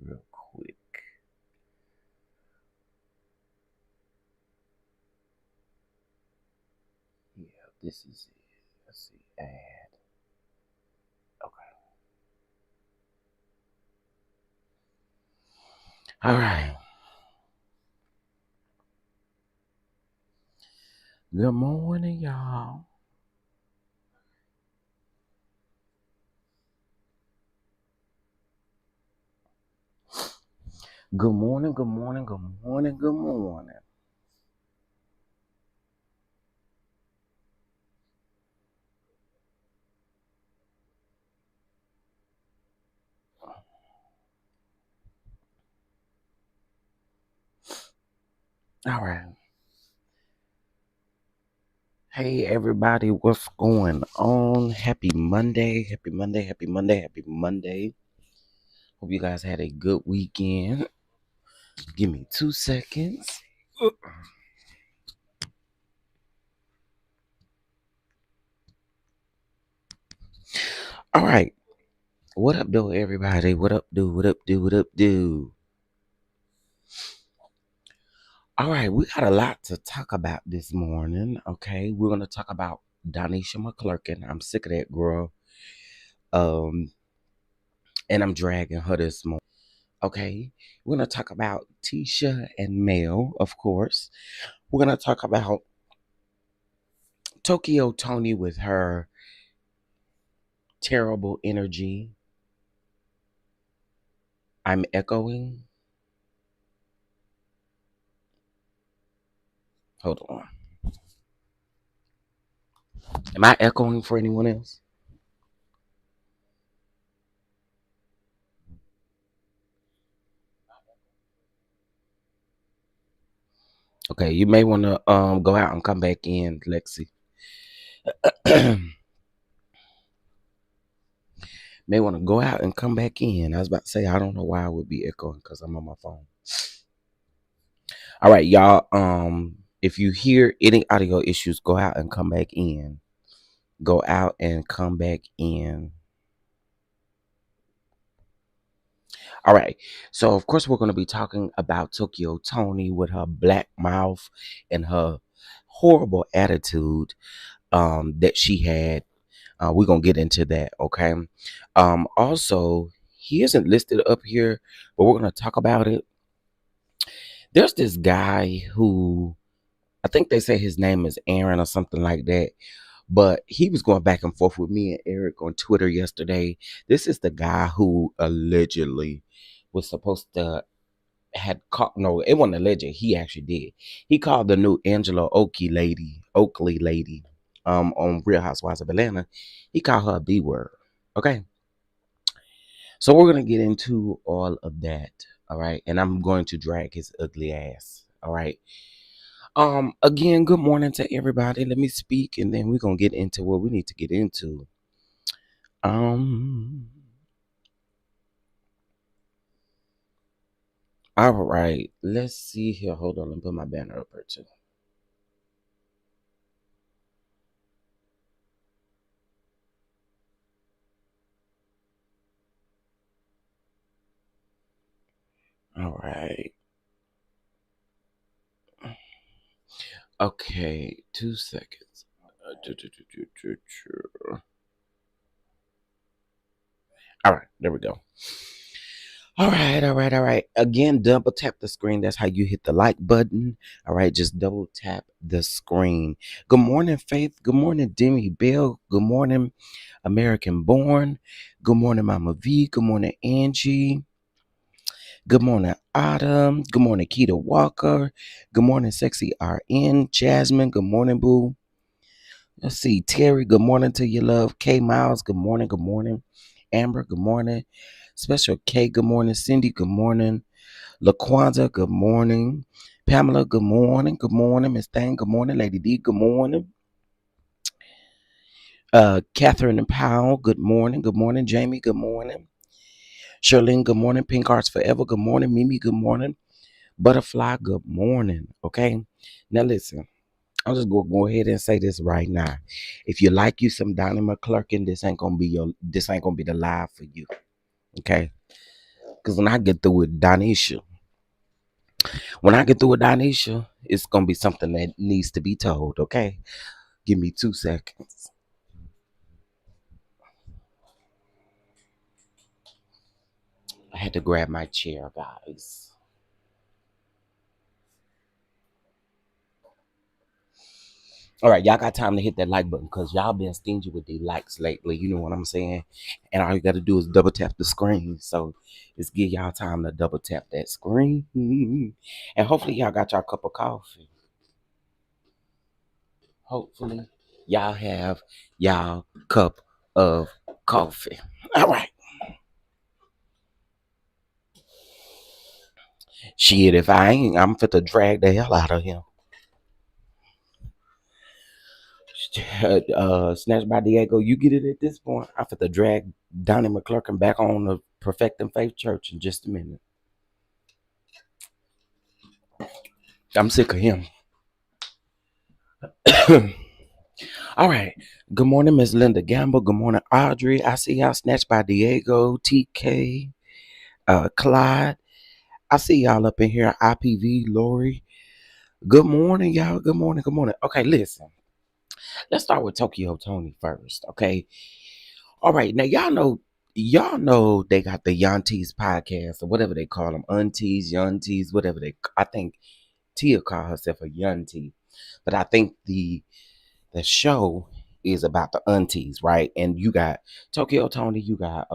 real quick. Yeah, this is it. Let's see. Add. Okay. All right. Good morning, y'all. Good morning, good morning, good morning, good morning. All right. Hey, everybody, what's going on? Happy Monday. Happy Monday. Happy Monday. Happy Monday. Hope you guys had a good weekend. Give me 2 seconds. All right. What up, though, everybody? What up, do? What up, do? What up, do? All right, we got a lot to talk about this morning. Okay, we're gonna talk about DONNISHA McClurkin. I'm sick of that girl. Um, and I'm dragging her this morning. Okay, we're gonna talk about Tisha and MEL, of course. We're gonna talk about Toni with her terrible energy. I'm echoing. Hold on. Am I echoing for anyone else? Okay, you may want to go out and come back in, Lexi. May want to go out and come back in. I was about to say I don't know why I would be echoing because I'm on my phone. All right, y'all. If you hear any audio issues, go out and come back in. Go out and come back in. All right. So of course we're going to be talking about Toni with her black mouth and her horrible attitude that she had. We're going to get into that, okay? Also, he isn't listed up here, but we're going to talk about it. There's this guy who, I think they say his name is Aaron or something like that, but he was going back and forth with me and Eric on Twitter yesterday. This is the guy who allegedly was supposed to had caught, no, it wasn't alleged, he actually did. He called the new Angela Oakley lady on Real Housewives of Atlanta. He called her a B word. Okay. So we're gonna get into all of that. All right. And I'm going to drag his ugly ass. All right. Again, good morning to everybody. Let me speak and then we're gonna get into what we need to get into. Um all right, let's see here. Hold on, let me put my banner up here too. All right. Okay, 2 seconds. All right, there we go. All right, all right, all right. Again, double tap the screen. That's how you hit the like button. All right, just double tap the screen. Good morning, Faith. Good morning, Demi Bill. Good morning, American Born. Good morning, Mama V. Good morning, Angie. Good morning, Autumn. Good morning, Keita Walker. Good morning, Sexy RN. Jasmine. Good morning, Boo. Let's see, Terry. Good morning to you, love. K Miles. Good morning. Good morning. Amber. Good morning. Special K. Good morning. Cindy. Good morning. LaQuanza. Good morning. Pamela. Good morning. Good morning. Miss Thang. Good morning. Lady D. Good morning. Catherine and Powell. Good morning. Good morning. Jamie. Good morning. Charlene. Good morning. Pink Hearts Forever. Good morning. Mimi. Good morning. Butterfly, good morning. Okay. Now listen, I'm just gonna go ahead and say this right now. If you like you some Donnie McClurkin, this ain't gonna be the live for you. Okay. Because when I get through with DONNISHA, it's gonna be something that needs to be told. Okay, give me 2 seconds. I had to grab my chair, guys. All right, y'all got time to hit that like button because y'all been stingy with the likes lately. You know what I'm saying? And all you got to do is double tap the screen. So let's give y'all time to double tap that screen. And hopefully y'all got y'all cup of coffee. Hopefully y'all have y'all cup of coffee. All right. Shit, if I ain't, I'm fit to drag the hell out of him. Snatched by Diego, you get it at this point. I'm fit to drag Donnie McClurkin back on the Perfecting Faith Church in just a minute. I'm sick of him. All right. Good morning, Miss Linda Gamble. Good morning, Audrey. I see y'all. Snatched by Diego, TK, Clyde. I see y'all up in here. IPV, Lori. Good morning, y'all. Good morning. Good morning. Okay, listen. Let's start with Tokyo Toni first. Okay. All right. Now y'all know they got the Yantees podcast or whatever they call them. Aunties, Yantees, whatever I think Tia called herself a Yantee. But I think the show is about the aunties, right? And you got Tokyo Toni, you got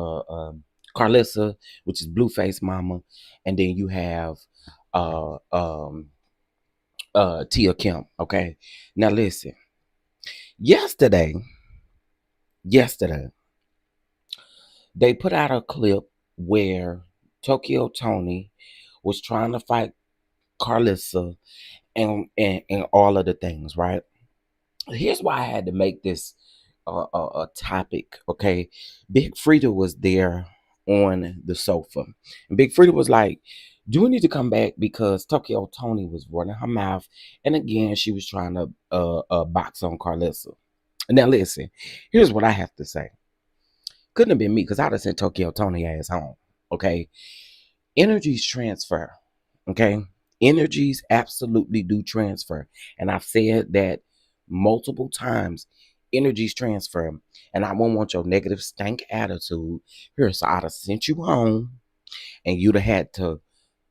Carissa, which is Blueface Mama, and then you have uh um Tia Kim. Okay. Now listen, yesterday, yesterday, they put out a clip where Tokyo Toni was trying to fight Carissa and all of the things, right? Here's why I had to make this a topic. Okay, Big Frida was there on the sofa, and Big Frida was like, "Do we need to come back?" Because Tokyo Toni was running her mouth, and again she was trying to box on Carissa. Now listen, here's what I have to say. Couldn't have been me because I'd have sent Tokyo Toni ass home. Okay, energies transfer. Okay, energies absolutely do transfer, and I've said that multiple times. Energies transfer, and I won't want your negative stank attitude here. So I'd have sent you home, and you'd have had to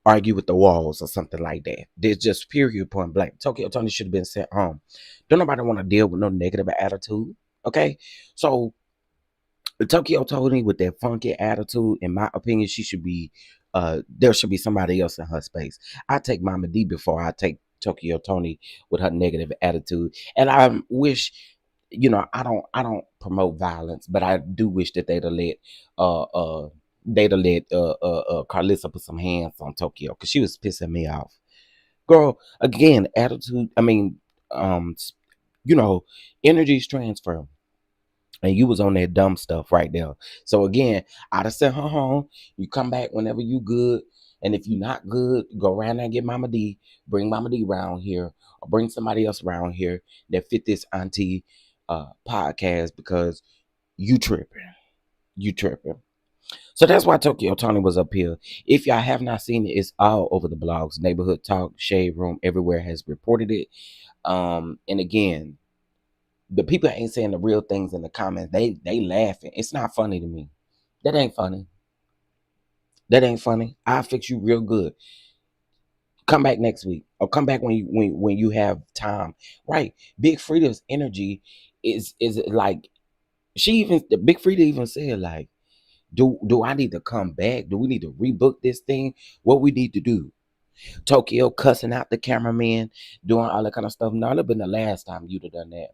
argue with the walls or something like that. There's just period point blank. Tokyo Toni should have been sent home. Don't nobody want to deal with no negative attitude. Okay, so Tokyo Toni with that funky attitude, in my opinion, she should be there should be somebody else in her space. I take Mama D before I take Tokyo Toni with her negative attitude. And I wish, I don't promote violence, but I do wish that uh uh they'd have let Carissa put some hands on Tokyo because she was pissing me off. Girl, again, attitude, I mean, um, you know, energies transfer, and you was on that dumb stuff right there. So again, I'd have sent her home. You come back whenever you good. And if you're not good, go around there and get Mama D. Bring Mama D around here, or bring somebody else around here that fit this auntie podcast, because you tripping. You tripping. So that's why Tokyo Toni was up here. If y'all have not seen it, it's all over the blogs. Neighborhood Talk, Shade Room, everywhere has reported it. And again, the people ain't saying the real things in the comments. They laughing. It's not funny to me. That ain't funny. That ain't funny. I'll fix you real good. Come back next week, or come back when you have time. Right. Big Frida's energy is like, the Big Frida even said, like, do I need to come back? Do we need to rebook this thing? What we need to do? Tokyo cussing out the cameraman, doing all that kind of stuff. No, it'd have been the last time you'd have done that.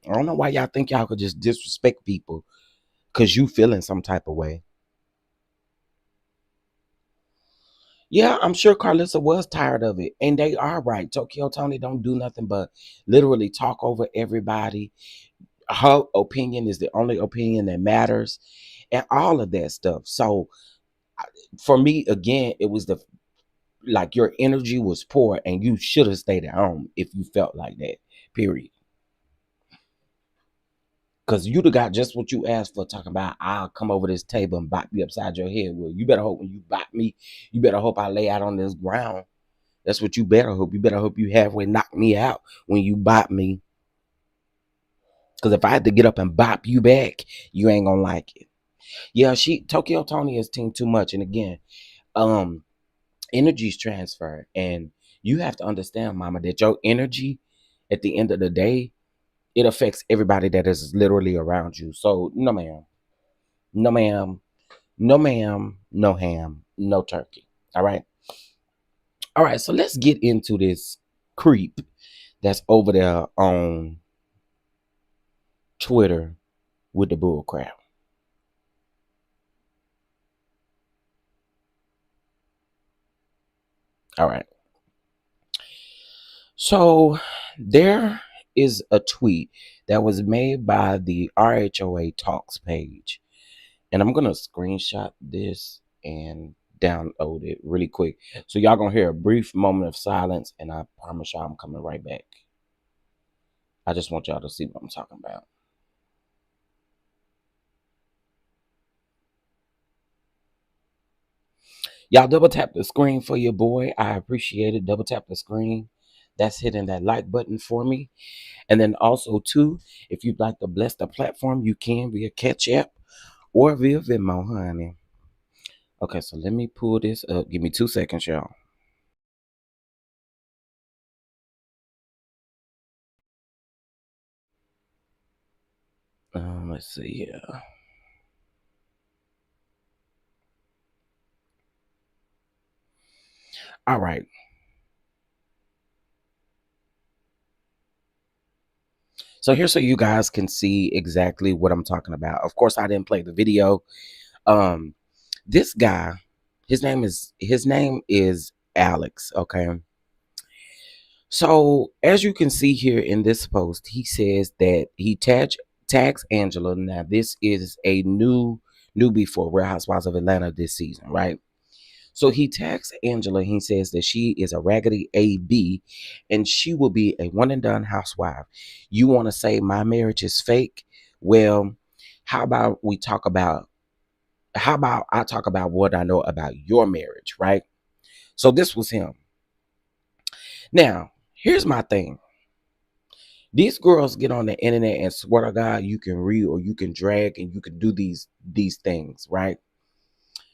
I don't know why y'all think y'all could just disrespect people because you feeling some type of way. Yeah, I'm sure Carlissa was tired of it. And they are right. Tokyo Toni don't do nothing but literally talk over everybody. Her opinion is the only opinion that matters, and all of that stuff. So for me, again, it was like your energy was poor and you should have stayed at home if you felt like that. Period. Cause you'd have got just what you asked for, talking about I'll come over this table and bop you upside your head. Well, you better hope when you bop me, you better hope I lay out on this ground. That's what you better hope. You better hope you halfway knock me out when you bop me. Cause if I had to get up and bop you back, you ain't gonna like it. Yeah, Tokyo Toni is team too much. And again, um, energy's transfer. And you have to understand, mama, that your energy at the end of the day, it affects everybody that is literally around you. So no ma'am. No ma'am. No ma'am. No ham. No turkey. All right. All right. So let's get into this creep that's over there on Twitter with the bull crap. All right. So there is a tweet that was made by the RHOA Talks page. And I'm going to screenshot this and download it really quick. So y'all going to hear a brief moment of silence, and I promise y'all I'm coming right back. I just want y'all to see what I'm talking about. Y'all double tap the screen for your boy. I appreciate it. Double tap the screen. That's hitting that like button for me. And then also, too, if you'd like to bless the platform, you can via Catch App or via Venmo, honey. Okay, so let me pull this up. Give me 2 seconds, y'all. Let's see here. All right. So here, so you guys can see exactly what I'm talking about. Of course, I didn't play the video. Um, this guy, his name is Alex. Okay. So as you can see here in this post, he says that he tags Angela. Now this is a newbie for Real Housewives of Atlanta this season, right? So he tags Angela. He says that she is a raggedy AB and she will be a one and done housewife. You want to say my marriage is fake? Well, how about I talk about what I know about your marriage, right? So this was him. Now, here's my thing. These girls get on the internet and swear to God, you can read or you can drag and you can do these things, right?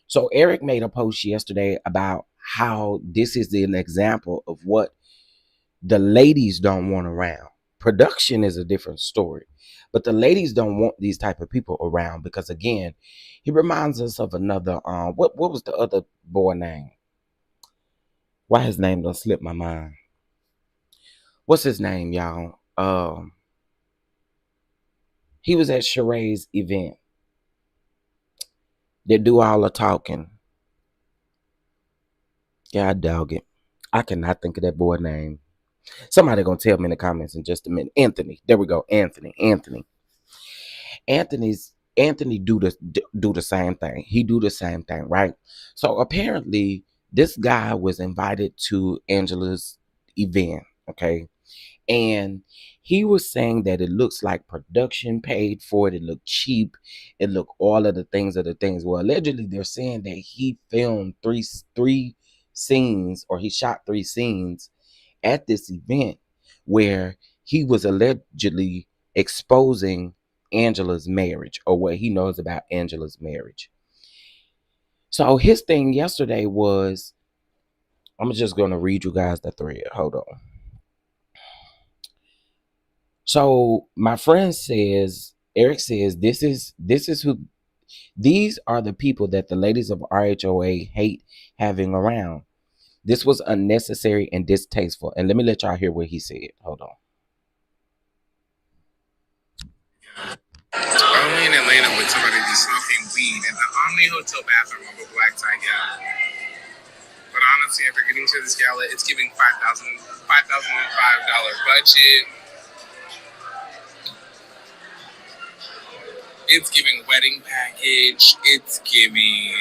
So Eric made a post yesterday about how this is an example of what the ladies don't want around. Production is a different story, but the ladies don't want these type of people around because again, he reminds us of another. What was the other boy name? Why his name don't slip my mind? What's his name, y'all? He was at Sheree's event. They do all the talking. God dog it. I cannot think of that boy name. Somebody gonna tell me in the comments in just a minute. Anthony. There we go. Anthony do the same thing. He do the same thing, right? So apparently this guy was invited to Angela's event, okay? And he was saying that it looks like production paid for it. It looked cheap. It looked all of the things of the things. Well, allegedly they're saying that he filmed three scenes, or he shot 3 scenes at this event where he was allegedly exposing Angela's marriage, or what he knows about Angela's marriage. So his thing yesterday was, I'm just going to read you guys the thread. Hold on. So my friend says, Eric says, this is who these are the people that the ladies of RHOA hate having around. This was unnecessary and distasteful. And let me let y'all hear what he said. Hold on. Only in Atlanta would somebody be smoking weed in the Omni Hotel bathroom of a black tie gala. But honestly, after getting to this gala, it's giving $5,005 budget. It's giving wedding package. It's giving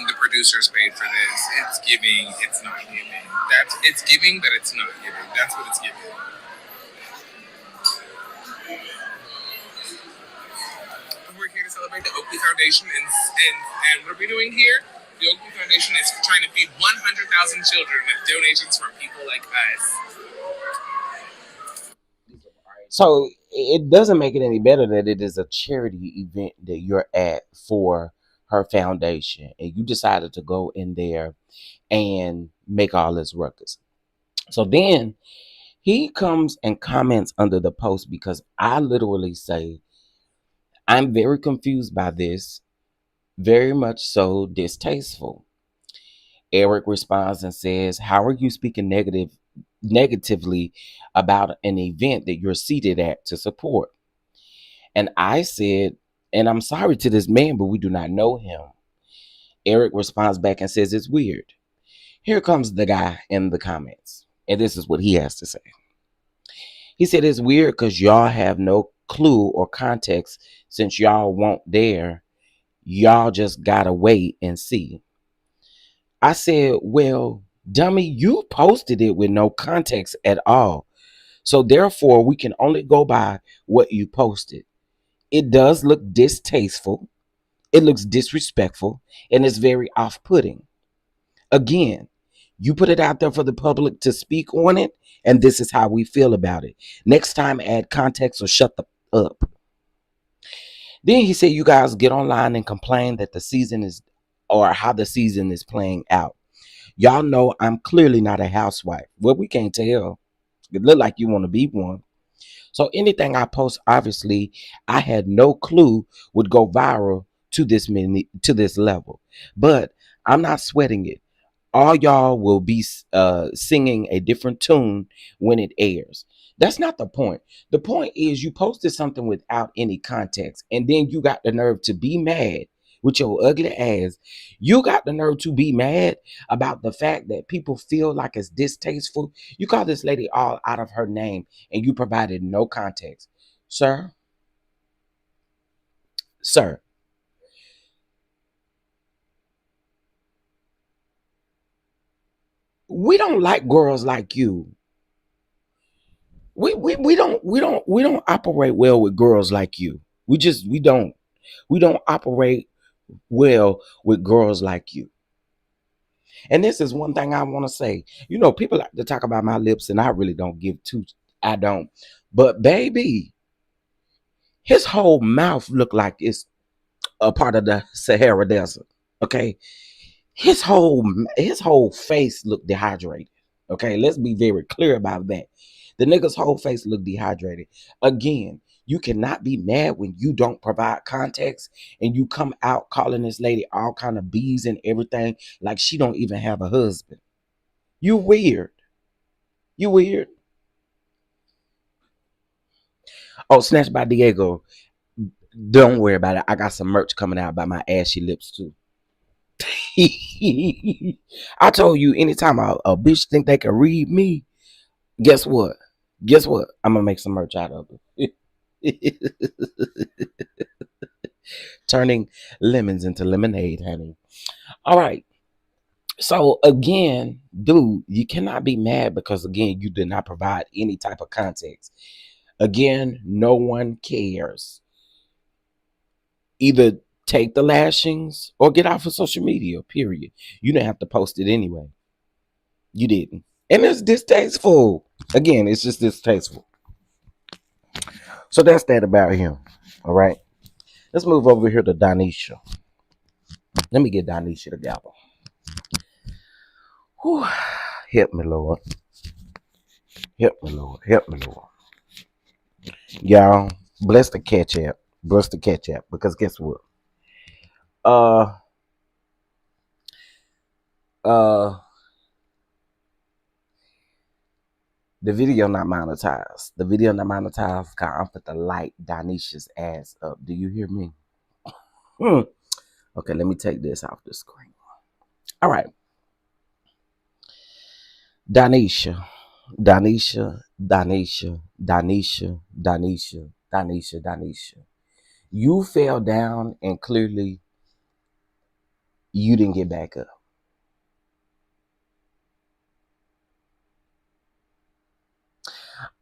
the producers paid for this. It's giving, it's not giving. It's giving, but it's not giving. That's what it's giving. celebrate the Oakley Foundation, and what are we doing here? The Oakley Foundation is trying to feed 100,000 children with donations from people like us. So it doesn't make it any better that it is a charity event that you're at for her foundation, and you decided to go in there and make all this ruckus. So then he comes and comments under the post because I literally say, I'm very confused by this, very much so distasteful. Eric responds and says, how are you speaking negatively about an event that you're seated at to support? And I said, and I'm sorry to this man, but we do not know him. Eric responds back and says, it's weird. Here comes the guy in the comments. And this is what he has to say. He said, it's weird because y'all have no clue or context since y'all weren't there. Y'all just gotta wait and see. I said, well, dummy, you posted it with no context at all. So therefore, we can only go by what you posted. It does look distasteful. It looks disrespectful, and it's very off-putting. Again, you put it out there for the public to speak on it, and this is how we feel about it. Next time, add context or shut the up. Then he said, you guys get online and complain that the season is, or how the season is playing out. Y'all know I'm clearly not a housewife. Well, we can't tell. It look like you want to be one. So anything I post, obviously, I had no clue would go viral to this level. But I'm not sweating it. All y'all will be singing a different tune when it airs. That's not the point. The point is you posted something without any context, and then you got the nerve to be mad with your ugly ass. You got the nerve to be mad about the fact that people feel like it's distasteful. You call this lady all out of her name, and you provided no context. Sir, sir, we don't like girls like you. We don't operate well with girls like you. We don't operate well with girls like you. And this is one thing I want to say. People like to talk about my lips, and I really don't give two. I don't. But baby, his whole mouth looked like it's a part of the Sahara Desert. Okay, his whole face looked dehydrated. Okay, let's be very clear about that. The nigga's whole face looked dehydrated. Again, you cannot be mad when you don't provide context and you come out calling this lady all kind of bees and everything like she don't even have a husband. You weird. You weird. Oh, Snatched by Diego. Don't worry about it. I got some merch coming out by my ashy lips too. I told you anytime a bitch think they can read me, guess what? Guess what? I'm gonna make some merch out of it. Turning lemons into lemonade, honey. All right. So again, dude, you cannot be mad because again, you did not provide any type of context. Again, no one cares. Either take the lashings or get off of social media, period. You didn't have to post it anyway. You didn't. And it's distasteful. Again, it's just distasteful. So that's that about him. All right. Let's move over here to DONNISHA. Let me get DONNISHA together. Whew. Help me, Lord. Help me, Lord. Help me, Lord. Y'all, bless the catch app. Bless the catch app. Because guess what? Uh uh the video not monetized. The video not monetized. I'm put the light DONNISHA's ass up. Do you hear me? Okay, let me take this off the screen. All right. DONNISHA. DONNISHA. DONNISHA. DONNISHA. DONNISHA. DONNISHA. DONNISHA. You fell down and clearly you didn't get back up.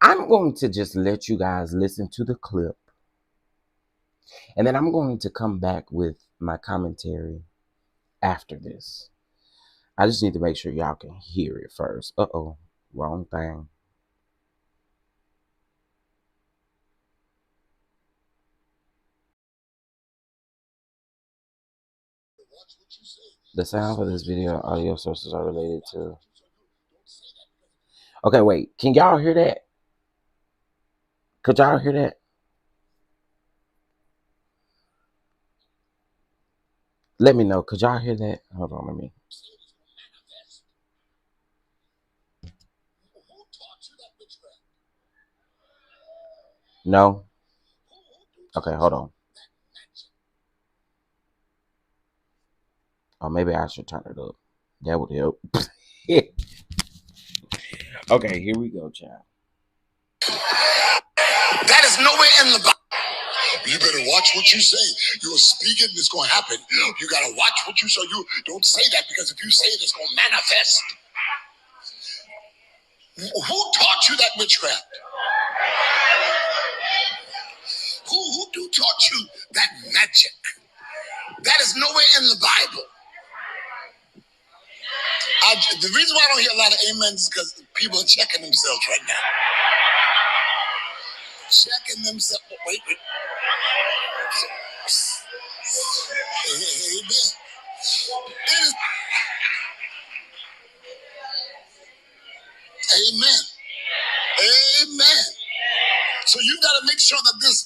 I'm going to just let you guys listen to the clip And then I'm going to come back with my commentary after this. I just need to make sure y'all can hear it first. Uh-oh, wrong thing. The sound for this video audio sources are related to. Okay, wait. Can y'all hear that? Could y'all hear that? Let me know. Could y'all hear that? Hold on, let me. No? Okay, hold on. Oh, maybe I should turn it up. That would help. Okay, here we go, child. That is nowhere in the Bible. You better watch what you say. You're speaking, it's going to happen. You got to watch what you say. You don't say that, because if you say it, it's going to manifest. Who taught you that witchcraft? Who taught you that magic? That is nowhere in the Bible. The reason why I don't hear a lot of amens is because people are checking themselves right now. Checking themselves. Wait. Amen. Amen. Amen. So you got to make sure that this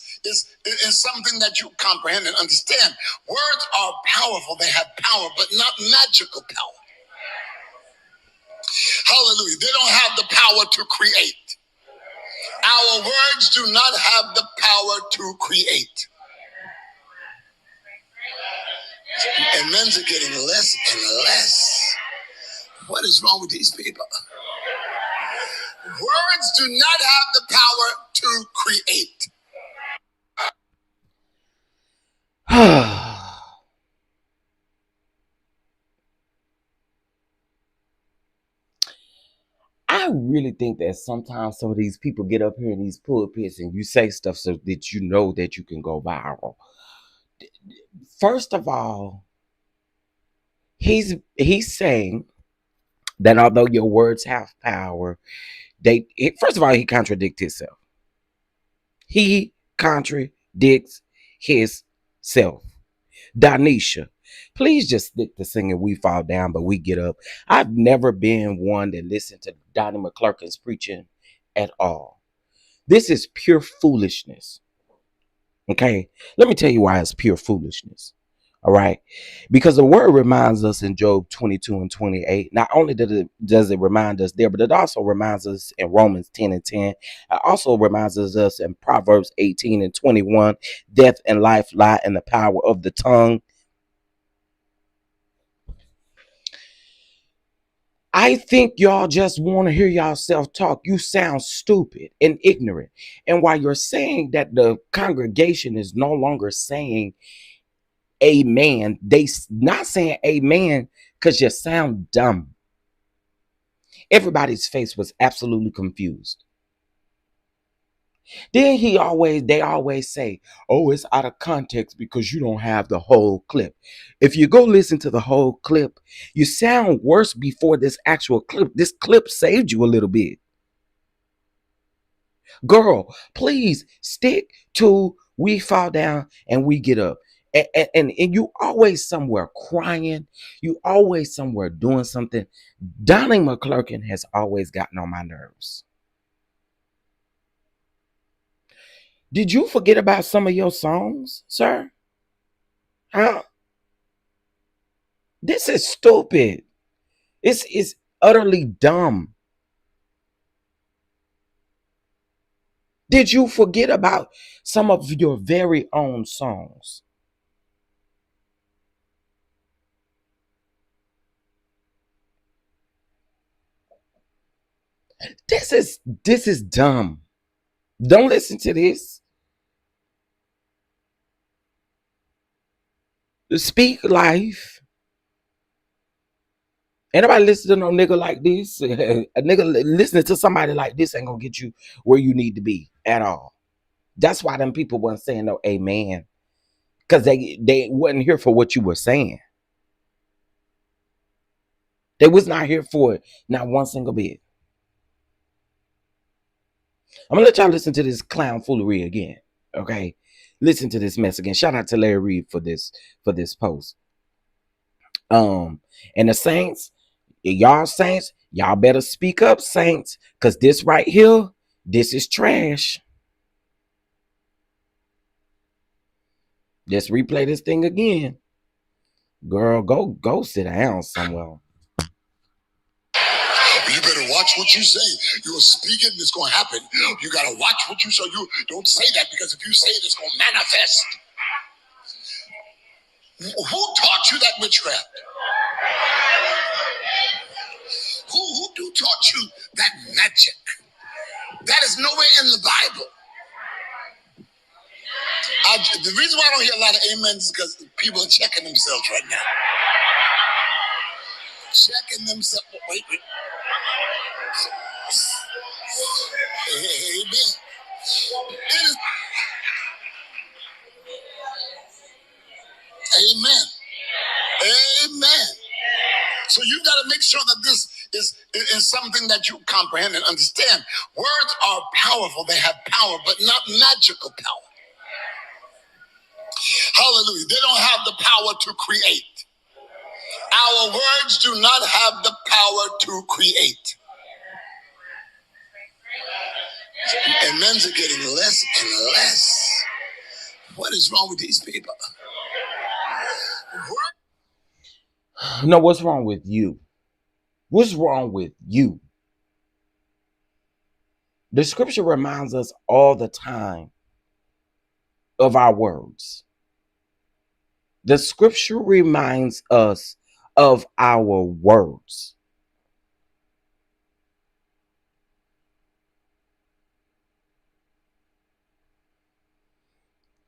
is something that you comprehend and understand. Words are powerful. They have power, but not magical power. Hallelujah. They don't have the power to create. Our words do not have the power to create. And men's are getting less and less. What is wrong with these people? Words do not have the power to create. I really think that sometimes some of these people get up here in these pulpits and you say stuff so that you know that you can go viral. First of all, he's saying that although your words have power, first of all, he contradicts himself. He contradicts himself. DONNISHA, please just stick to singing "We Fall Down, But We Get Up." I've never been one that listened to Donnie McClurkin's preaching at all. This is pure foolishness. Okay, let me tell you why it's pure foolishness. All right, because the word reminds us in Job 22 and 28. Not only does it remind us there, but it also reminds us in Romans 10 and 10. It also reminds us in Proverbs 18 and 21. Death and life lie in the power of the tongue. I think y'all just want to hear yourself talk. You sound stupid and ignorant. And while you're saying that the congregation is no longer saying amen, they not saying amen because you sound dumb. Everybody's face was absolutely confused. Then they always say, oh, it's out of context because you don't have the whole clip. If you go listen to the whole clip, you sound worse before this actual clip. This clip saved you a little bit. Girl, please stick to "We Fall Down and We Get Up." And you always somewhere crying. You always somewhere doing something. Donnie McClurkin has always gotten on my nerves. Did you forget about some of your songs, sir? Huh? This is stupid. It's utterly dumb. Did you forget about some of your very own songs? This is dumb. Don't listen to this. Speak life. Anybody listen to no nigga like this? A nigga listening to somebody like this ain't gonna get you where you need to be at all. That's why them people wasn't saying no amen. because they wasn't here for what you were saying. They was not here for it, not one single bit. I'm gonna let y'all listen to this clown foolery again. Okay, listen to this mess again. Shout out to Larry Reed for this post. And the saints, y'all better speak up, saints, because this right here, this is trash. Let's replay this thing again. Girl, go sit down somewhere. You better watch what you say. You're speaking, it's going to happen. You got to watch what you say. You don't say that, because if you say it, it's going to manifest. Who taught you that witchcraft? Who taught you that magic? That is nowhere in the Bible. The reason why I don't hear a lot of amens is because people are checking themselves right now. Checking themselves. Wait. Amen. Amen. Amen. So you got to make sure that this is something that you comprehend and understand. Words are powerful. They have power, but not magical power. Hallelujah. They don't have the power to create. Our words do not have the power to create. And men's are getting less and less. What is wrong with these people? No, what's wrong with you? What's wrong with you? The scripture reminds us all the time of our words. The scripture reminds us of our words.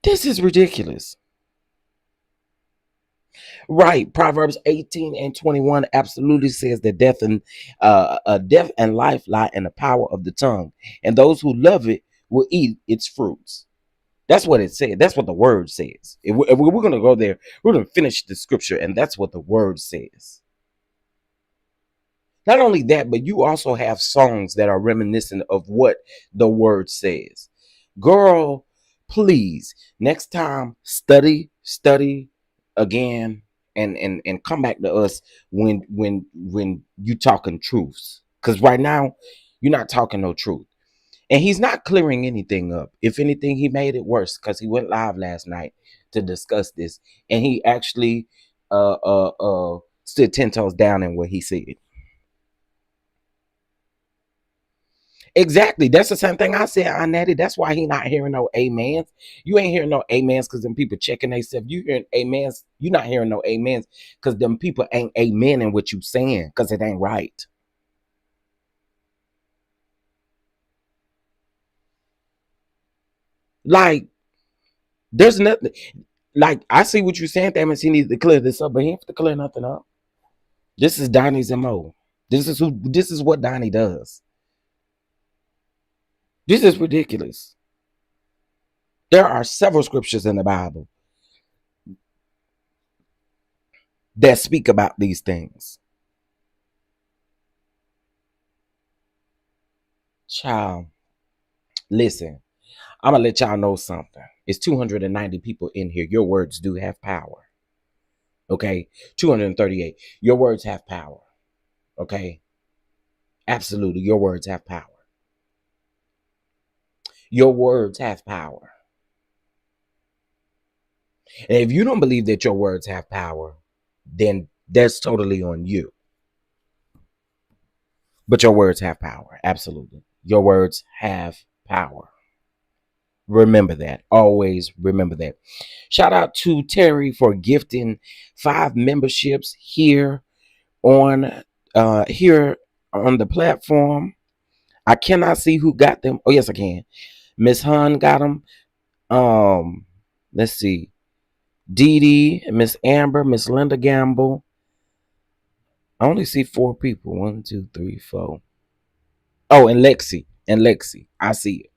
This is ridiculous. Right. Proverbs 18 and 21 absolutely says that death and life lie in the power of the tongue, and those who love it will eat its fruits. That's what it said. That's what the word says. If we're going to go there, we're going to finish the scripture, and that's what the word says. Not only that, but you also have songs that are reminiscent of what the word says. Girl, please, next time study again, and come back to us when you talking truths. Because right now, you're not talking no truth. And he's not clearing anything up. If anything, he made it worse, because he went live last night to discuss this, and he actually stood 10 toes down in what he said. Exactly. That's the same thing I said, Annette. That's why he not hearing no amens. You ain't hearing no amens because them people checking themselves. You hearing amens. You not hearing no amens because them people ain't amening what you saying, because it ain't right. Like, there's nothing. Like, I see what you're saying, that means he needs to clear this up, but he ain't have to clear nothing up. This is Donnie's MO. This is what Donnie does. This is ridiculous. There are several scriptures in the Bible that speak about these things. Child, listen, I'm gonna let y'all know something. It's 290 people in here. Your words do have power. Okay, 238. Your words have power. Okay, absolutely. Your words have power. Your words have power. And if you don't believe that your words have power, then that's totally on you. But your words have power. Absolutely. Your words have power. Remember that. Always remember that. Shout out to Terry for gifting 5 memberships here on the platform. I cannot see who got them. Oh, yes, I can. Miss Hun got them. Let's see. Dee Dee, Miss Amber, Miss Linda Gamble. I only see 4 people. 1, 2, 3, 4. Oh, and Lexi. I see it.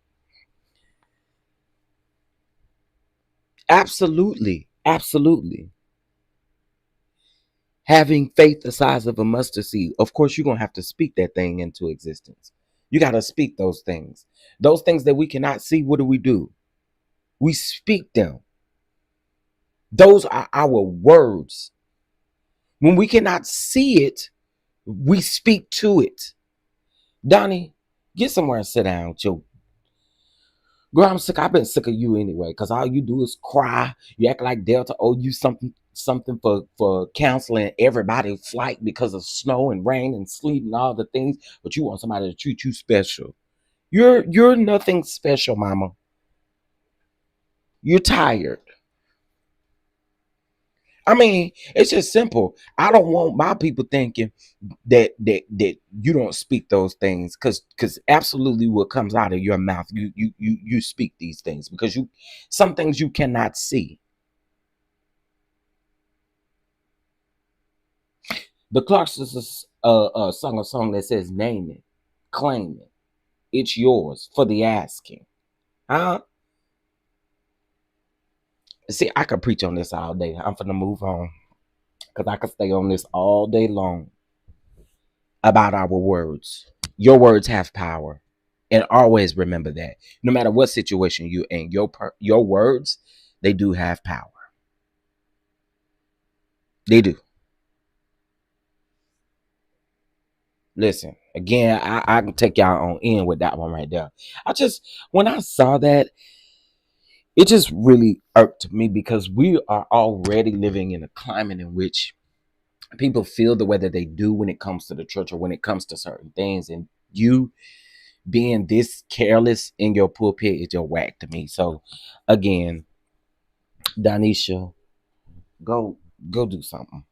Absolutely. Absolutely. Having faith the size of a mustard seed, of course, you're going to have to speak that thing into existence. You got to speak those things. Those things that we cannot see, what do? We speak them. Those are our words. When we cannot see it, we speak to it. Donnie, get somewhere and sit down. Girl, I'm sick. I've been sick of you anyway, because all you do is cry. You act like Delta owe you something for canceling everybody's flight because of snow and rain and sleet and all the things, but you want somebody to treat you special. You're nothing special, mama. You're tired. I mean, it's just simple. I don't want my people thinking that you don't speak those things, because absolutely what comes out of your mouth, you speak these things, because you some things you cannot see. The Clarksons sung a song that says, "Name it, claim it, it's yours for the asking." Huh? See, I could preach on this all day. I'm finna move on, because I could stay on this all day long about our words. Your words have power, and always remember that. No matter what situation you in, your words, they do have power. They do. Listen, again, I can take y'all on in with that one right there. When I saw that, it just really irked me, because we are already living in a climate in which people feel the way that they do when it comes to the church or when it comes to certain things. And you being this careless in your pulpit is just whack to me. So, again, DONNISHA, go do something.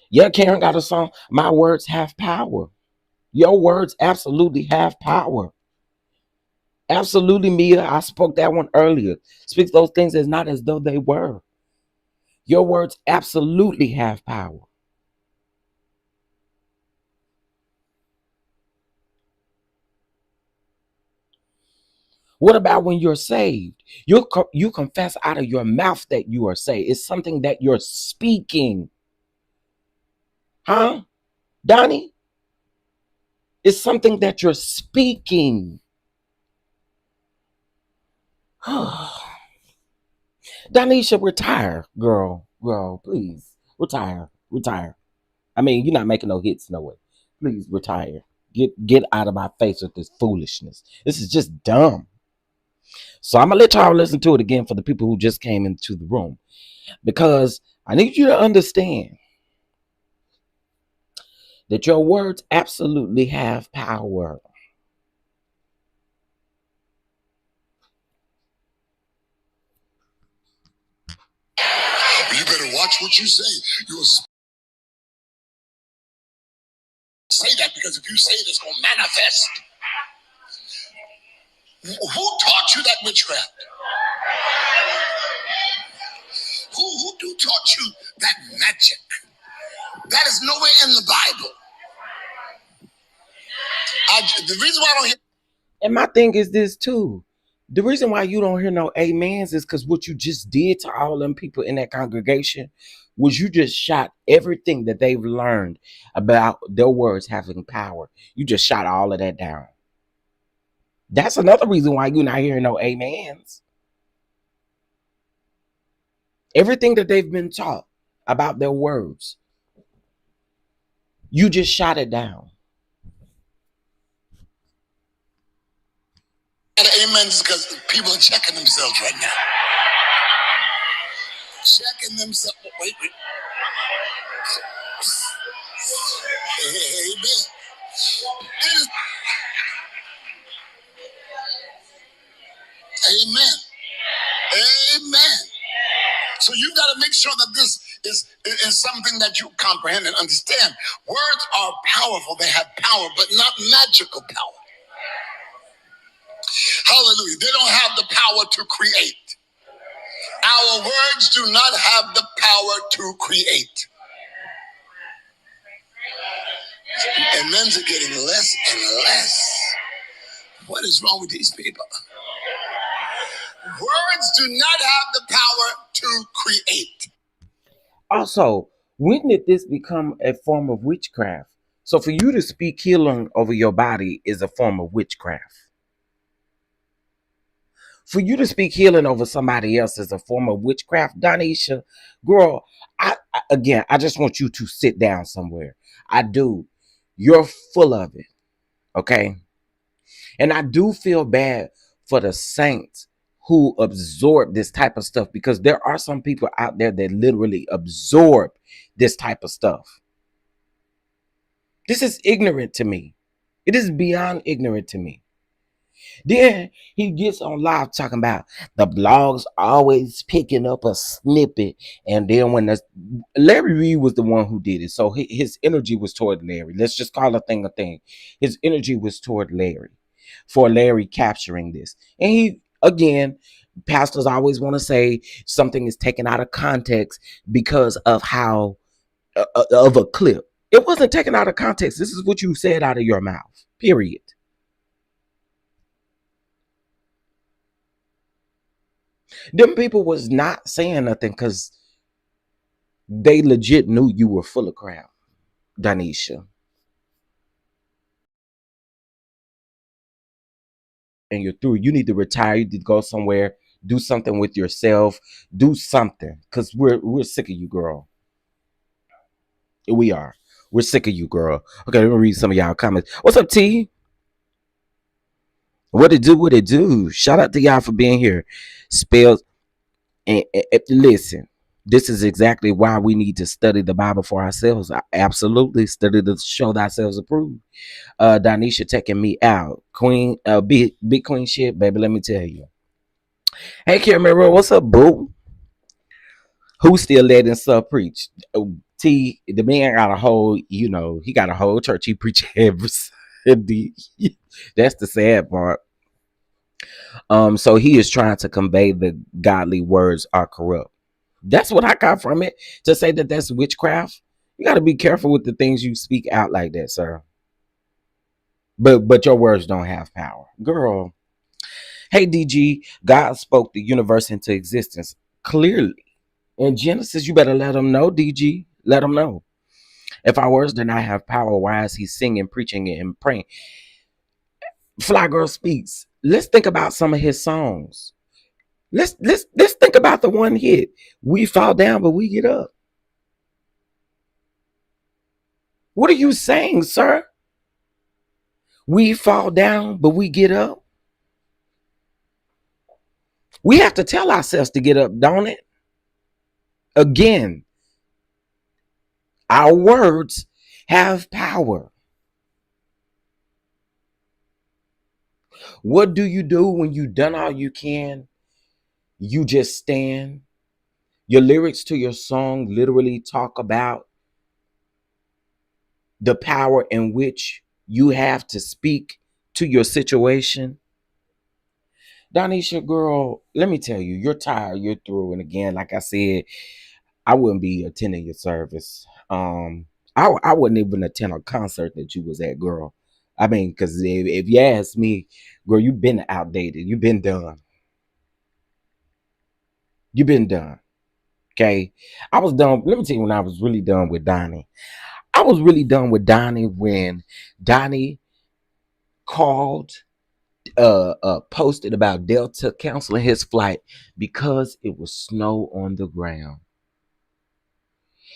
Yeah, Karen got a song. My words have power. Your words absolutely have power. Absolutely, Mia. I spoke that one earlier. Speak those things as not as though they were. Your words absolutely have power. What about when you're saved? You confess out of your mouth that you are saved. It's something that you're speaking. Huh? Donnie? It's something that you're speaking. DONNISHA, retire, girl. Girl, please. Retire. Retire. I mean, you're not making no hits, no way. Please retire. Get out of my face with this foolishness. This is just dumb. So I'm gonna let y'all listen to it again for the people who just came into the room, because I need you to understand that your words absolutely have power. You better watch what you say. You'll say that, because if you say it, it's going to manifest. Who taught you that witchcraft? Who taught you that magic? That is nowhere in the Bible. The reason why I don't hear. And my thing is this too. The reason why you don't hear no amens is because what you just did to all them people in that congregation was you just shot everything that they've learned about their words having power. You just shot all of that down. That's another reason why you're not hearing no amens. Everything that they've been taught about their words, you just shot it down. Amen is because people are checking themselves right now. Checking themselves. Wait. Amen. Amen. Amen. So you got to make sure that this is something that you comprehend and understand. Words are powerful. They have power, but not magical power. Hallelujah. They don't have the power to create. Our words do not have the power to create. And men's are getting less and less. What is wrong with these people? Words do not have the power to create. Also, when did this become a form of witchcraft? So for you to speak healing over your body is a form of witchcraft. For you to speak healing over somebody else is a form of witchcraft. DONNISHA, girl, again, I just want you to sit down somewhere. I do. You're full of it. Okay. And I do feel bad for the saints who absorb this type of stuff, because there are some people out there that literally absorb this type of stuff. This is ignorant to me. It is beyond ignorant to me. Then he gets on live talking about the blogs always picking up a snippet. And then when Larry Reed was the one who did it. So his energy was toward Larry. Let's just call a thing a thing. His energy was toward Larry, for Larry capturing this. And he, again, pastors always want to say something is taken out of context because of how, of a clip. It wasn't taken out of context. This is what you said out of your mouth, period. Them people was not saying nothing because they legit knew you were full of crap, DONNISHA. And you're through. You need to retire. You need to go somewhere, do something with yourself, do something, because we're sick of you, girl. We are. We're sick of you, girl. Okay, let me read some of y'all comments. What's up, T? What it do? What it do? Shout out to y'all for being here. Spells. And listen, this is exactly why we need to study the Bible for ourselves. I absolutely study to show thyself approved. DONNISHA taking me out. Queen, big queen shit, baby. Let me tell you. Hey, Camera, what's up, boo? Who's still letting stuff preach? T, the man got a whole, he got a whole church he preach every Sunday. That's the sad part. So he is trying to convey the godly words are corrupt. That's what I got from it. To say that that's witchcraft, you got to be careful with the things you speak out like that, sir. But your words don't have power, girl. Hey, DG, God spoke the universe into existence clearly in Genesis. You better let them know, DG. Let them know. If our words do not have power, why is he singing, preaching, and praying? Fly Girl Speaks. Let's think about some of his songs. Let's think about the one hit. We fall down, but we get up. What are you saying, sir? We fall down, but we get up. We have to tell ourselves to get up, don't it? Again, our words have power. What do you do when you've done all you can? You just stand. Your lyrics to your song literally talk about the power in which you have to speak to your situation. DONNISHA, girl, let me tell you, you're tired, you're through. And again, like I said, I wouldn't be attending your service. I wouldn't even attend a concert that you was at, girl. I mean, because if you ask me, girl, you've been outdated. You've been done. You've been done. Okay. I was done. Let me tell you when I was really done with Donnie. I was really done with Donnie when Donnie called, posted about Delta canceling his flight because it was snow on the ground.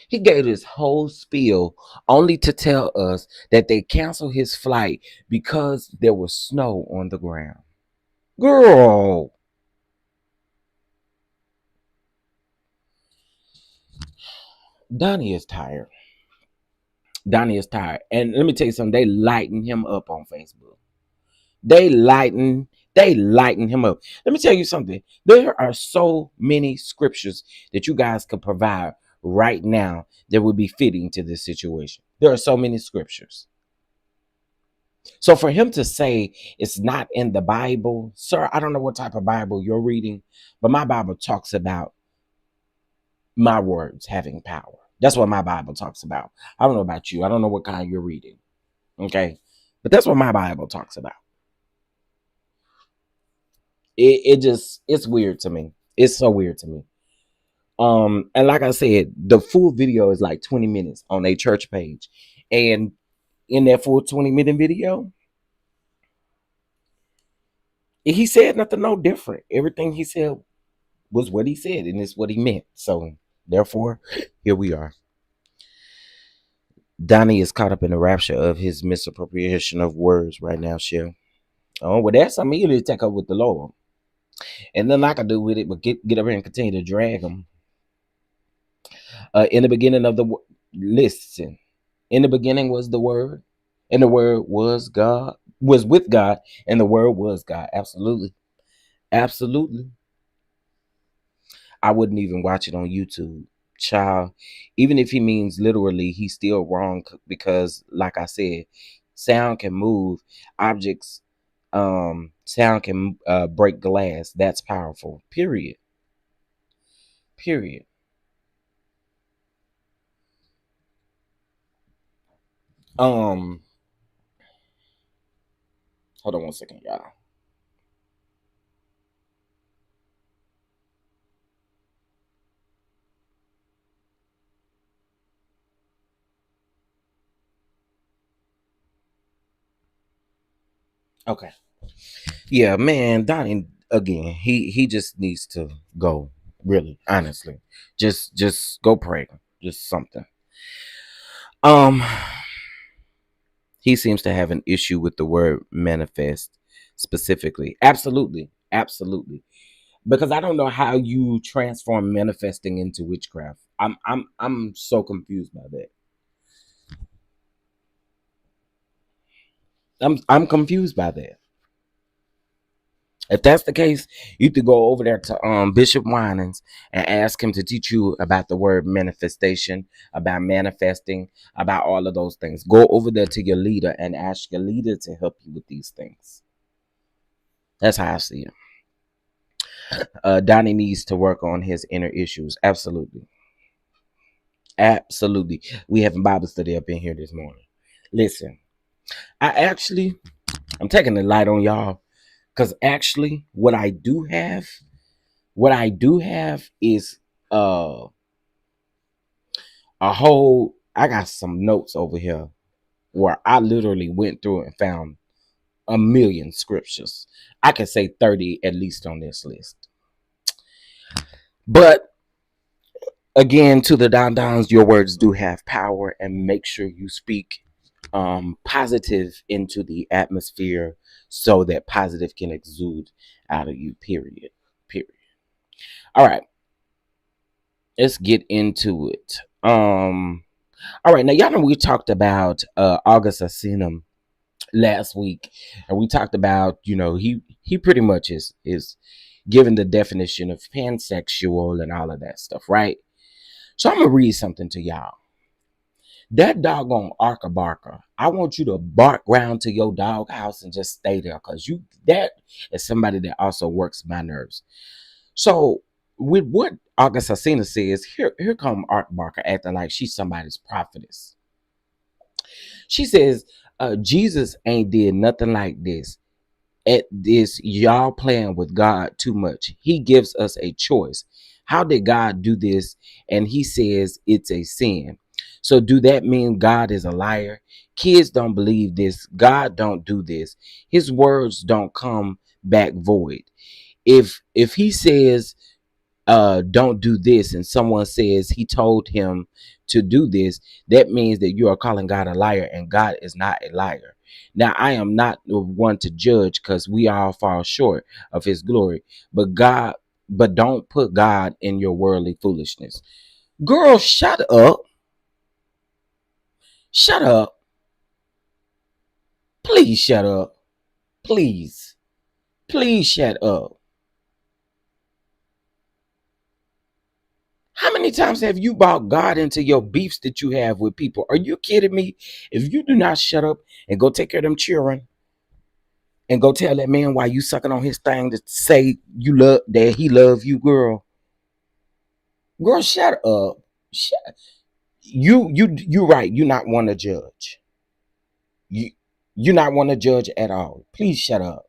He gave this whole spiel only to tell us that they canceled his flight because there was snow on the ground. Girl, Donnie is tired. Donnie is tired. And let me tell you something, they lighten him up on Facebook. They lighten him up. Let me tell you something. There are so many scriptures that you guys could provide right now that would be fitting to this situation. There are so many scriptures. So for him to say it's not in the Bible, sir, I don't know what type of Bible you're reading, but my Bible talks about my words having power. That's what my Bible talks about. I don't know about you. I don't know what kind you're reading. Okay. But that's what my Bible talks about. It's weird to me. It's so weird to me. And like I said, the full video is like 20 minutes on a church page. And in that full 20-minute video, he said nothing no different. Everything he said was what he said, and it's what he meant. So therefore, here we are. Donnie is caught up in the rapture of his misappropriation of words right now, Shell. Oh, well, that's something you need to take up with the Lord. And nothing I can do with it but get up here and continue to drag him. In the beginning of the listen, in the beginning was the Word, and the Word was God, was with God, and the Word was God. Absolutely, absolutely. I wouldn't even watch it on YouTube. Child, even if he means literally, he's still wrong because, like I said, sound can move objects. Sound can break glass. That's powerful. Period. Period. Um, Hold on one second, y'all. Okay. Yeah, man, Donnie again. He just needs to go. Really, honestly, just go pray. Just something. Um, he seems to have an issue with the word manifest specifically. Absolutely, absolutely. Because I don't know how you transform manifesting into witchcraft. I'm so confused by that. I'm confused by that. If that's the case, you could go over there to Bishop Winans and ask him to teach you about the word manifestation, about manifesting, about all of those things. Go over there to your leader and ask your leader to help you with these things. That's how I see it. Donnie needs to work on his inner issues. Absolutely. Absolutely. We having Bible study up in here this morning. Listen, I'm taking the light on y'all because actually what I do have is uh a whole I got some notes over here where I literally went through and found a million scriptures. I can say 30 at least on this list. But again, to the Dons, your words do have power, and make sure you speak positive into the atmosphere so that positive can exude out of you. Period. Period. All right, let's get into it. All right, now y'all know we talked about August Alsina last week, and we talked about he pretty much is given the definition of pansexual and all of that stuff, right? So I'm gonna read something to y'all. That doggone Arca Barker, I want you to bark round to your dog house and just stay there, because that is somebody that also works my nerves. So with what August Alsina says, here come Arc Barker acting like she's somebody's prophetess. She says, Jesus ain't did nothing like this. At this, y'all playing with God too much. He gives us a choice. How did God do this? And he says it's a sin. So do that mean God is a liar? Kids don't believe this. God don't do this. His words don't come back void. If he says don't do this and someone says he told him to do this, that means that you are calling God a liar, and God is not a liar. Now I am not the one to judge, because we all fall short of his glory, but don't put God in your worldly foolishness. Girl, shut up. Shut up. Please shut up. Please. Please shut up. How many times have you brought God into your beefs that you have with people? Are you kidding me? If you do not shut up and go take care of them children and go tell that man why you sucking on his thing to say you love that he love you, girl, shut up. Shut. You right. You not want to judge. You you not want to judge at all. Please shut up.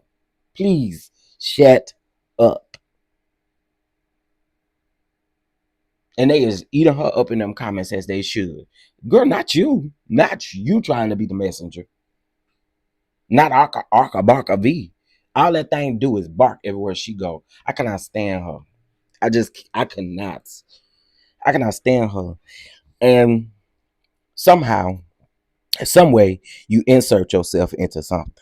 Please shut up. And they is eating her up in them comments as they should. Girl, not you. Not you trying to be the messenger. Not Arca Barca V. All that thing do is bark everywhere she go. I cannot stand her. I cannot. I cannot stand her. And somehow, some way, you insert yourself into something.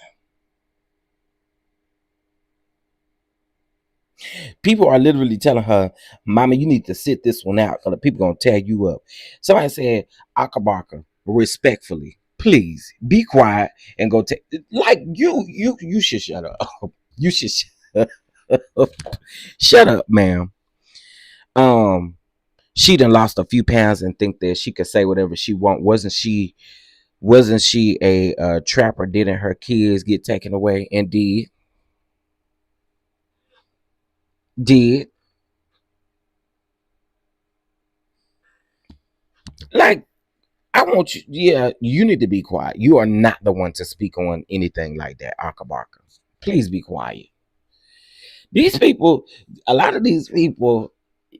People are literally telling her, "Mama, you need to sit this one out, or the people gonna tear you up." Somebody said, "Akabarka, respectfully, please be quiet and go take." Like you should shut up. You should shut up. Shut up, ma'am. Um, she done lost a few pounds and think that she could say whatever she want. Wasn't she a trapper? Didn't her kids get taken away? And did like I want you, yeah, you need to be quiet. You are not the one to speak on anything like that, Akabarka. Please be quiet. These people, a lot of these people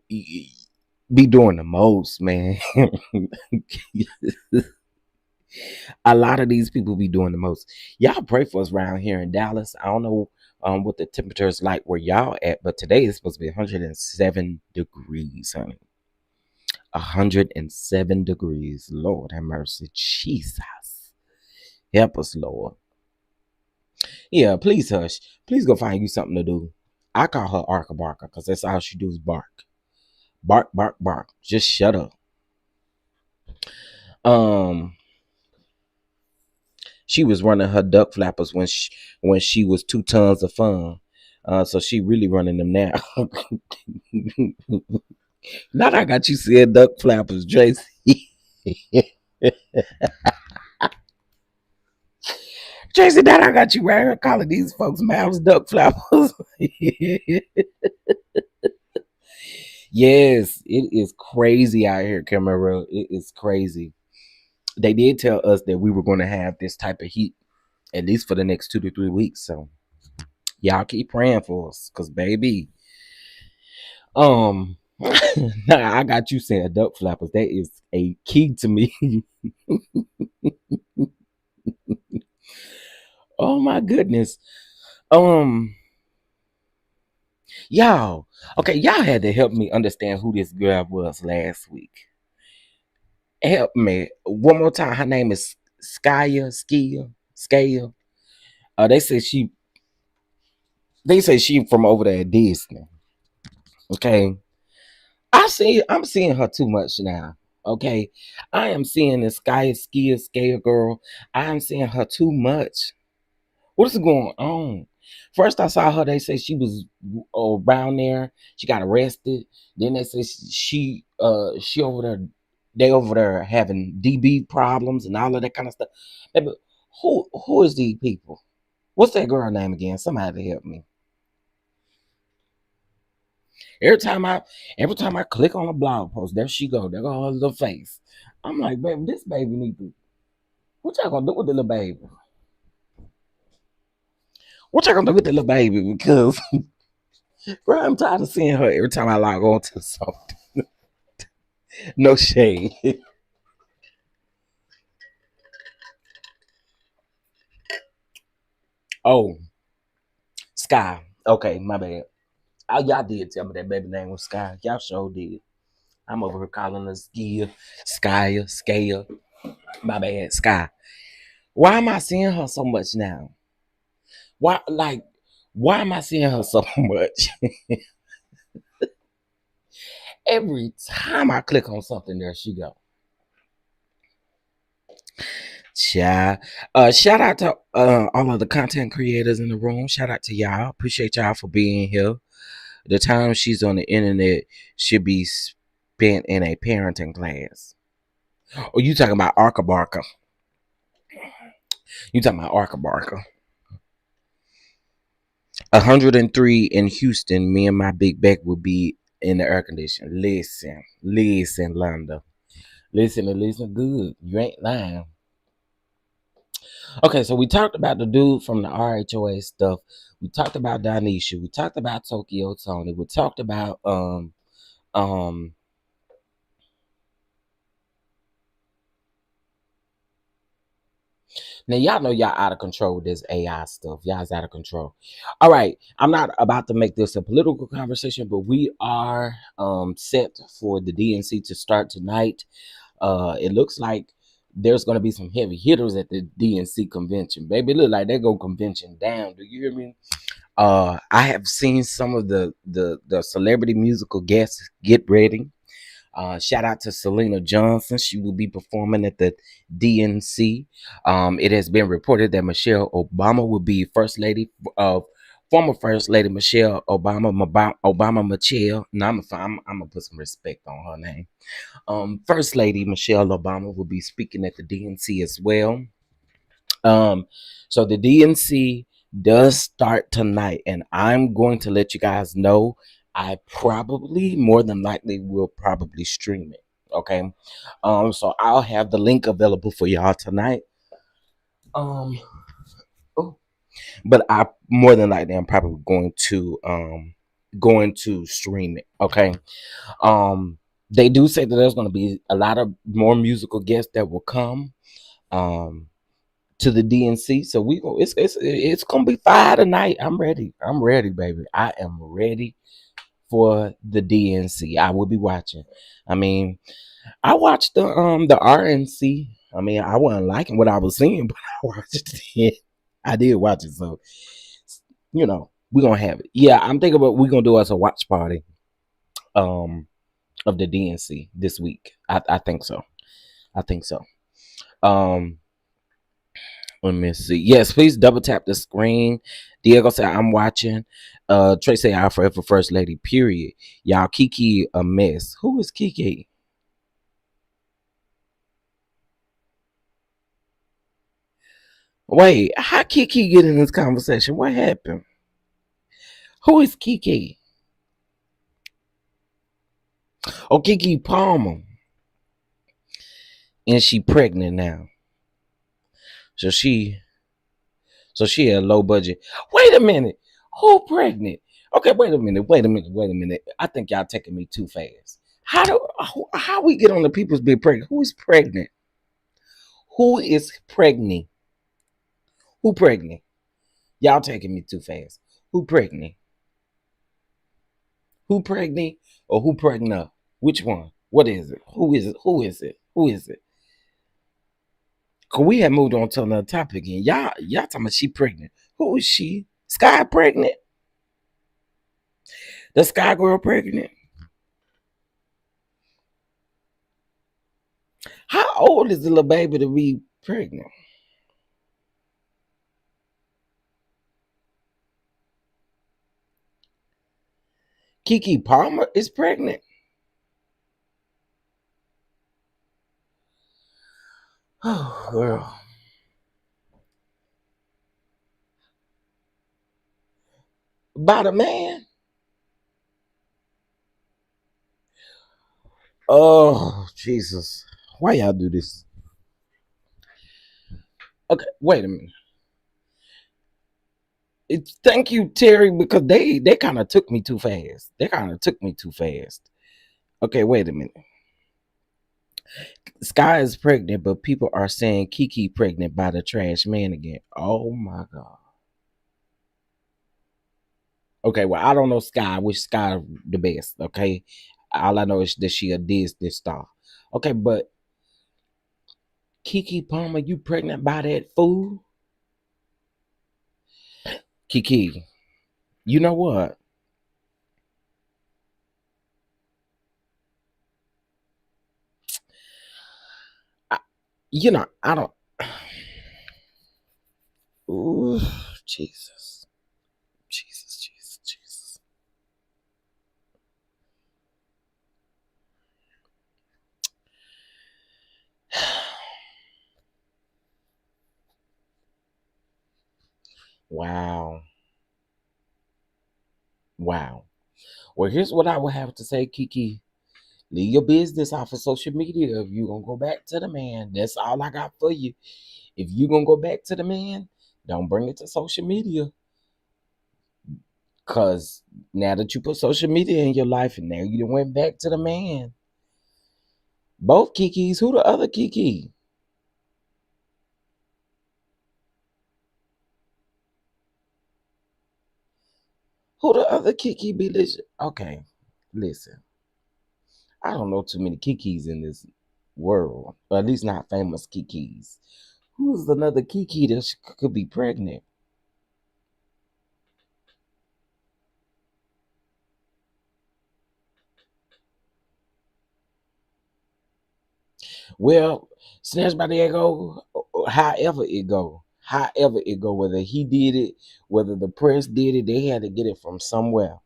be doing the most, man. A lot of these people be doing the most. Y'all pray for us around here in Dallas. I don't know what the temperature is like where y'all at, but today is supposed to be 107 degrees, honey. 107 degrees. Lord have mercy. Jesus. Help us, Lord. Yeah, please hush. Please go find you something to do. I call her Arca Barker because that's all she do is bark. Bark, bark, bark. Just shut up. Um, she was running her duck flappers when she was 2 tons of fun. So she really running them now. Now that I got you saying duck flappers, Tracy. Tracy, now I got you right here calling these folks' mouths duck flappers. Yes, it is crazy out here, Camaro. It is crazy. They did tell us that we were going to have this type of heat at least for the next 2 to 3 weeks. So y'all keep praying for us, cause baby, um, nah, I got you saying duck flappers. That is a key to me. Oh my goodness. Um, y'all, okay, y'all had to help me understand who this girl was last week. Help me one more time. Her name is Skaya. They say she from over there at Disney. Okay. I'm seeing her too much now. Okay. I am seeing this Skaya girl. I am seeing her too much. What is going on? First I saw her, they say she was around there. She got arrested. Then they say she over there, they over there having DB problems and all of that kind of stuff. Hey, but who is these people? What's that girl name again? Somebody help me. Every time I click on a blog post, there she go. There go her little face. I'm like, baby, this baby need to. What y'all gonna do with the little baby? What y'all gonna do with the little baby? Because bro, I'm tired of seeing her every time I log on to something. No shade. Oh, Sky. Okay, my bad. Oh, y'all did tell me that baby name was Sky. Y'all sure did. I'm over here calling her Skya. My bad, Sky. Why am I seeing her so much now? Why, like, why am I seeing her so much? Every time I click on something, there she go. Child. Shout out to all of the content creators in the room. Shout out to y'all. Appreciate y'all for being here. The time she's on the internet should be spent in a parenting class. Oh, you talking about Arca Barca. You talking about Arca Barca. 103 in Houston, me and my big back would be in the air condition. Listen, Londa. Listen good. You ain't lying. Okay, so we talked about the dude from the RHOA stuff. We talked about DONNISHA. We talked about Tokyo Tony. We talked about um now y'all know y'all out of control with this AI stuff. Y'all's out of control. All right. I'm not about to make this a political conversation, but we are set for the DNC to start tonight. It looks like there's gonna be some heavy hitters at the DNC convention. Baby, it look like they go convention down. Do you hear me? I have seen some of the celebrity musical guests get ready. Shout out to Selena Johnson. She will be performing at the DNC. It has been reported that Michelle Obama will be First Lady of former First Lady Michelle Obama, Obama Michelle. No, I'm gonna put some respect on her name. First Lady Michelle Obama will be speaking at the DNC as well. Um, so the DNC does start tonight, and I'm going to let you guys know. I probably, more than likely, will probably stream it. Okay. So I'll have the link available for y'all tonight. Um, oh, but I more than likely I'm probably going to stream it. Okay. They do say that there's going to be a lot of more musical guests that will come. Um, to the DNC. So it's gonna be fire tonight. I'm ready. I'm ready, baby. I am ready for the DNC. I will be watching. I mean, I watched the RNC. I mean, I wasn't liking what I was seeing, but I watched it. I did watch it, so we're gonna have it. Yeah, I'm thinking about we're gonna do us a watch party um of the DNC this week. I think so. I think so. Um Let me see. Yes, please double tap the screen. Diego said, I'm watching. Trey said, I'll forever first lady, period. Y'all, Kiki a mess. Who is Kiki? Wait, how Kiki get in this conversation? What happened? Who is Kiki? Oh, Kiki Palmer. And she pregnant now. So she had low budget. Wait a minute. Who pregnant? Okay, wait a minute. I think y'all taking me too fast. How we get on the people's big pregnant? Who is pregnant? Who is pregnant? Who pregnant? Y'all taking me too fast. Who pregnant? Who pregnant or who pregnant? Which one? What is it? Who is it? Who is it? Who is it? Cause we had moved on to another topic again. Y'all talking about she pregnant. Who is she? Sky pregnant? The Sky girl pregnant? How old is the little baby to be pregnant? Kiki Palmer is pregnant. Oh, girl. By the man? Oh, Jesus. Why y'all do this? Okay, wait a minute. Thank you, Terry, because they kind of took me too fast. They kind of took me too fast. Okay, wait a minute. Sky is pregnant, but people are saying Kiki pregnant by the trash man again. Oh my god. Okay, well I don't know Sky. I wish Sky the best. Okay, all I know is that she a Disney star. Okay, but Kiki Palmer, you pregnant by that fool? Kiki, you know what? I, I don't. Ooh, Jesus, Jesus. Wow. Wow. Well, here's what I would have to say, Kiki. Leave your business off of social media. If you gonna go back to the man, that's all I got for you. If you gonna go back to the man, don't bring it to social media. Cause now that you put social media in your life and now you done went back to the man. Both Kikis. Who the other Kiki? Who the other Kiki be listening? Okay, listen. I don't know too many Kikis in this world, or at least not famous Kikis. Who's another Kiki that could be pregnant? Well, snatched by the ego, however it go, whether he did it, whether the press did it, they had to get it from somewhere,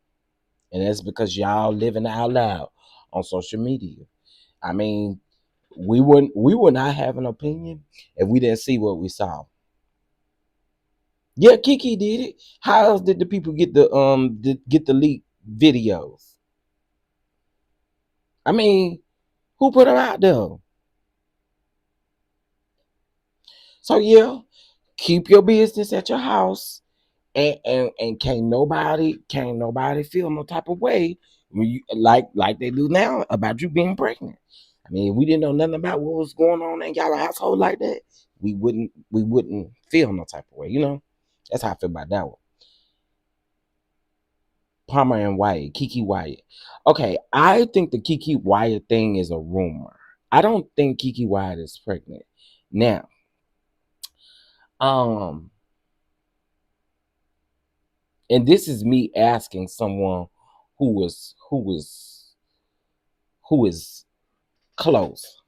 and that's because y'all living out loud on social media. I mean, we would not have an opinion if we didn't see what we saw. Yeah, Kiki did it. How else did the people get the leaked videos? I mean, who put them out there? So yeah, keep your business at your house, and can't nobody feel no type of way when you like they do now about you being pregnant. I mean, if we didn't know nothing about what was going on in y'all household like that, we wouldn't feel no type of way. That's how I feel about that one. Palmer and Wyatt, Kiki Wyatt. Okay, I think the Kiki Wyatt thing is a rumor. I don't think Kiki Wyatt is pregnant. Now, um, and this is me asking someone who is close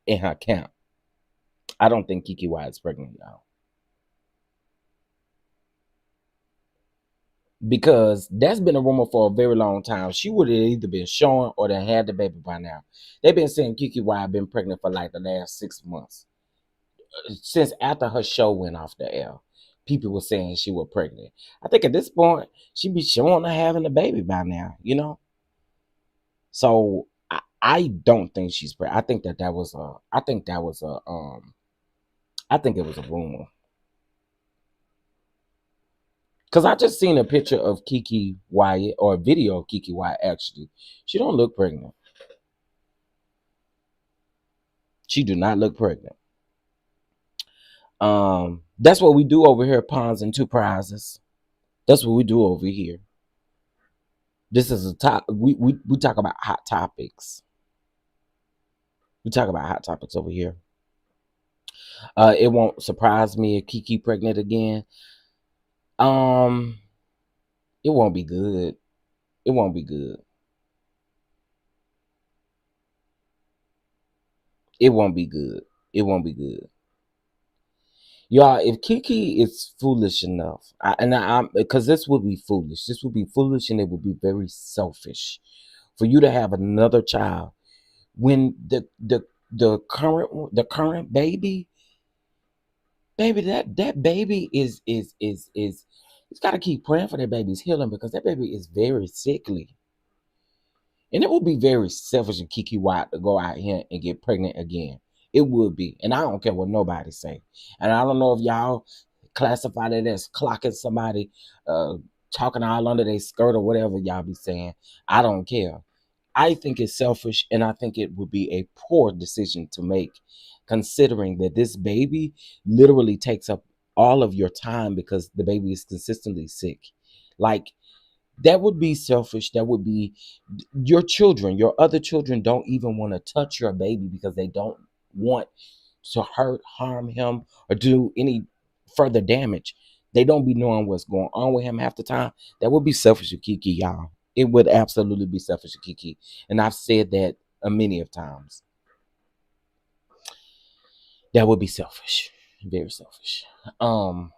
in her camp. I don't think Kiki Wyatt is pregnant, y'all. Because that's been a rumor for a very long time. She would have either been showing or they had the baby by now. They've been saying Kiki Wyatt been pregnant for like the last 6 months. Since after her show went off the air, people were saying she was pregnant. I think at this point, she be showing her having a baby by now. So I don't think she's pregnant. I think it was a rumor. Cause I just seen a picture of Kiki Wyatt or a video of Kiki Wyatt actually. She don't look pregnant. She do not look pregnant. That's what we do over here, Pawns and Two Prizes. That's what we do over here. This is a top. We talk about hot topics. We talk about hot topics over here. It won't surprise me if Kiki pregnant again. Um, it won't be good. It won't be good. It won't be good. It won't be good. Y'all, if Kiki is foolish enough, because this would be foolish. This would be foolish, and it would be very selfish for you to have another child when the current baby, that baby is it's got to keep praying for that baby's healing because that baby is very sickly. And it would be very selfish of Kiki White to go out here and get pregnant again. It would be. And I don't care what nobody say. And I don't know if y'all classify that as clocking somebody, uh, talking all under their skirt or whatever y'all be saying. I don't care. I think it's selfish and I think it would be a poor decision to make considering that this baby literally takes up all of your time because the baby is consistently sick. Like that would be selfish. That would be your children, your other children don't even want to touch your baby because they don't want to hurt, harm him, or do any further damage. They don't be knowing what's going on with him half the time. That would be selfish of Kiki, y'all. It would absolutely be selfish of Kiki. And I've said that a many of times. That would be selfish. Very selfish. Um,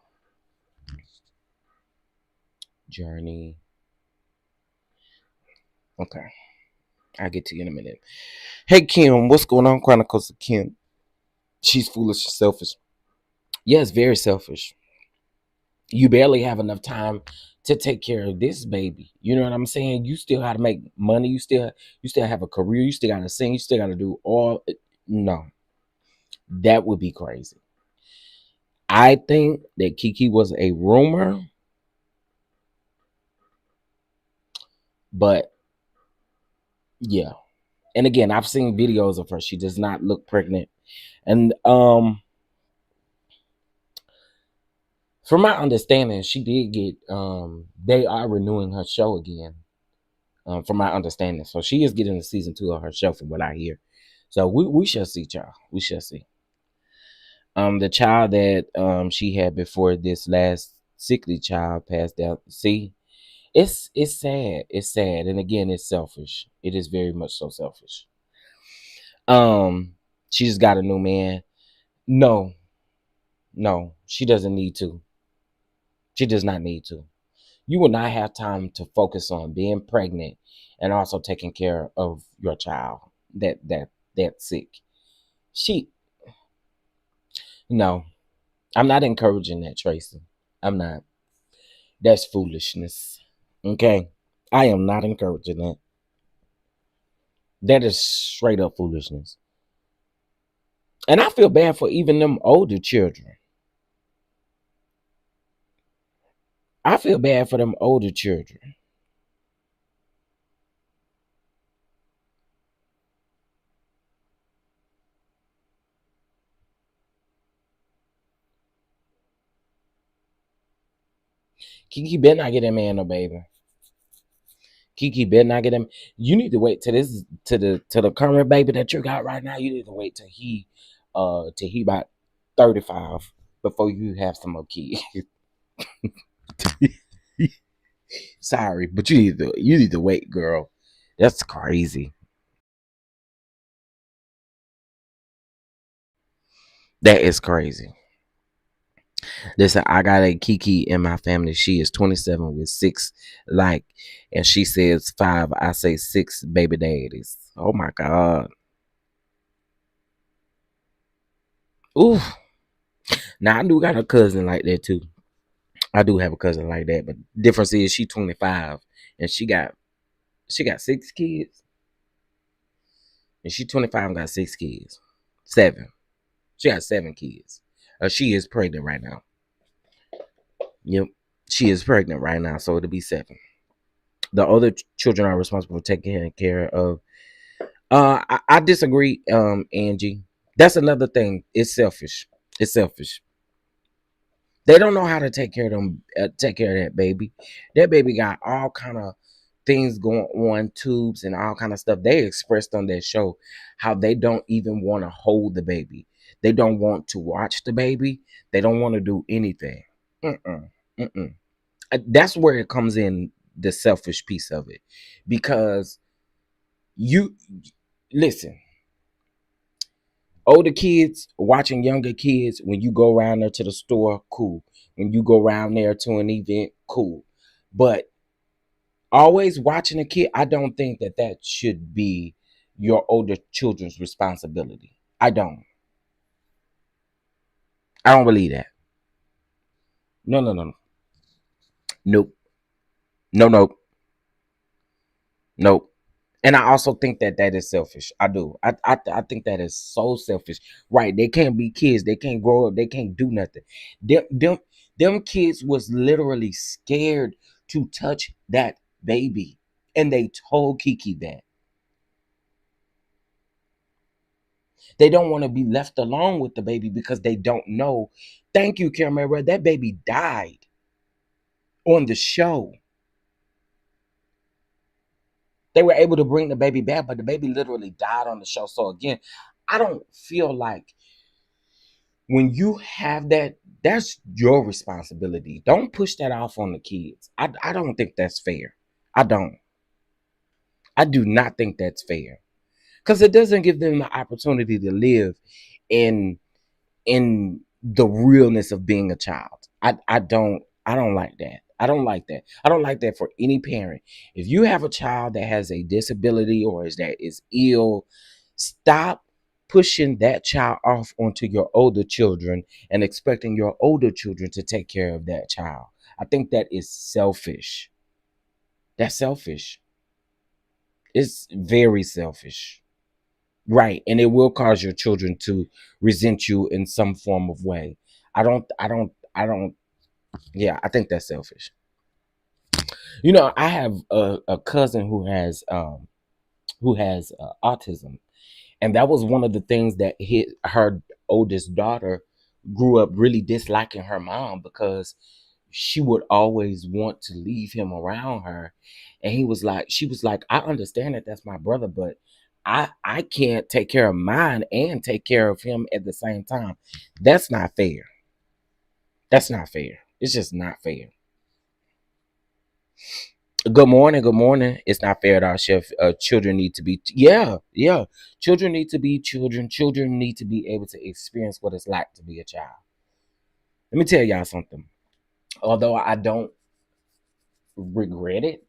Journey. Okay. I'll get to you in a minute. Hey Kim, what's going on? Chronicles of Kim. She's foolish and selfish. Yes, very selfish. You barely have enough time to take care of this baby. You know what I'm saying? You still got to make money. You still have a career. You still got to sing. You still got to do all. No, that would be crazy. I think that Kiki was a rumor, but yeah. And again, I've seen videos of her. She does not look pregnant. And from my understanding, she did get they are renewing her show again. From my understanding. So she is getting a season 2 of her show from what I hear. So we shall see, y'all. We shall see. The child that she had before this last sickly child passed out. See, it's sad. It's sad. And again, it's selfish. It is very much so selfish. She just got a new man. No, no, she doesn't need to. She does not need to. You will not have time to focus on being pregnant and also taking care of your child that's sick. She No, I'm not encouraging that, Tracy. I'm not. That's foolishness. Okay. I am not encouraging that. That is straight up foolishness. And I feel bad for even them older children. I feel bad for them older children. Kiki better not get that man no baby. Kiki better not get him. You need to wait till this to the current baby that you got right now. You need to wait till he about 35 before you have some more kids. Sorry, but you need to wait, girl. That's crazy. That is crazy. Listen, I got a Kiki in my family. She is 27 with six, like, and she says five. I say six baby daddies. Oh my God. Ooh. Now I do got a cousin like that too. I do have a cousin like that, but difference is she 25 and she got six kids, and she 25 and got six kids. Seven. She got seven kids. She is pregnant right now. Yep. She is pregnant right now, so it'll be seven. The other children are responsible for taking care of. I disagree, Angie. That's another thing. It's selfish. It's selfish. They don't know how to take care of them. Take care of that baby. That baby got all kind of things going on, tubes and all kind of stuff. They expressed on that show how they don't even want to hold the baby. They don't want to watch the baby. They don't want to do anything. Mm-mm, mm-mm. That's where it comes in, the selfish piece of it, because you listen, older kids watching younger kids, when you go around there to the store, cool. When you go around there to an event, cool. But always watching a kid, I don't think that should be your older children's responsibility. I don't believe that. No, no, no, no. Nope. No, no. Nope. And I also think that is selfish. I do. I think that is so selfish. Right? They can't be kids. They can't grow up. They can't do nothing. Them kids was literally scared to touch that baby, and they told Kiki that they don't want to be left alone with the baby because they don't know. Thank you, Camera. That baby died on the show. They were able to bring the baby back, but the baby literally died on the show. So again, I don't feel like when you have that, that's your responsibility. Don't push that off on the kids. I don't think that's fair. I don't. I do not think that's fair. Because it doesn't give them the opportunity to live in the realness of being a child. I don't like that. I don't like that. I don't like that for any parent. If you have a child that has a disability or is ill, stop pushing that child off onto your older children and expecting your older children to take care of that child. I think that is selfish. That's selfish. It's very selfish. Right. And it will cause your children to resent you in some form of way. I don't, yeah, I think that's selfish. I have a cousin who has autism. And that was one of the things that hit her oldest daughter grew up really disliking her mom because she would always want to leave him around her. And she was like, I understand that that's my brother, but I can't take care of mine and take care of him at the same time. That's not fair. That's not fair. It's just not fair. Good morning. Good morning. It's not fair at all, Chef. Children need to be, yeah, yeah. Children need to be children. Children need to be able to experience what it's like to be a child. Let me tell y'all something. Although I don't regret it,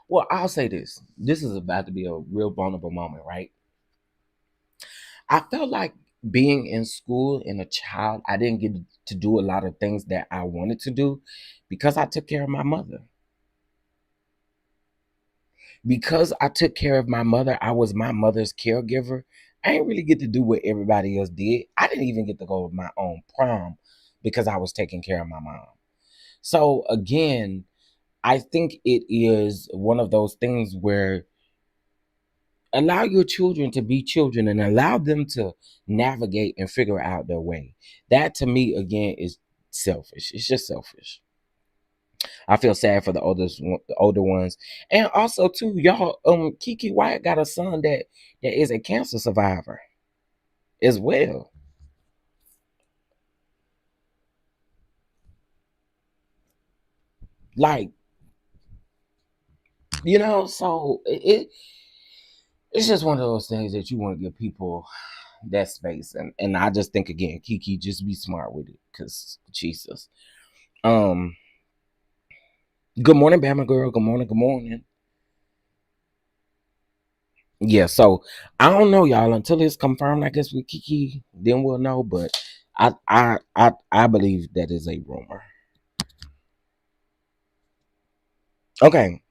well, I'll say this. This is about to be a real vulnerable moment, right? I felt like being in school and a child, I didn't get to do a lot of things that I wanted to do because I took care of my mother. Because I took care of my mother, I was my mother's caregiver. I didn't really get to do what everybody else did. I didn't even get to go to my own prom because I was taking care of my mom. So again, I think it is one of those things where allow your children to be children and allow them to navigate and figure out their way. That to me again is selfish. It's just selfish. I feel sad for the older ones, and also too, y'all. Kiki Wyatt got a son that is a cancer survivor as well. Like so it's just one of those things that you want to give people that space, and I just think again, Kiki, just be smart with it, cause Jesus. Um, Good morning, Bama girl. Good morning. Good morning. Yeah, so I don't know, y'all. Until it's confirmed, I guess with Kiki, then we'll know. But I believe that is a rumor. Okay,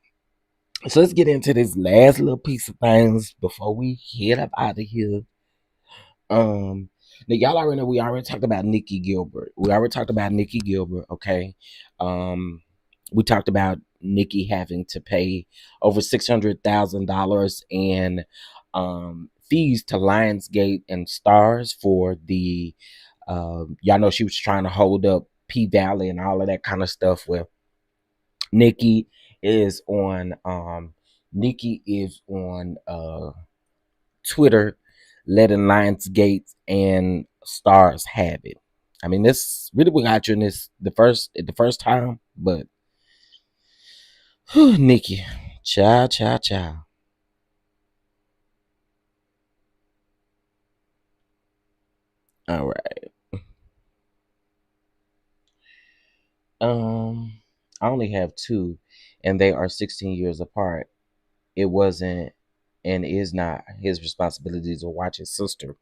so let's get into this last little piece of things before we head up out of here. Um, Now y'all already know we already talked about Nikki Gilbert. We already talked about Nikki Gilbert. Okay, um, we talked about Nikki having to pay over $600,000 in fees to Lionsgate and Stars for the. Y'all know she was trying to hold up P Valley and all of that kind of stuff. Well, Nikki is on. Nikki is on. Twitter letting Lionsgate and Stars have it. I mean, this really what got you in this the first time, but whew, Nikki, child, child, child. All right. I only have two, and they are 16 years apart. It wasn't and is not his responsibility to watch his sister.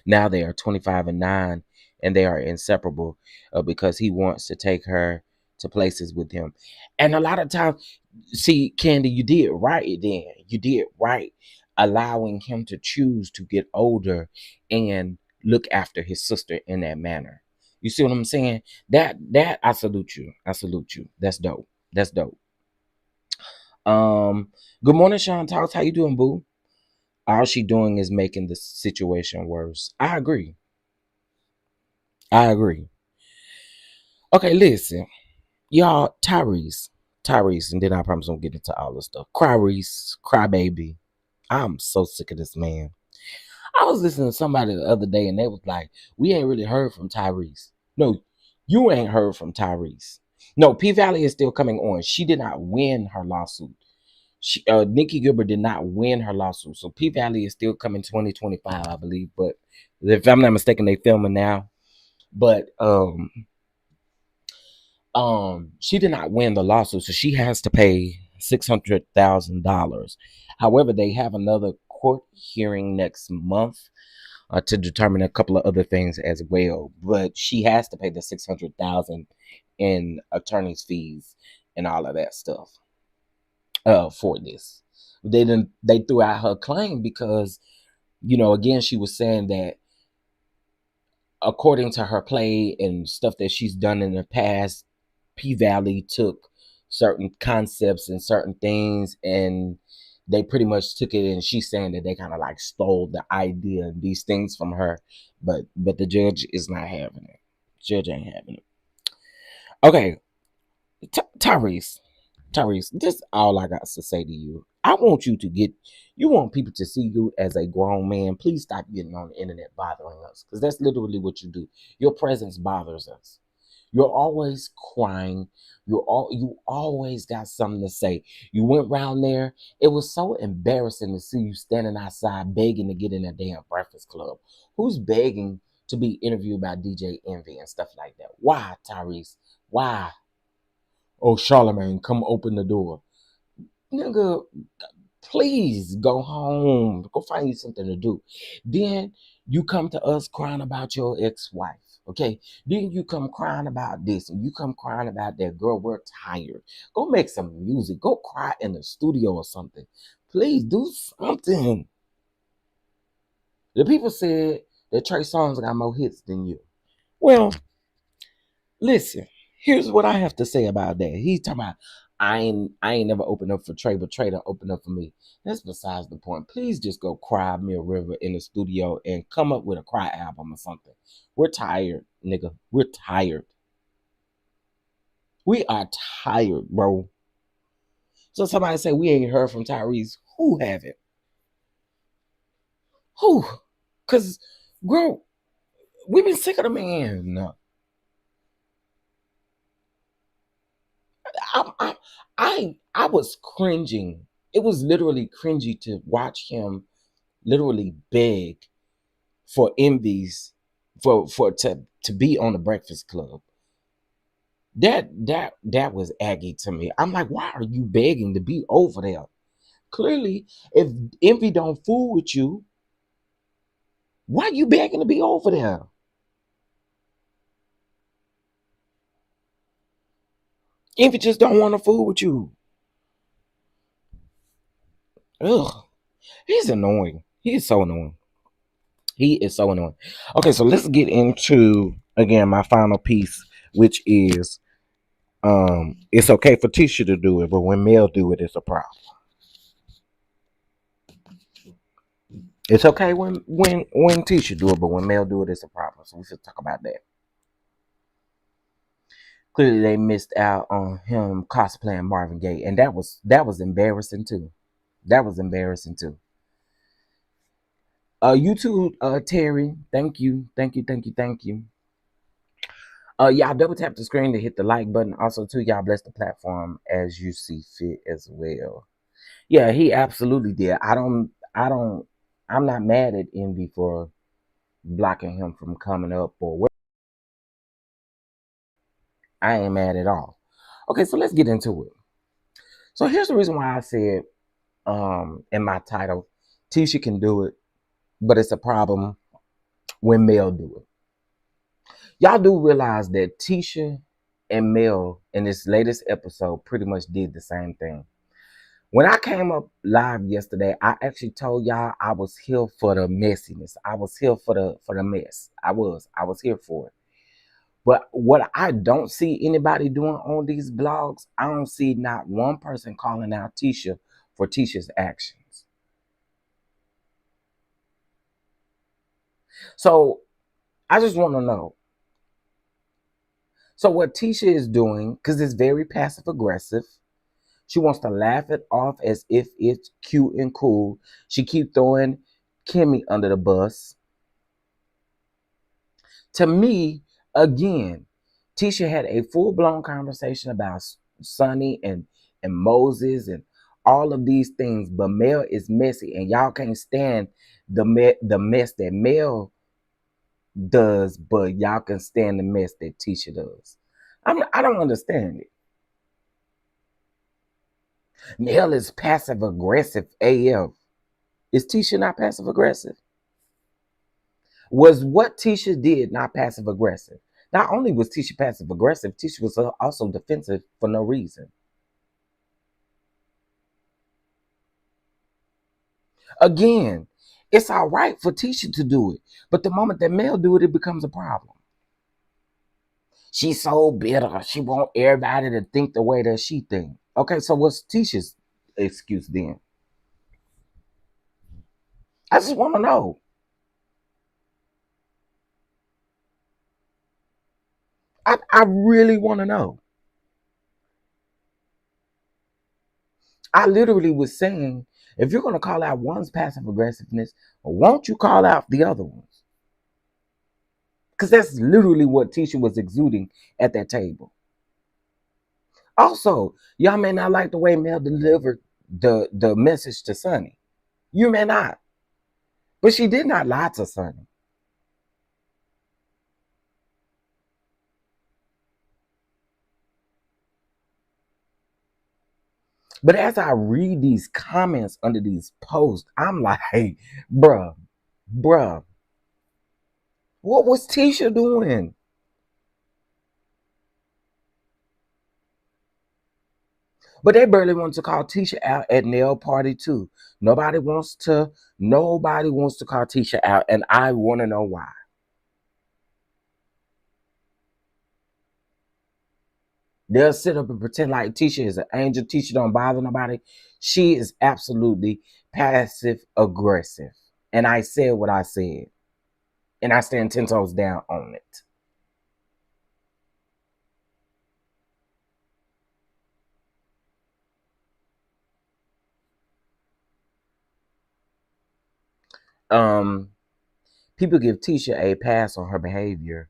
Now they are 25 and 9, and they are inseparable because he wants to take her to places with him. And a lot of times, see, Candy, you did right then. You did right, allowing him to choose to get older and look after his sister in that manner. You see what I'm saying? That I salute you. I salute you. That's dope. That's dope. Um, Good morning, Sean Talks. How you doing, boo? All she doing is making the situation worse. I agree. I agree. Okay, listen, y'all. Tyrese, and then I promise I'm getting into all this stuff. Cryreese, crybaby. I'm so sick of this man. I was listening to somebody the other day, and they was like, "We ain't really heard from Tyrese." No, you ain't heard from Tyrese. No, P Valley is still coming on. She did not win her lawsuit. Nikki Gilbert did not win her lawsuit, so P Valley is still coming 2025, I believe. But if I'm not mistaken, they filming now. But she did not win the lawsuit, so she has to pay $600,000. However, they have another court hearing next month to determine a couple of other things as well. But she has to pay the 600,000 in attorney's fees and all of that stuff for this. They threw out her claim because, again, she was saying that according to her play and stuff that she's done in the past, P Valley took certain concepts and certain things and they pretty much took it, and she's saying that they kind of like stole the idea and these things from her, but the judge is not having it. Judge ain't having it. Okay, Tyrese, this is all I got to say to you. I want you want people to see you as a grown man. Please stop getting on the internet bothering us, because that's literally what you do. Your presence bothers us. You're always crying. You always got something to say. You went round there. It was so embarrassing to see you standing outside begging to get in a damn Breakfast Club. Who's begging to be interviewed by DJ Envy and stuff like that? Why, Tyrese? Why? Oh, Charlemagne, come open the door. Nigga, please go home. Go find you something to do. Then you come to us crying about your ex-wife. Okay. Then you come crying about this and you come crying about that. Girl, we're tired. Go make some music. Go cry in the studio or something. Please do something. The people said that Trey Songz got more hits than you. Well, listen, here's what I have to say about that. He's talking about I ain't never opened up for Trey, but Trey done opened up for me. That's besides the point. Please just go cry me a river in the studio and come up with a cry album or something. We're tired, nigga. We're tired. We are tired, bro. So somebody say we ain't heard from Tyrese. Who haven't? Who? Cause, bro, we've been sick of the man. I was cringing. It was literally cringy to watch him literally beg for envies to be on the Breakfast Club. That was aggy to me. I'm like, why are you begging to be over there? Clearly, if envy don't fool with you, why are you begging to be over there? Envy just don't want to fool with you. Ugh, he's annoying. He is so annoying. He is so annoying. Okay, so let's get into again my final piece, which is it's okay for Tisha to do it, but when Mel do it, it's a problem. It's okay when Tisha do it, but when Mel do it, it's a problem. So we should talk about that. Clearly, they missed out on him cosplaying Marvin Gaye, and that was embarrassing too. That was embarrassing too. You too, Terry. Thank you, thank you, thank you, thank you. Y'all double tap the screen to hit the like button. Also, too, y'all bless the platform as you see fit as well. Yeah, he absolutely did. I'm not mad at Envy for blocking him from coming up or what. I ain't mad at all. Okay, so let's get into it. So here's the reason why I said in my title, Tisha can do it, but it's a problem when Mel do it. Y'all do realize that Tisha and Mel in this latest episode pretty much did the same thing. When I came up live yesterday, I actually told y'all I was here for the messiness. I was here for the mess. I was here for it. But what I don't see anybody doing on these blogs, I don't see not one person calling out Tisha for Tisha's actions. So I just want to know. So what Tisha is doing, because it's very passive aggressive, she wants to laugh it off as if it's cute and cool. She keep throwing Kimmy under the bus. To me, again, Tisha had a full-blown conversation about Sonny and Moses and all of these things, but Mel is messy, and y'all can't stand the mess that Mel does, but y'all can stand the mess that Tisha does. I don't understand it. Mel is passive aggressive AF. Is Tisha not passive aggressive? Was what Tisha did not passive aggressive? Not only was Tisha passive aggressive, Tisha was also defensive for no reason. Again, it's all right for Tisha to do it, but the moment that Mel do it, it becomes a problem. She's so bitter. She want everybody to think the way that she think. Okay, so what's Tisha's excuse then? I just want to know. I really want to know. I literally was saying, if you're going to call out one's passive aggressiveness, won't you call out the other ones? Because that's literally what Tisha was exuding at that table. Also, y'all may not like the way Mel delivered the message to Sonny. You may not. But she did not lie to Sonny. But as I read these comments under these posts, I'm like, hey, bruh, what was Tisha doing? But they barely want to call Tisha out at nail party too. Nobody wants to call Tisha out, and I want to know why. They'll sit up and pretend like Tisha is an angel. Tisha don't bother nobody. She is absolutely passive aggressive. And I said what I said. And I stand 10 toes down on it. People give Tisha a pass on her behavior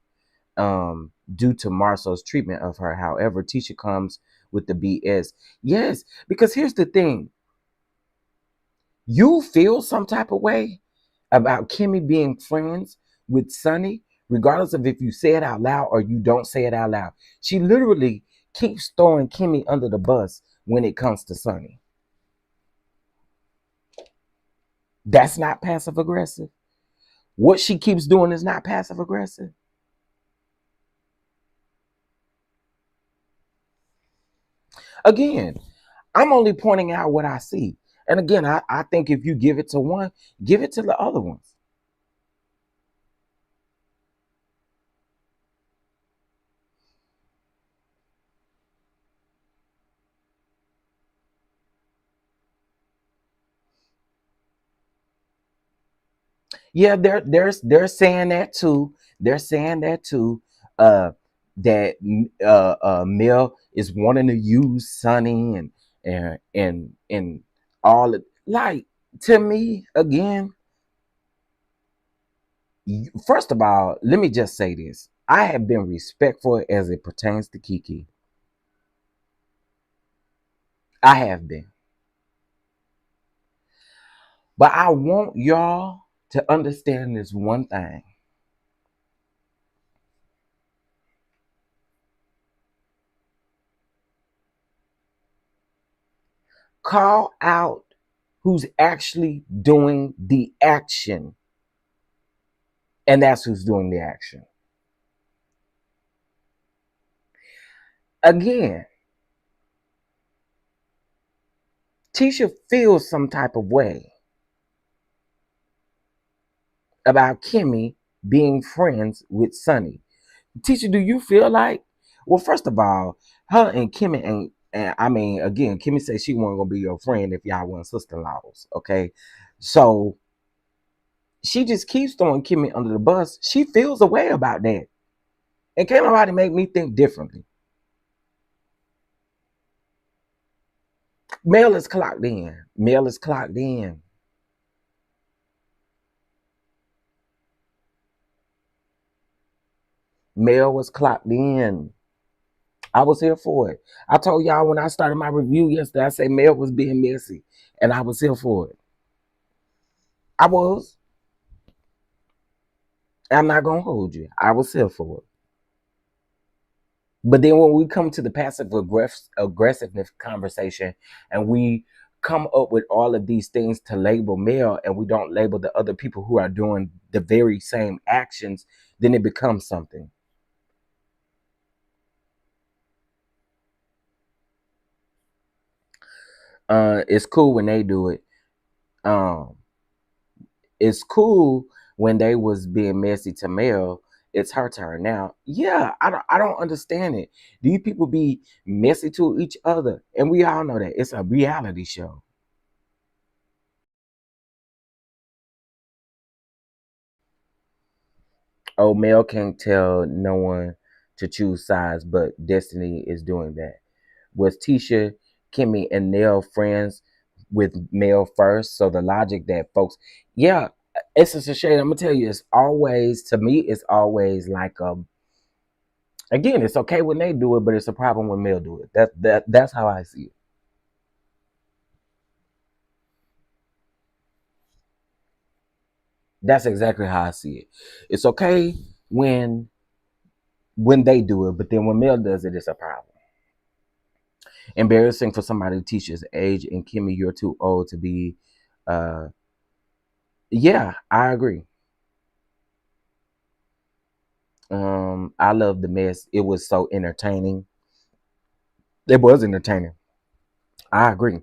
due to Marcel's treatment of her. However, Tisha comes with the BS. Yes, because here's the thing. You feel some type of way about Kimmy being friends with Sonny, regardless of if you say it out loud or you don't say it out loud. She literally keeps throwing Kimmy under the bus when it comes to Sonny. That's not passive aggressive. What she keeps doing is not passive aggressive. Again, I'm only pointing out what I see. And again, I think if you give it to one, give it to the other ones. Yeah, they're saying that too. They're saying that too. That Mel is wanting to use Sonny and all of, like, to me again. First of all, let me just say this: I have been respectful as it pertains to Kiki. I have been, but I want y'all to understand this one thing. Call out who's actually doing the action. And that's who's doing the action. Again, Tisha feels some type of way about Kimmy being friends with Sonny. Tisha, do you feel like, well, first of all, her and Kimmy ain't, and I mean, again, Kimmy said she wasn't gonna be your friend if y'all weren't sister-in-laws, okay? So she just keeps throwing Kimmy under the bus. She feels a way about that. And can't nobody make me think differently. Mel is clocked in. Mel is clocked in. Mel was clocked in. I was here for it. I told y'all when I started my review yesterday, I said Mel was being messy, and I was here for it. I was. I'm not gonna hold you. I was here for it. But then when we come to the passive aggressiveness conversation, and we come up with all of these things to label Mel, and we don't label the other people who are doing the very same actions, then it becomes something. It's cool when they do it. Um, it's cool when they was being messy to Mel. It's her turn now. Yeah, I don't understand it. These people be messy to each other, and we all know that it's a reality show. Oh, Mel can't tell no one to choose sides, but Destiny is doing that. Was Tisha, Kimmy, and Nell friends with Mel first? So the logic that folks, yeah, it's just a shade. I'm gonna tell you, it's always to me, it's always like again, it's okay when they do it, but it's a problem when Mel do it. That's how I see it. That's exactly how I see it. It's okay when when they do it, but then when Mel does it, it's a problem. Embarrassing for somebody to teach his age, and Kimmy, you're too old to be. Uh, yeah, I agree. I love the mess. It was so entertaining. It was entertaining. I agree.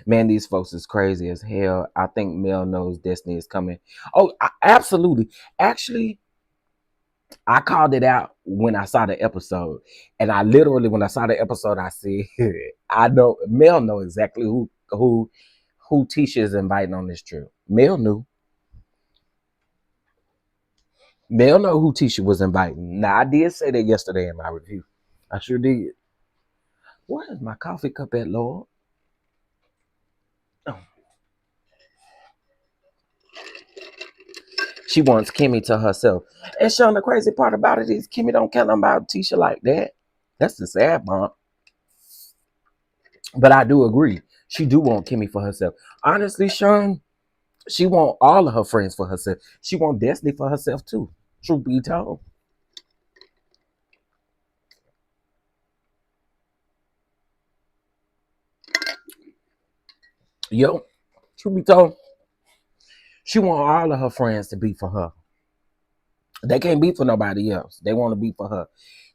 Man, these folks is crazy as hell. I think Mel knows Destiny is coming. Oh, absolutely. Actually, I called it out when I saw the episode, and I literally, when I saw the episode, I said, "I know Mel know exactly who Tisha is inviting on this trip." Mel knew. Mel know who Tisha was inviting. Now I did say that yesterday in my review. I sure did. Where is my coffee cup at, Lord? Oh. She wants Kimmy to herself. And Sean, the crazy part about it is Kimmy don't care nothing about Tisha like that. That's the sad part. But I do agree. She do want Kimmy for herself. Honestly, Sean, she want all of her friends for herself. She want Destiny for herself too. Truth be told. Yo, truth be told, she want all of her friends to be for her. They can't be for nobody else. They want to be for her.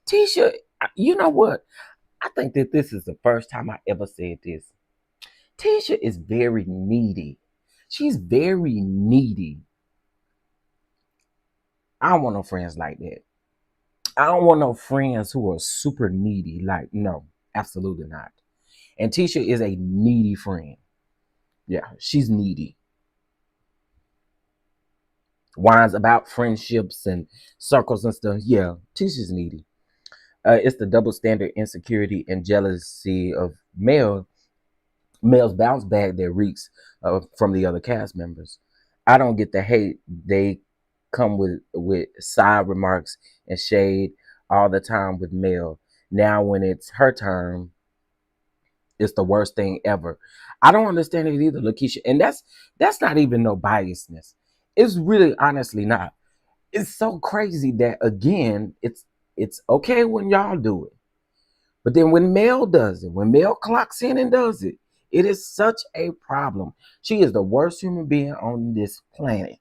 Tisha, you know what? I think that this is the first time I ever said this. Tisha is very needy. She's very needy. I don't want no friends like that. I don't want no friends who are super needy. Like, no, absolutely not. And Tisha is a needy friend. Yeah, she's needy. Whines about friendships and circles and stuff. Yeah, Tisha's needy. It's the double standard, insecurity, and jealousy of Mel's bounce back that reeks from the other cast members. I don't get the hate. They come with side remarks and shade all the time with Mel. Now when it's her turn, it's the worst thing ever. I don't understand it either, Lakeisha. And that's not even no biasness. It's really honestly not. It's so crazy that again, it's okay when y'all do it. But then when Mel does it, when Mel clocks in and does it, it is such a problem. She is the worst human being on this planet.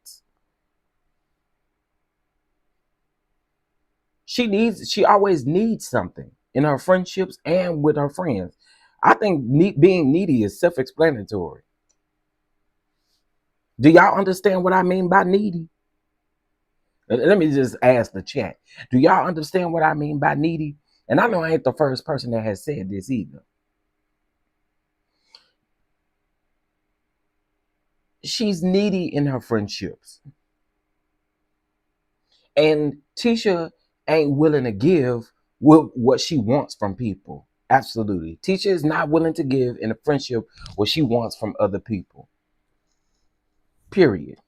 She always needs something in her friendships and with her friends. I think being needy is self-explanatory. Do y'all understand what I mean by needy? Let me just ask the chat. Do y'all understand what I mean by needy? And I know I ain't the first person that has said this either. She's needy in her friendships. And Tisha ain't willing to give what she wants from people. Absolutely. Tisha is not willing to give in a friendship what she wants from other people. Period.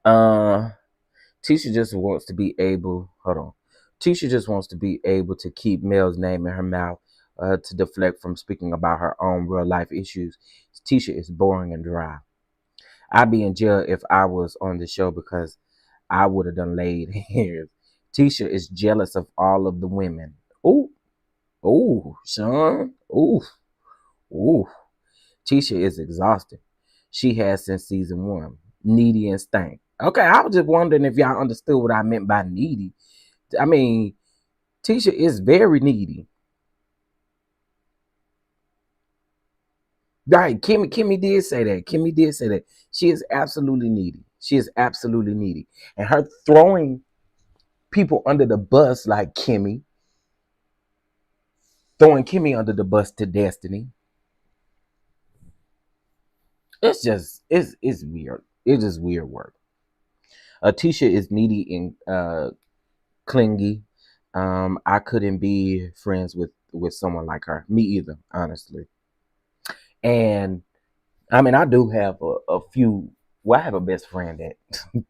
Uh Tisha just wants to be able, hold on. Tisha just wants to be able to keep Mel's name in her mouth to deflect from speaking about her own real life issues. Tisha is boring and dry. I'd be in jail if I was on the show because I would have done laid hairs. Tisha is jealous of all of the women. Ooh. Oh, Sean. Ooh, ooh. Tisha is exhausted. She has since season 1. Needy and stank. Okay, I was just wondering if y'all understood what I meant by needy. I mean, Tisha is very needy. Right, Kimmy did say that. Kimmy did say that. She is absolutely needy. She is absolutely needy. And her throwing people under the bus like Kimmy, throwing Kimmy under the bus to Destiny. It's weird. It's just weird work. Tisha is needy and clingy. I couldn't be friends with someone like her. Me either, honestly. And I mean, I do have a few. Well, I have a best friend that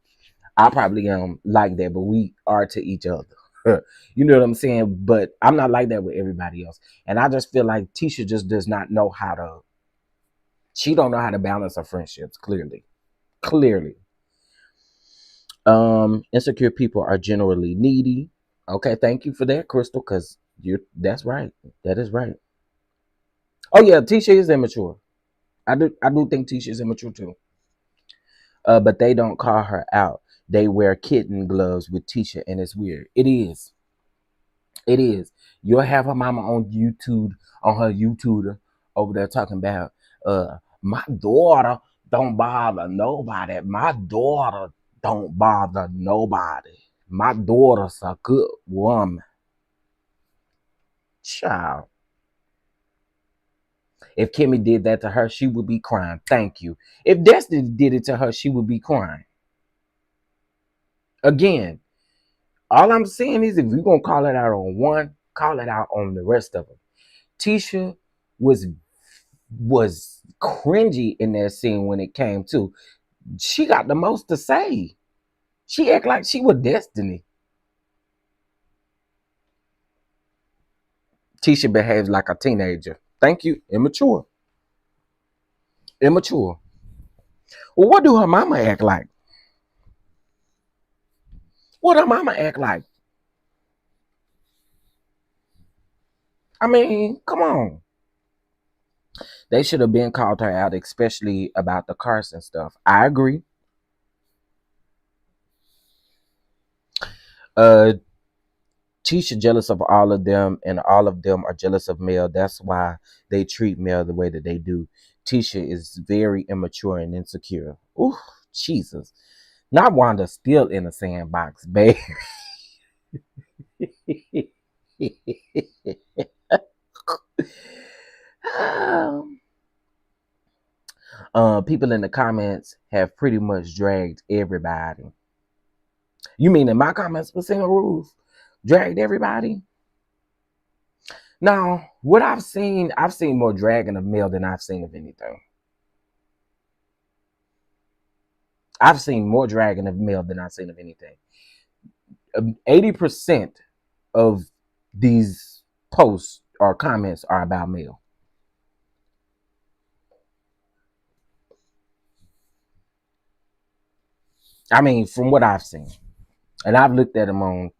I probably like that, but we are to each other. You know what I'm saying? But I'm not like that with everybody else. And I just feel like Tisha just does not know how to. She don't know how to balance her friendships. Clearly. Insecure people are generally needy. Okay, thank you for that, Crystal. Because that's right. That is right. Oh yeah, Tisha is immature. I do think Tisha is immature too. But they don't call her out. They wear kitten gloves with Tisha, and it's weird. It is. It is. You'll have her mama on her YouTube over there talking about my daughter don't bother nobody. My daughter don't bother nobody. My daughter's a good woman. Child. If Kimmy did that to her, she would be crying. Thank you. If Destiny did it to her, she would be crying. Again, all I'm saying is if you're gonna call it out on one, call it out on the rest of them. Tisha was cringy in that scene when it came to. She got the most to say. She act like she was Destiny. Tisha behaves like a teenager. Thank you. Immature. Immature. Well, what do her mama act like? What her mama act like? I mean, come on. They should have been called her out, especially about the Carson stuff. I agree. Uh, Tisha jealous of all of them, and all of them are jealous of Mel. That's why they treat Mel the way that they do. Tisha is very immature and insecure. Ooh, Jesus. Not Wanda still in the sandbox, babe. People in the comments have pretty much dragged everybody. You mean in my comments, Placino Rules dragged everybody? Now, what I've seen more dragging of Mel than I've seen of anything. I've seen more dragging of Mel than I've seen of anything. 80% of these posts or comments are about Mel. I mean, from what I've seen, and I've looked at them on,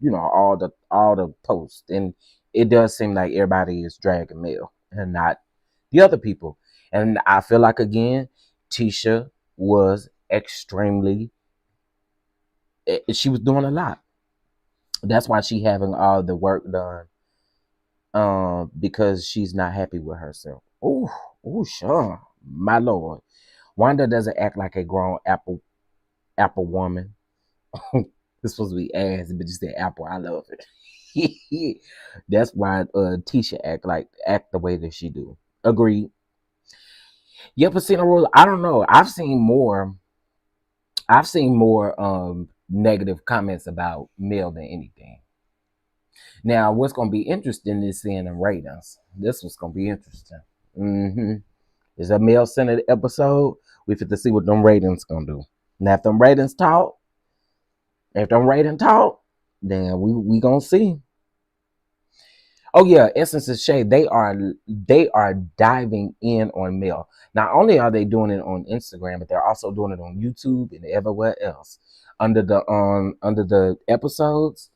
all the posts, and it does seem like everybody is dragging Mel and not the other people. And I feel like again, Tisha was extremely. She was doing a lot. That's why she having all the work done. Because she's not happy with herself. Oh, Sean, my lord. Wanda doesn't act like a grown apple woman. It's supposed to be ass, but you said apple. I love it. That's why Tisha act the way that she do. Agreed. Yeah, but I don't know. I've seen more negative comments about Mel than anything. Now, what's gonna be interesting is seeing the ratings. This was gonna be interesting. Mm-hmm. It's a male-centered episode. We fit to see what them ratings gonna do. Now, if them ratings talk, then we gonna see. Oh yeah, Essence and Shay, they are diving in on Mel. Not only are they doing it on Instagram, but they're also doing it on YouTube and everywhere else. Under the episodes,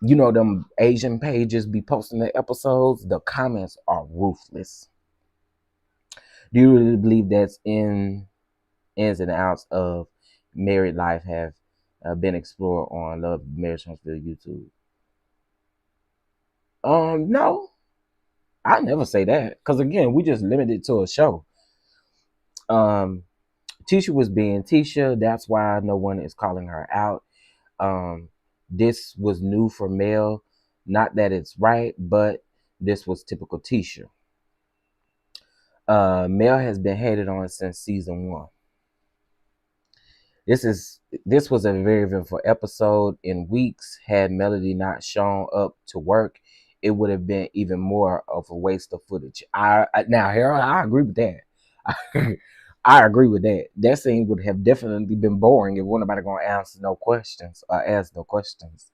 You know them Asian pages be posting the episodes. The comments are ruthless. Do you really believe that's in ins and outs of married life have been explored on Love Marriage Huntsville YouTube? No, I never say that because again, we just limited to a show. Um, Tisha was being Tisha. That's why no one is calling her out. This was new for MEL. Not that it's right, but this was typical Tisha. MEL has been hated on since season 1. This was a very eventful episode. In weeks, had Melody not shown up to work, it would have been even more of a waste of footage. Now, Harold, I agree with that. I agree with that. That scene would have definitely been boring if nobody gonna ask no questions or ask no questions.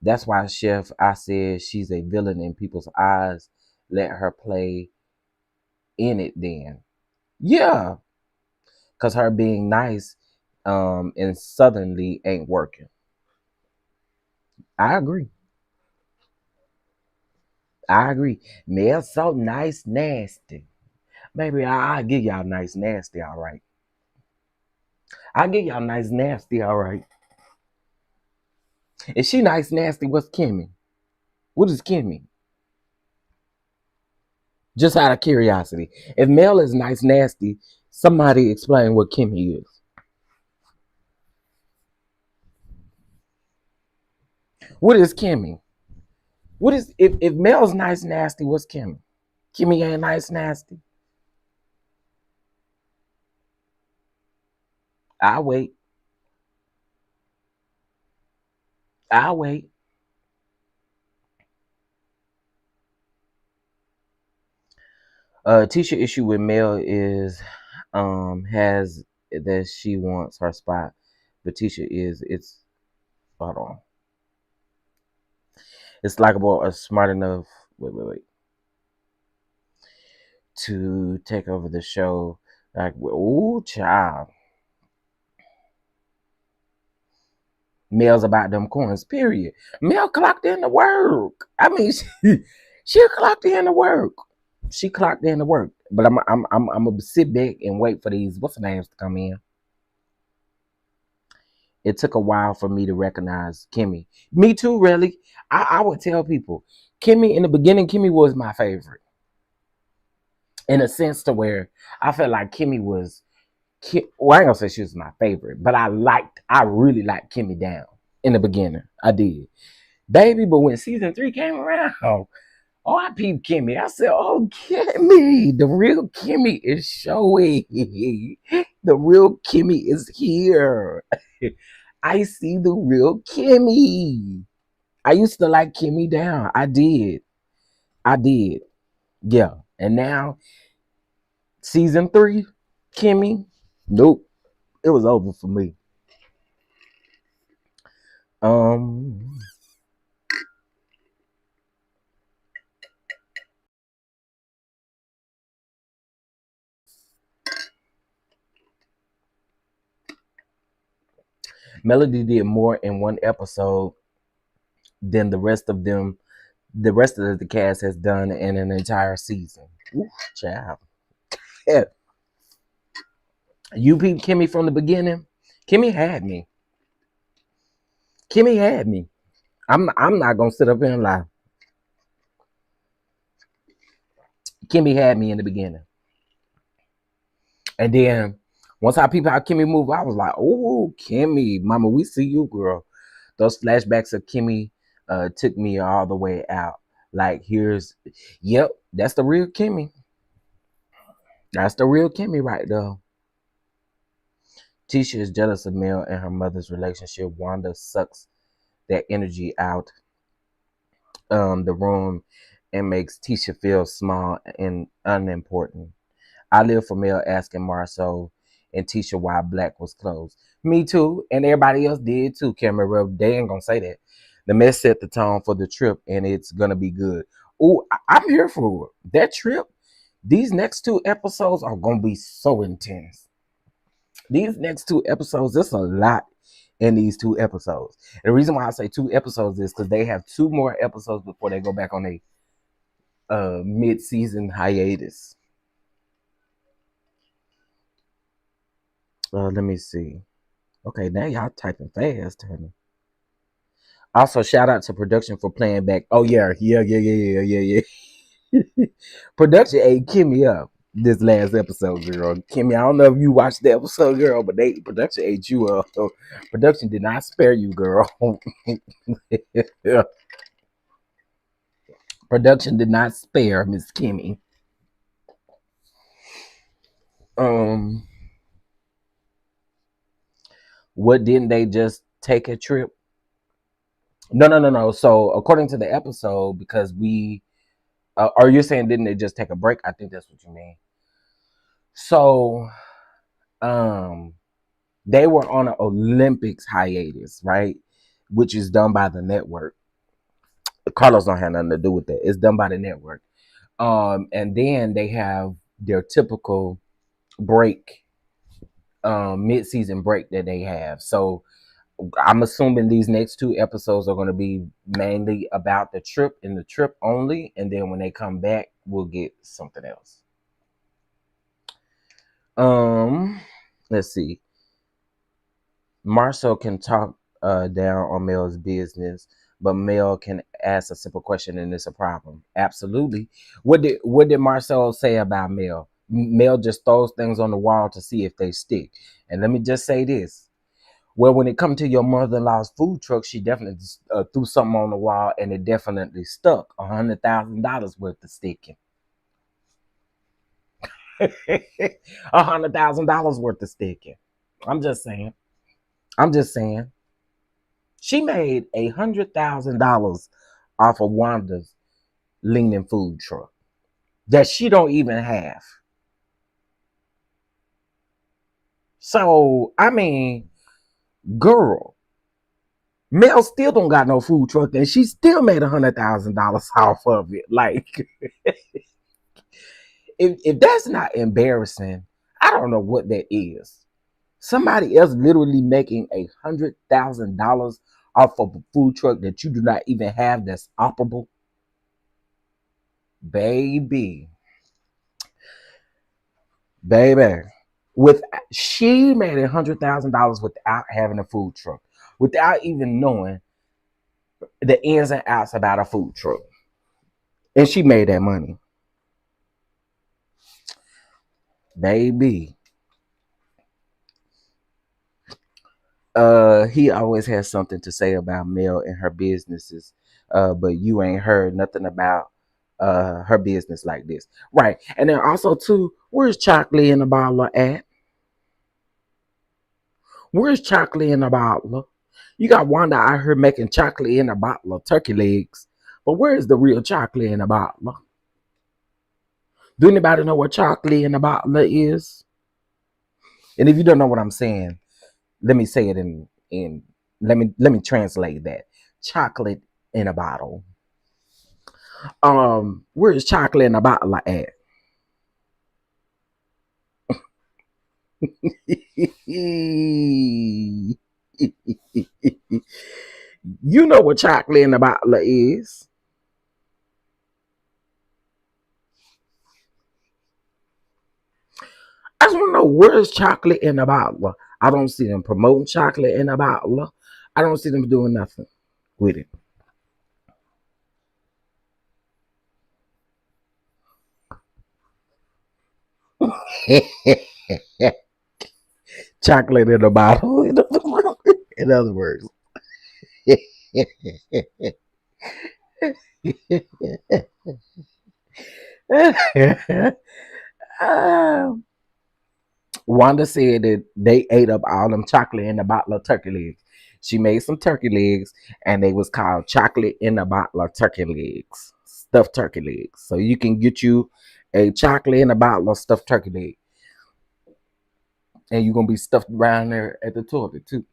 That's why, Chef, I said she's a villain in people's eyes. Let her play in it then. Yeah, because her being nice and southernly ain't working. I agree. I agree. Mel's so nice, nasty. Maybe I'll give y'all nice, nasty, all right. I'll give y'all nice, nasty, all right. If she nice, nasty, what's Kimmy? What is Kimmy? Just out of curiosity. If Mel is nice, nasty, somebody explain what Kimmy is. What is Kimmy? What is if Mel's nice, nasty, what's Kimmy? Kimmy ain't nice, nasty. I'll wait. I'll wait. Tisha issue with Mel is has that she wants her spot, but Tisha is it's hold on. It's likable or smart enough wait to take over the show. Like ooh child. Mel's about them coins, period. Mel clocked in to work. I mean she clocked in to work. She clocked in to work. But I'm gonna sit back and wait for these what's the names to come in. It took a while for me to recognize Kimmy. Me too, really. I would tell people, Kimmy, in the beginning, Kimmy was my favorite. In a sense to where I felt like Kimmy was, well, I ain't gonna say she was my favorite, but I really liked Kimmy down in the beginning. I did. Baby, but when season 3 came around, oh, I peeped Kimmy. I said, oh, Kimmy, the real Kimmy is showing. The real Kimmy is here. I see the real Kimmy. I used to like Kimmy down. I did. I did. Yeah. And now, season 3, Kimmy, nope. It was over for me. Um, Melody did more in one episode than the rest of the cast has done in an entire season. Ooh, child. Yeah. You peeped Kimmy from the beginning. Kimmy had me. Kimmy had me. I'm not gonna sit up here and lie. Kimmy had me in the beginning. And then once I peeped how Kimmy moved, I was like, oh, Kimmy, mama, we see you, girl. Those flashbacks of Kimmy took me all the way out. Like, yep, that's the real Kimmy. That's the real Kimmy right there. Tisha is jealous of Mel and her mother's relationship. Wanda sucks that energy out the room and makes Tisha feel small and unimportant. I live for Mel asking Marceau and Tisha why Black was closed. Me too, and everybody else did too. Camera, they ain't gonna say that. The mess set the tone for the trip, and it's gonna be good. Oh, I'm here for it. That trip. These next 2 episodes are gonna be so intense. These next 2 episodes, there's a lot in these 2 episodes. And the reason why I say 2 episodes is because they have 2 more episodes before they go back on a mid-season hiatus. Let me see. Okay, now y'all typing fast, honey. Also, shout out to production for playing back. Oh yeah. Production ate Kimmy up this last episode, girl. Kimmy, I don't know if you watched the episode, girl, but production ate you up. So production did not spare you, girl. Production did not spare Miss Kimmy. What, didn't they just take a trip? No. So according to the episode, because we are you saying didn't they just take a break? I think that's what you mean. So they were on an Olympics hiatus, right? Which is done by the network. Carlos don't have nothing to do with that. It's done by the network. And then they have their typical break, mid-season break that they have. So I'm assuming these next 2 episodes are going to be mainly about the trip and the trip only. And then when they come back, we'll get something else. Let's see. Marcel can talk down on Mel's business, but Mel can ask a simple question and it's a problem. Absolutely. What did Marcel say about Mel? Mel just throws things on the wall to see if they stick. And let me just say this. Well, when it comes to your mother-in-law's food truck, she definitely threw something on the wall and it definitely stuck. $100,000 worth of sticking. $100,000 worth of sticking. I'm just saying. She made $100,000 off of Wanda's leaning food truck that she don't even have. So, I mean, girl, Mel still don't got no food truck and she still made $100,000 off of it. Like, if that's not embarrassing, I don't know what that is. Somebody else literally making $100,000 off of a food truck that you do not even have that's operable. Baby. She made $100,000 without having a food truck, without even knowing the ins and outs about a food truck. And she made that money. Baby. He always has something to say about Mel and her businesses. But you ain't heard nothing about her business like this. Right. And then also too, where's Chocolate in the bottle at? Where's Chocolate in the bottle? You got Wanda out here making chocolate in a bottle of turkey legs. But where's the real chocolate in a bottle? Do anybody know what chocolate in a bottle is? And if you don't know what I'm saying, let me say it in let me translate that. Chocolate in a bottle. Where's chocolate in a bottle at? You know what chocolate in a bottle is. I just want to know where's chocolate in a bottle. I don't see them promoting chocolate in a bottle. I don't see them doing nothing with it. Chocolate in a bottle. In other words. Wanda said that they ate up all them chocolate in a bottle of turkey legs. She made some turkey legs and they was called chocolate in a bottle of turkey legs. Stuffed turkey legs. So you can get you a chocolate in a bottle of stuffed turkey leg. And you're gonna be stuffed around there at the toilet too.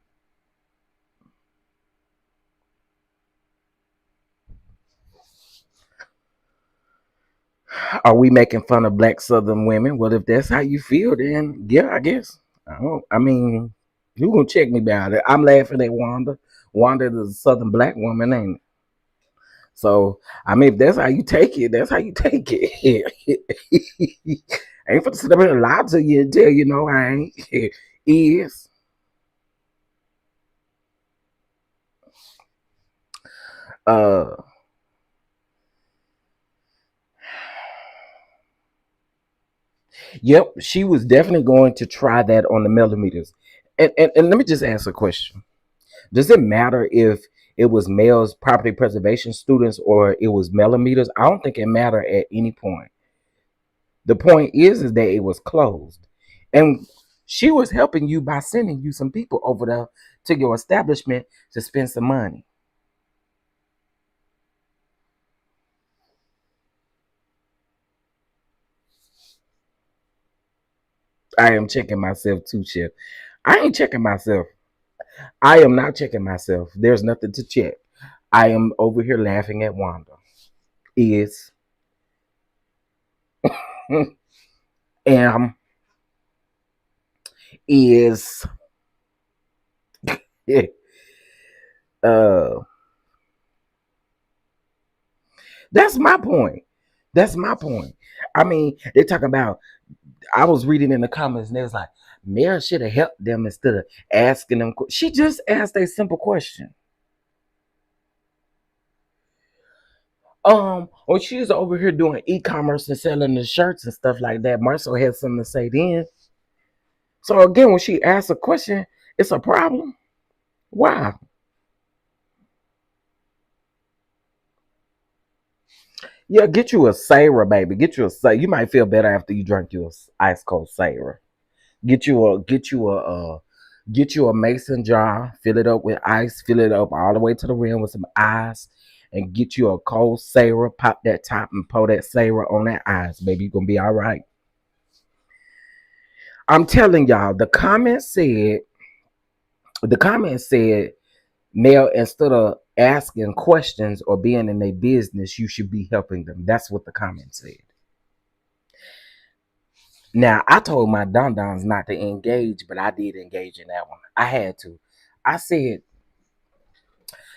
Are we making fun of black southern women? Well, if that's how you feel, then yeah, I guess. I mean, You gonna check me about it? I'm laughing at Wanda. Wanda is a Southern black woman, ain't it? So I mean, if that's how you take it, that's how you take it. I ain't finna sit up here and lie to you and tell you no, I ain't. Is uh yep, she was definitely going to try that on the millimeters. And let me just ask a question. Does it matter if it was males property preservation students or it was millimeters? I don't think it mattered at any point. The point is that it was closed. And she was helping you by sending you some people over there to your establishment to spend some money. I am checking myself too, Chef. I ain't checking myself. I am not checking myself. There's nothing to check. I am over here laughing at Wanda. Is am is uh that's my point. That's my point. I mean, they talk about I was reading in the comments and they was like, Mary should have helped them instead of asking them. She just asked a simple question. Or she was over here doing e-commerce and selling the shirts and stuff like that. Marcel had something to say then. So again, when she asks a question, it's a problem. Why? Yeah, get you a Sarah, baby. Get you a Sarah. You might feel better after you drink your ice cold Sarah. Get you a mason jar, fill it up with ice, fill it up all the way to the rim with some ice, and get you a cold Sarah, pop that top and pour that Sarah on that ice, baby. You're gonna be all right. I'm telling y'all, the comment said, Mel, instead of asking questions or being in their business, you should be helping them. That's what the comment said. Now, I told my DonDons not to engage, but I did engage in that one. I had to. I said,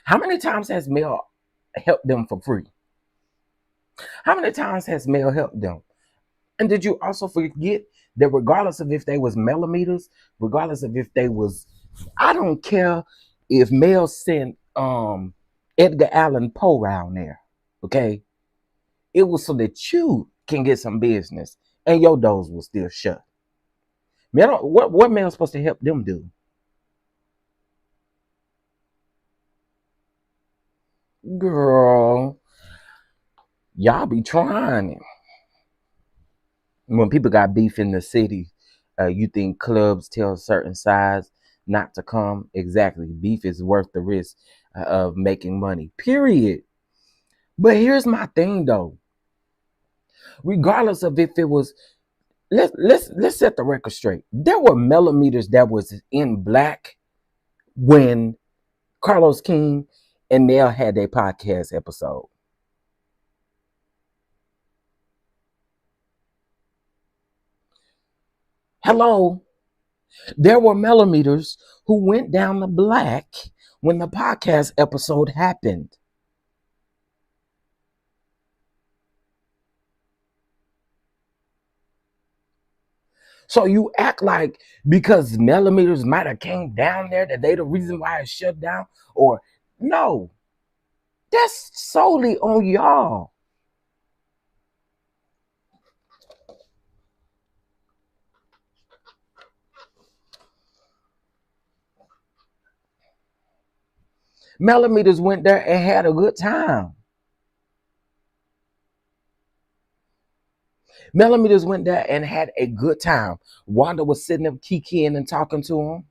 how many times has Mel helped them for free? How many times has Mel helped them? And did you also forget that regardless of if they was millimeters, regardless of if they was, I don't care if Mel sent Edgar Allan Poe around there. Okay. It was so that you can get some business and your doors will still shut. Mel, what Mel's supposed to help them do? Girl, y'all be trying. When people got beef in the city, you think clubs tell certain sides not to come? Exactly. Beef is worth the risk of making money. Period. But here's my thing though. Regardless of if it was, let's set the record straight. There were millimeters that was in black when Carlos King and Mel had their podcast episode. Hello. There were millimeters who went down to black when the podcast episode happened. So you act like because millimeters might have came down there that they the reason why it shut down, or no, that's solely on y'all. Millimeters went there and had a good time. Millimeters went there and had a good time. Wanda was sitting up kikiing and talking to him.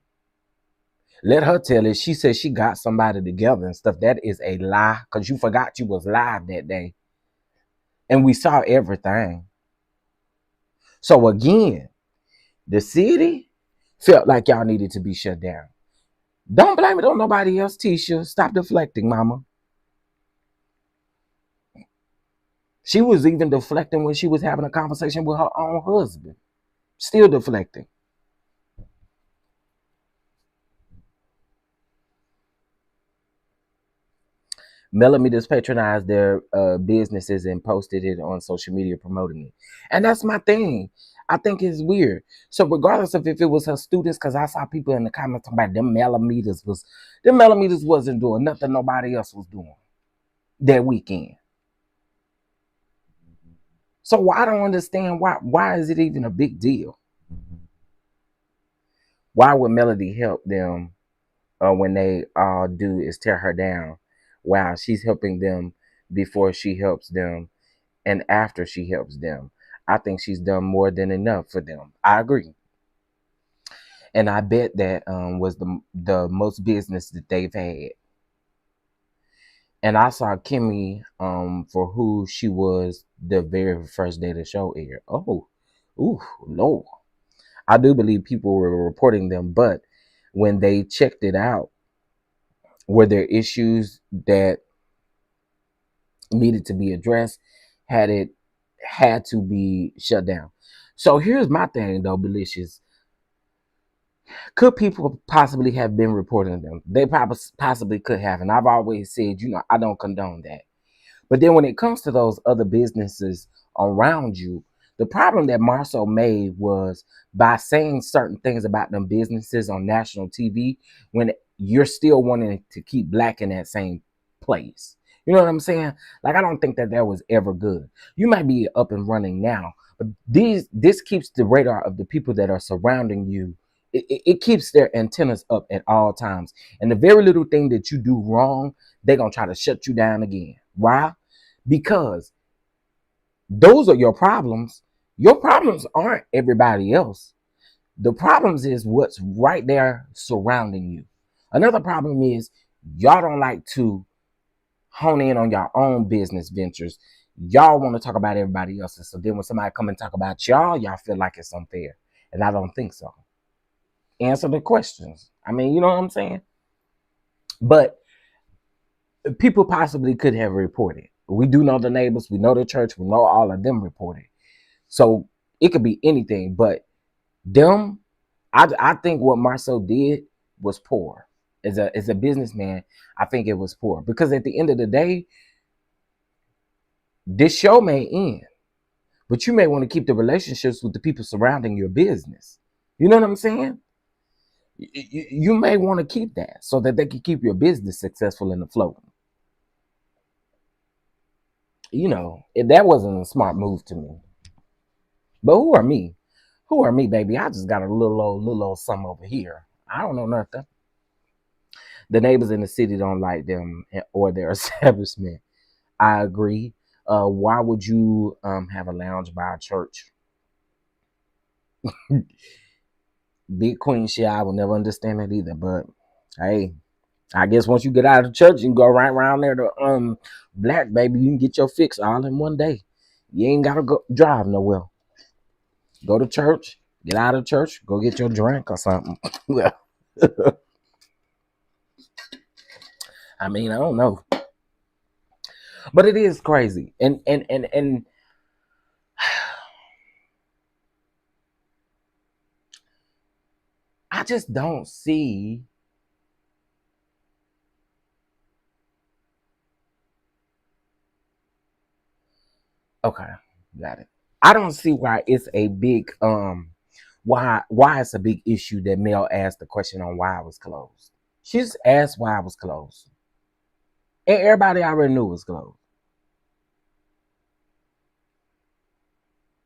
Let her tell it. She said she got somebody together and stuff. That is a lie because you forgot you was live that day. And we saw everything. So again, the city felt like y'all needed to be shut down. Don't blame it on nobody else, Tisha. Stop deflecting, mama. She was even deflecting when she was having a conversation with her own husband. Still deflecting. Millimeters patronized their businesses and posted it on social media promoting it. And that's my thing. I think it's weird. So regardless of if it was her students, because I saw people in the comments talking about them millimeters wasn't doing nothing nobody else was doing that weekend. So I don't understand why is it even a big deal? Why would Melody help them when they all do is tear her down while she's helping them before she helps them and after she helps them? I think she's done more than enough for them. I agree. And I bet that was the most business that they've had. And I saw Kimmy for who she was the very first day the show aired. Oh, ooh, Lord. I do believe people were reporting them, but when they checked it out, were there issues that needed to be addressed? Had to be shut down? So here's my thing though, Belicious. Could people possibly have been reporting them? They possibly could have, and I've always said, I don't condone that. But then when it comes to those other businesses around you, the problem that Marceau made was by saying certain things about them businesses on national TV when you're still wanting to keep black in that same place. You know what I'm saying? Like, I don't think that was ever good. You might be up and running now, but this keeps the radar of the people that are surrounding you. It keeps their antennas up at all times. And the very little thing that you do wrong, they're going to try to shut you down again. Why? Because those are your problems. Your problems aren't everybody else. The problems is what's right there surrounding you. Another problem is y'all don't like to hone in on your own business ventures. Y'all want to talk about everybody else's. So then when somebody come and talk about y'all feel like it's unfair. And I don't think so. Answer the questions. I mean, you know what I'm saying? But people possibly could have reported. We do know the neighbors, we know the church, we know all of them reported. So it could be anything, but them, I think what Marceau did was poor. As a businessman, I think it was poor. Because at the end of the day, this show may end, but you may want to keep the relationships with the people surrounding your business. You know what I'm saying? You may want to keep that so that they can keep your business successful and afloat. That wasn't a smart move to me. But who are me? Who are me, baby? I just got a little old something over here. I don't know nothing. The neighbors in the city don't like them or their establishment. I agree. Why would you have a lounge by a church? Big queen shit, I will never understand that either. But hey, I guess once you get out of church, you can go right around there to Black, baby. You can get your fix all in one day. You ain't gotta go drive nowhere. Go to church, get out of church, go get your drink or something. I mean, I don't know. But it is crazy. And I just don't see okay, got it. I don't see why it's a big why it's a big issue that Mel asked the question on why I was closed. She just asked why I was closed. And everybody already knew it was closed.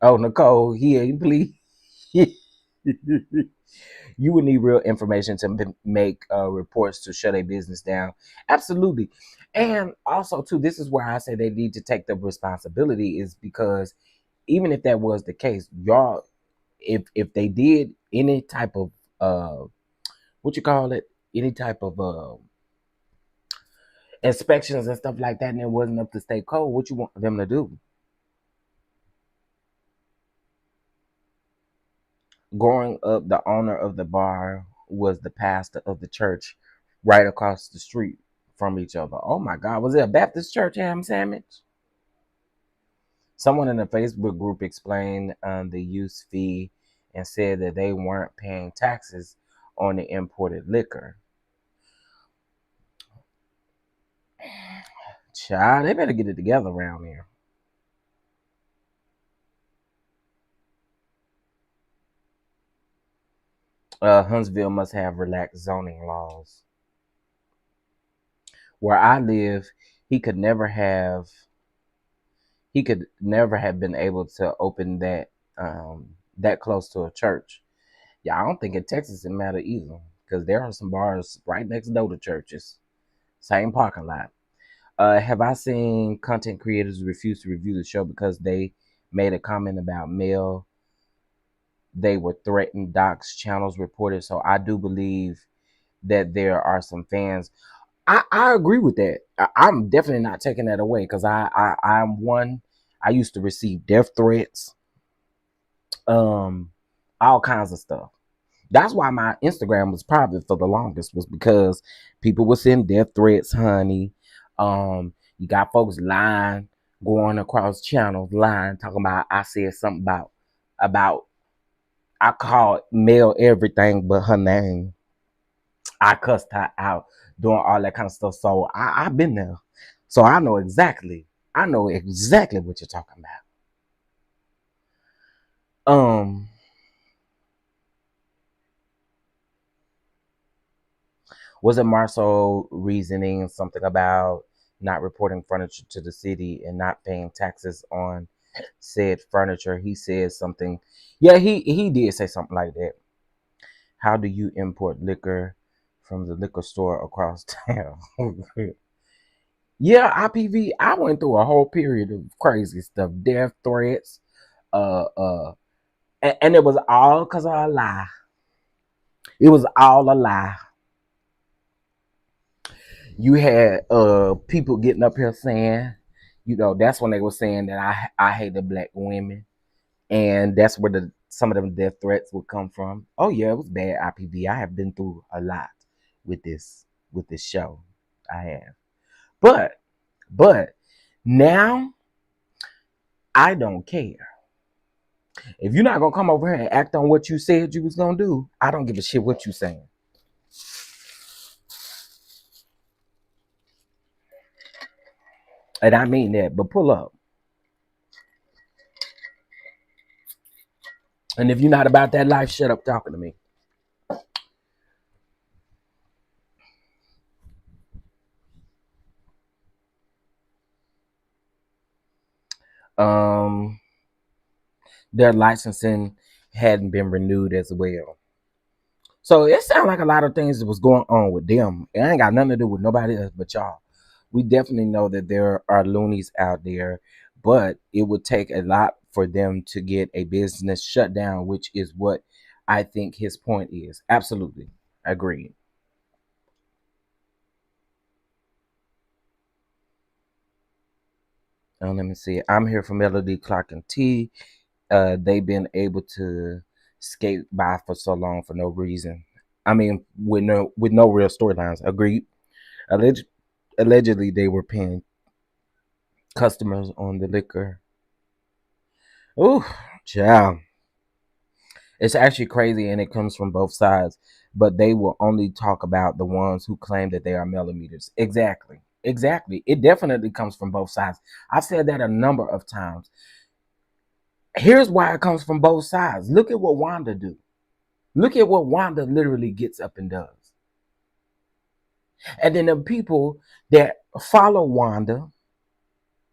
Oh, Nicole, here, you please. You would need real information to make reports to shut a business down. Absolutely. And also, too, this is where I say they need to take the responsibility is because even if that was the case, y'all, if they did any type of what you call it, any type of inspections and stuff like that, and it wasn't up to state code, what you want them to do? Growing up, the owner of the bar was the pastor of the church right across the street from each other. Oh my God, was it a Baptist church ham sandwich? Someone in the Facebook group explained the use fee and said that they weren't paying taxes on the imported liquor. Child, they better get it together around here. Huntsville must have relaxed zoning laws. Where I live, he could never have been able to open that close to a church. Yeah, I don't think in Texas it matter either, because there are some bars right next door to churches, same parking lot. Have I seen content creators refuse to review the show because they made a comment about MEL? They were threatened, docs, channels reported. So I do believe that there are some fans. I agree with that. I'm definitely not taking that away, because I'm one. I used to receive death threats, all kinds of stuff. That's why my Instagram was private for the longest, was because people would send death threats, honey. You got folks lying, going across channels, lying, talking about I said something about I called Mel everything but her name. I cussed her out, doing all that kind of stuff. So I've been there. So I know exactly what you're talking about. Was it Marceau reasoning something about not reporting furniture to the city and not paying taxes on said furniture? He said something. Yeah, he did say something like that. How do you import liquor from the liquor store across town? Yeah, IPV. I went through a whole period of crazy stuff, death threats, uh, uh, and it was all because of a lie. It was all a lie. You had people getting up here saying, that's when they were saying that I hated black women, and that's where some of them death threats would come from. Oh yeah, it was bad. IPV. I have been through a lot with this show. I have, but now I don't care. If you're not gonna come over here and act on what you said you was gonna do, I don't give a shit what you saying. And I mean that, but pull up. And if you're not about that life, shut up talking to me. Um, their licensing hadn't been renewed as well. So it sounds like a lot of things that was going on with them. It ain't got nothing to do with nobody else but y'all. We definitely know that there are loonies out there, but it would take a lot for them to get a business shut down, which is what I think his point is. Absolutely. Agreed. Let me see. I'm here for Melody, Clark, and T. They've been able to skate by for so long for no reason. I mean, with no real storylines. Agreed. Allegedly, they were paying customers on the liquor. Ooh, child. It's actually crazy, and it comes from both sides. But they will only talk about the ones who claim that they are millimeters. Exactly. Exactly. It definitely comes from both sides. I've said that a number of times. Here's why it comes from both sides. Look at what Wanda do. Look at what Wanda literally gets up and does. And then the people that follow Wanda,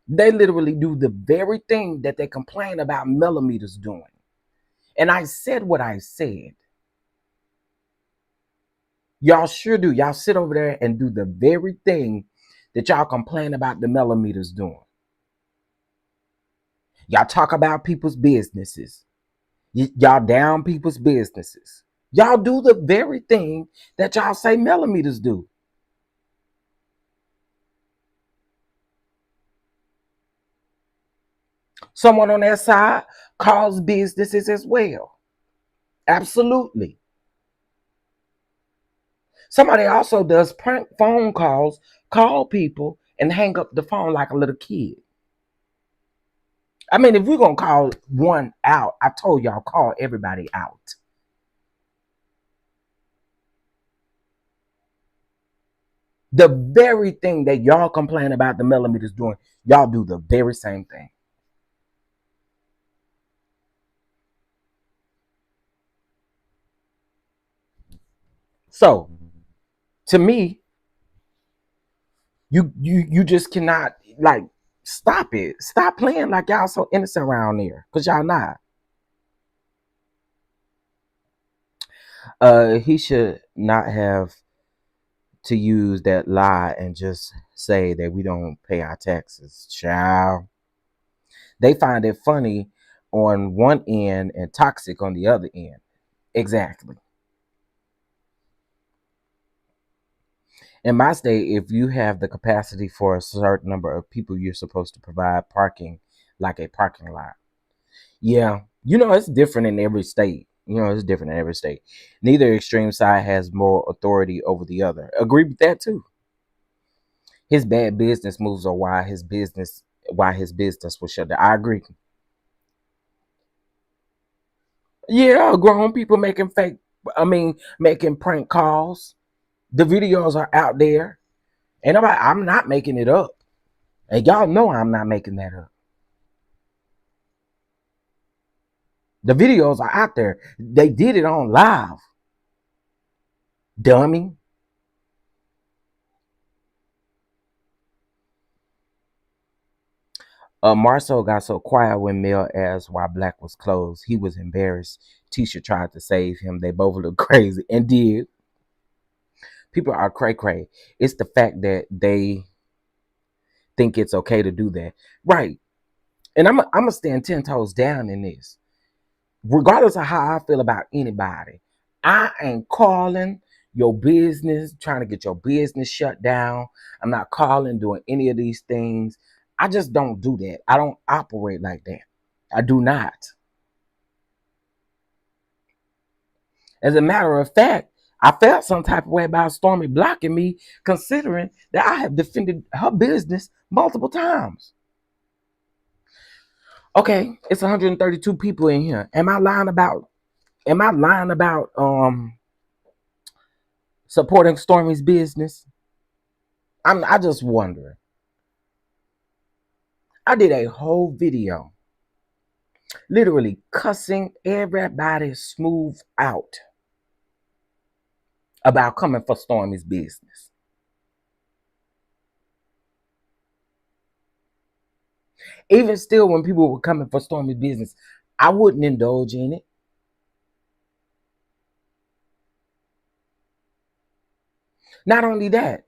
they literally do the very thing that they complain about millimeters doing. And I said what I said. Y'all sure do. Y'all sit over there and do the very thing that y'all complain about the millimeters doing. Y'all talk about people's businesses. Y'all down people's businesses. Y'all do the very thing that y'all say millimeters do. Someone on that side calls businesses as well. Absolutely. Somebody also does prank phone calls, call people, and hang up the phone like a little kid. I mean, if we're going to call one out, I told y'all, call everybody out. The very thing that y'all complain about the millimeters doing, y'all do the very same thing. So to me, you just cannot like stop it. Stop playing like y'all so innocent around there. Cause y'all not. He should not have to use that lie and just say that we don't pay our taxes. Child. They find it funny on one end and toxic on the other end. Exactly. In my state, if you have the capacity for a certain number of people, you're supposed to provide parking like a parking lot. Yeah, it's different in every state. It's different in every state. Neither extreme side has more authority over the other. Agree with that too. His bad business moves are why his business was shut down. I agree. Yeah, grown people making making prank calls. The videos are out there. And I'm not making it up. And y'all know I'm not making that up. The videos are out there. They did it on live. Dummy. Marcel got so quiet when Mel asked why Black was closed. He was embarrassed. Tisha tried to save him. They both looked crazy and did. People are cray cray. It's the fact that they think it's okay to do that. Right. And I'm going to stand 10 toes down in this. Regardless of how I feel about anybody, I ain't calling your business, trying to get your business shut down. I'm not calling, doing any of these things. I just don't do that. I don't operate like that. I do not. As a matter of fact, I felt some type of way about Stormy blocking me, considering that I have defended her business multiple times. Okay, it's 132 people in here. Am I lying about supporting Stormy's business? I just wondering. I did a whole video literally cussing everybody smooth out about coming for Stormy's business. Even still, when people were coming for Stormy's business, I wouldn't indulge in it. Not only that,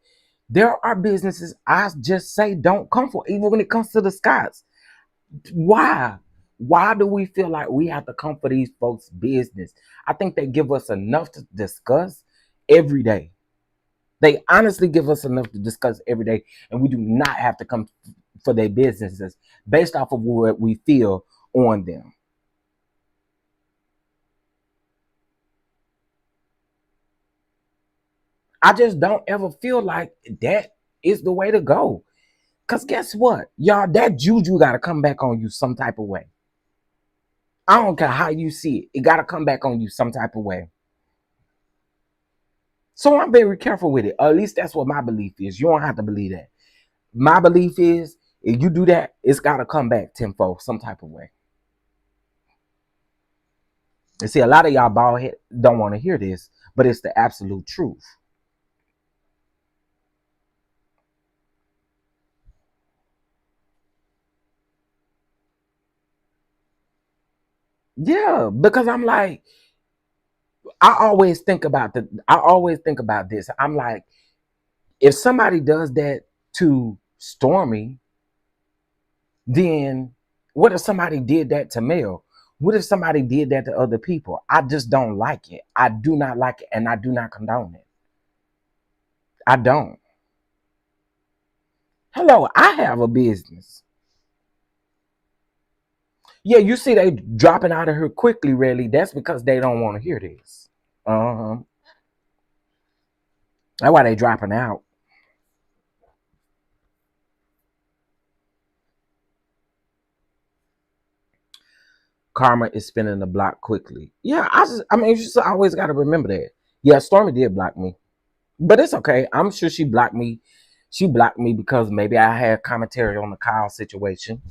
there are businesses I just say don't come for, even when it comes to the Scots. Why? Why do we feel like we have to come for these folks' business? I think they give us enough to discuss every day. They honestly give us enough to discuss every day, and we do not have to come for their businesses based off of what we feel on them. I just don't ever feel like that is the way to go. Because guess what? Y'all, that juju got to come back on you some type of way. I don't care how you see it. It got to come back on you some type of way. So I'm very careful with it. Or at least that's what my belief is. You don't have to believe that. My belief is if you do that, it's got to come back tenfold some type of way. And see, a lot of y'all bald head don't want to hear this, but it's the absolute truth. Yeah, because I'm like, I always think about this. I'm like, if somebody does that to Stormy, then what if somebody did that to Mel? What if somebody did that to other people? I just don't like it. I do not like it, and I do not condone it. I don't. Hello, I have a business. Yeah, you see they dropping out of here quickly, really. That's because they don't want to hear this. Uh-huh. That's why they dropping out. Karma is spinning the block quickly. Yeah, I mean, you just always got to remember that. Yeah, Stormy did block me. But it's okay. I'm sure she blocked me. She blocked me because maybe I had commentary on the Kyle situation.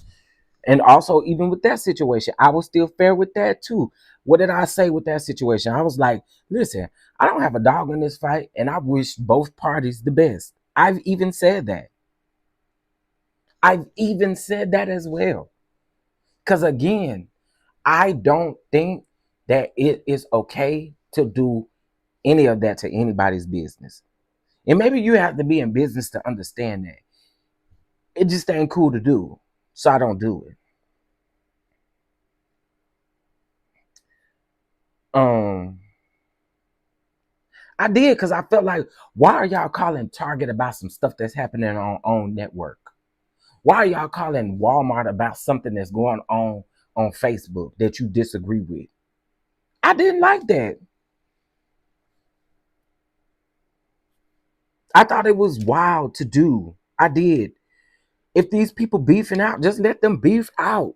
And also, even with that situation, I was still fair with that too. What did I say with that situation? I was like, listen, I don't have a dog in this fight, and I wish both parties the best. I've even said that. I've even said that as well. Because again, I don't think that it is okay to do any of that to anybody's business. And maybe you have to be in business to understand that. It just ain't cool to do. So I don't do it. Um, I did because I felt like, why are y'all calling Target about some stuff that's happening on own network? Why are y'all calling Walmart about something that's going on Facebook that you disagree with? I didn't like that. I thought it was wild to do. I did. If these people beefing out, just let them beef out.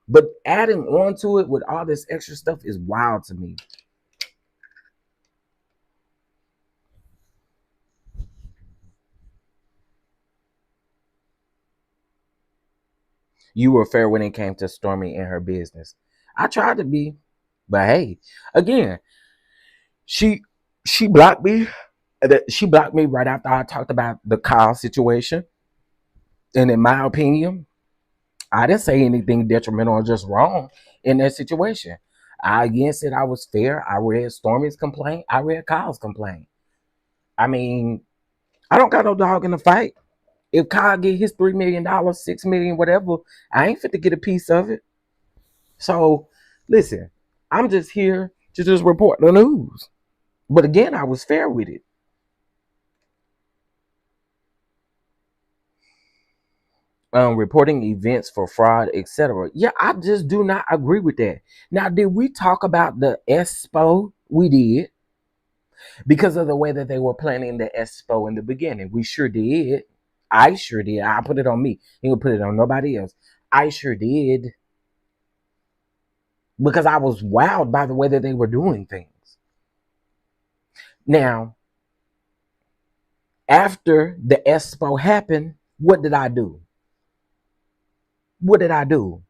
But adding on to it with all this extra stuff is wild to me. You were fair when it came to Stormy and her business. I tried to be, but hey, again, she she blocked me. She blocked me right after I talked about the Kyle situation. And in my opinion, I didn't say anything detrimental or just wrong in that situation. I again said I was fair. I read Stormy's complaint. I read Kyle's complaint. I mean, I don't got no dog in the fight. If Kyle get his $3 million, $6 million, whatever, I ain't fit to get a piece of it. So, listen, I'm just here to just report the news. But again, I was fair with it. Reporting events for fraud, etc. Yeah, I just do not agree with that. Now, did we talk about the Expo? We did because of the way that they were planning the Expo in the beginning. We sure did. I sure did. I put it on me. You can put it on nobody else. I sure did because I was wowed by the way that they were doing things. Now, after the Expo happened, what did I do? What did I do?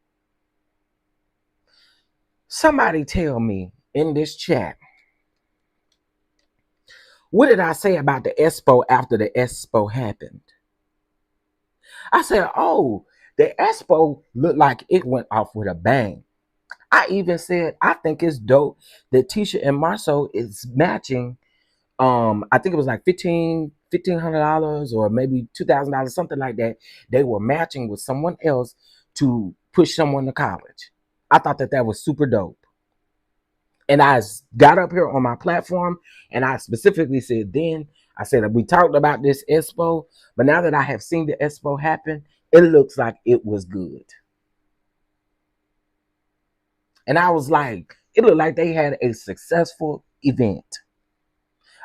Somebody tell me in this chat, what did I say about the Expo after the Expo happened? I said, oh, the Expo looked like it went off with a bang. I even said, I think it's dope that Tisha and Marceau is matching. I think it was like $1,500 or maybe $2,000, something like that. They were matching with someone else to push someone to college. I thought that was super dope. And I got up here on my platform and I specifically said I said that we talked about this Expo, but now that I have seen the Expo happen, it looks like it was good. And I was like, it looked like they had a successful event.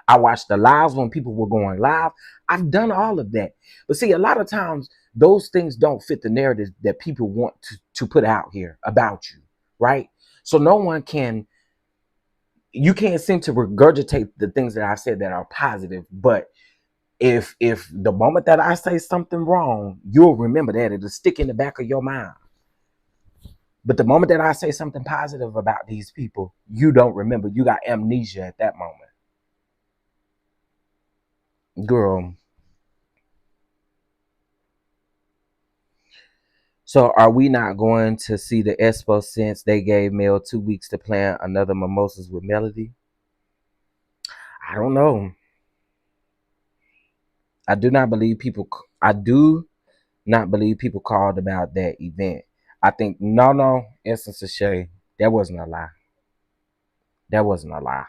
I watched the lives when people were going live. I've done all of that. But see, a lot of times those things don't fit the narrative that people want to put out here about you, right? So you can't seem to regurgitate the things that I said that are positive. But if the moment that I say something wrong, you'll remember that. It'll stick in the back of your mind. But the moment that I say something positive about these people, you don't remember. You got amnesia at that moment. Girl. So are we not going to see the Expo since they gave Mel 2 weeks to plan another Mimosas with Melody? I don't know. I do not believe people called about that event. I think no, Essence of Shay, that wasn't a lie. That wasn't a lie.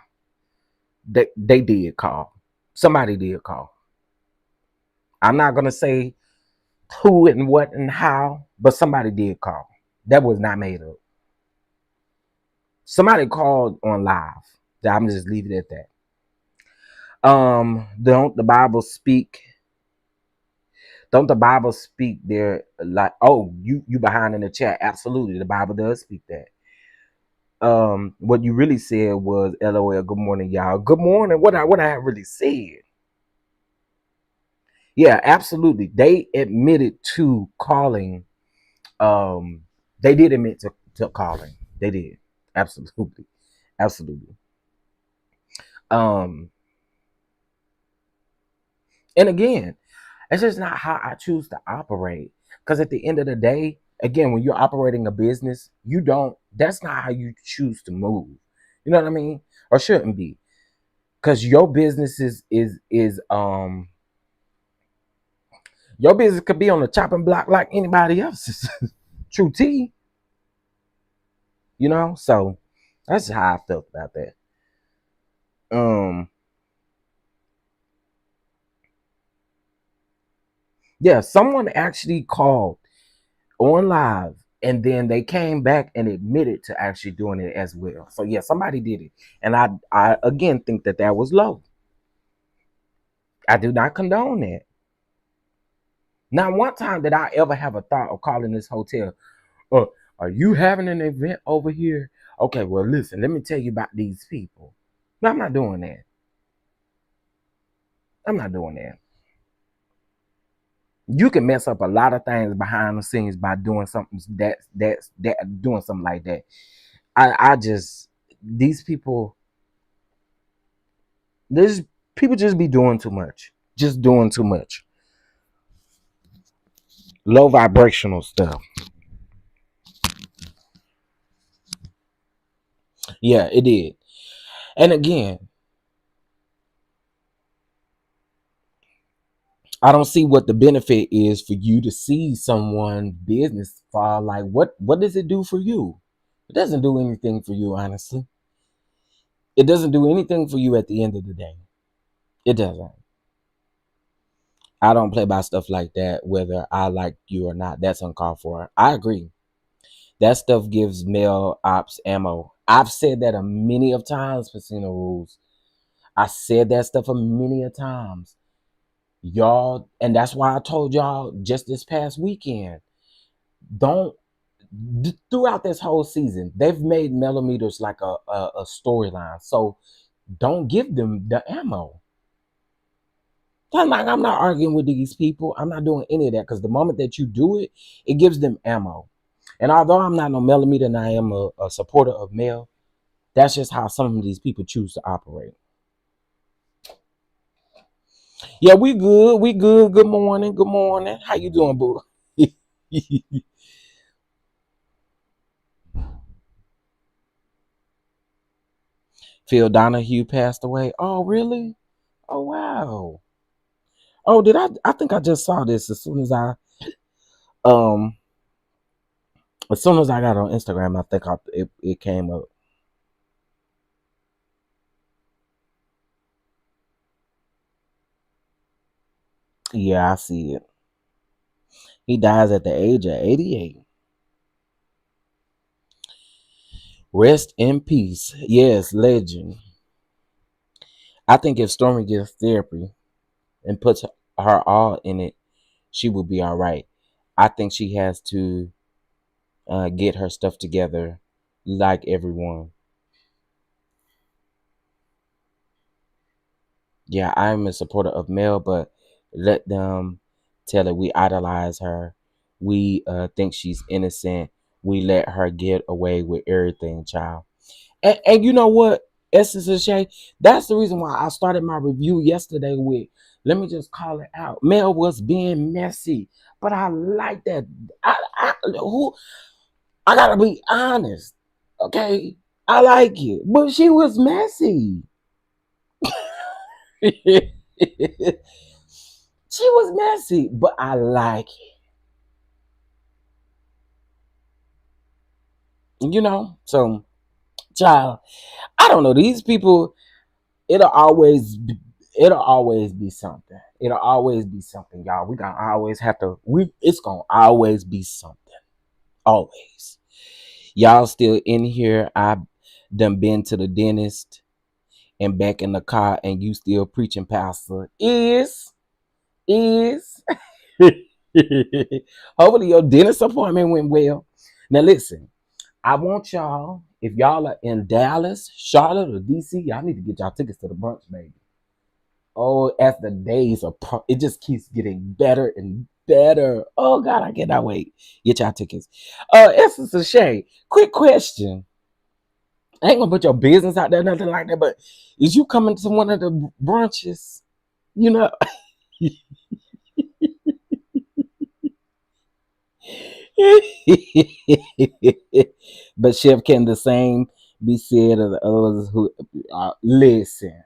They did call. Somebody did call. I'm not gonna say who and what and how, but somebody did call. That was not made up. Somebody called on live. I'm just leave it at that. Don't the Bible speak? Don't the Bible speak there like, oh, you behind in the chat? Absolutely, the Bible does speak that. What you really said was, LOL, good morning, y'all. Good morning. What I really said. Yeah, absolutely. They admitted to calling. Um, they did admit to calling. They did. Absolutely. Absolutely. Um, and again, it's just not how I choose to operate. Because at the end of the day, again, when you're operating a business, you don't, that's not how you choose to move. You know what I mean? Or shouldn't be. Because your business is your business could be on the chopping block like anybody else's. True T, you know? So that's how I felt about that. Um, yeah, someone actually called on live and then they came back and admitted to actually doing it as well. So yeah, somebody did it. And I again think that that was low. I do not condone that. Not one time did I ever have a thought of calling this hotel. Are you having an event over here? Okay, well listen, let me tell you about these people. No, I'm not doing that. I'm not doing that. You can mess up a lot of things behind the scenes by doing something that doing something like that. I just these people there's people just be doing too much. Just doing too much. Low vibrational stuff. Yeah, it did. And again, I don't see what the benefit is for you to see someone business fall. Like what does it do for you? It doesn't do anything for you, honestly. It doesn't do anything for you at the end of the day. It doesn't. I don't play by stuff like that, whether I like you or not. That's uncalled for. I agree. That stuff gives male ops ammo. I've said that a many of times, Casino Rules. I said that stuff a many of times. Y'all, and that's why I told y'all just this past weekend. Don't throughout this whole season, they've made millimeters like a storyline. So don't give them the ammo. I'm not arguing with these people. I'm not doing any of that because the moment that you do it, it gives them ammo. And although I'm not no millimeter and I am a supporter of male, that's just how some of these people choose to operate. Yeah, we good. We good. Good morning. Good morning. How you doing, boo? Phil Donahue passed away. Oh, really? Oh, wow. Oh, did I think I just saw this um as soon as I got on Instagram. I think it came up. Yeah, I see it. He dies at the age of 88. Rest in peace. Yes, legend. I think if Stormy gets therapy and puts her all in it, she will be all right. I think she has to get her stuff together like everyone. Yeah, I'm a supporter of Mel, but let them tell her we idolize her. We think she's innocent. We let her get away with everything, child. And you know what? Essence of Shay, that's the reason why I started my review yesterday with, let me just call it out. Mel was being messy, but I like that. I gotta be honest, okay? I like it, but she was messy. She was messy, but I like it. You know, so child, I don't know. These people, it'll always be, it'll always be something. It'll always be something, y'all. We gonna always have to. It's gonna always be something. Always. Y'all still in here? I done been to the dentist and back in the car, and you still preaching, Pastor? Is. Hopefully your dentist appointment went well. Now listen, I want y'all, if y'all are in Dallas, Charlotte, or DC, y'all need to get y'all tickets to the brunch, baby. Oh, as the days it just keeps getting better and better. Oh God, I cannot wait. Get y'all tickets. Essence of Shay. Quick question. I ain't gonna put your business out there, nothing like that. But is you coming to one of the brunches? You know. But Chef, can the same be said of the others who listen.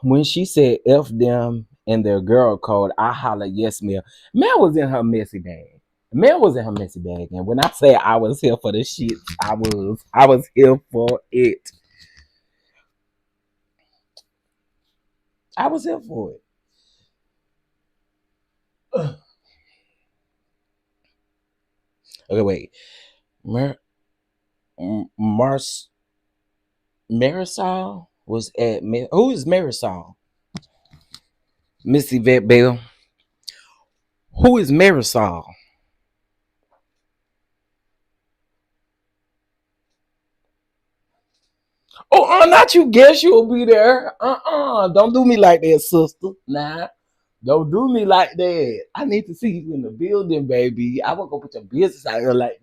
When she said F them and their girl code, I holla yes, Mel. Mel was in her messy bag. And when I say I was here for the shit, I was here for it. I was here for it. Okay, wait. Mars Marisol was at who is Marisol? Missy Vet Bell. Who is Marisol? Oh, not you guess you'll be there. Don't do me like that, sister. Nah. Don't do me like that. I need to see you in the building, baby. I won't go put your business out here like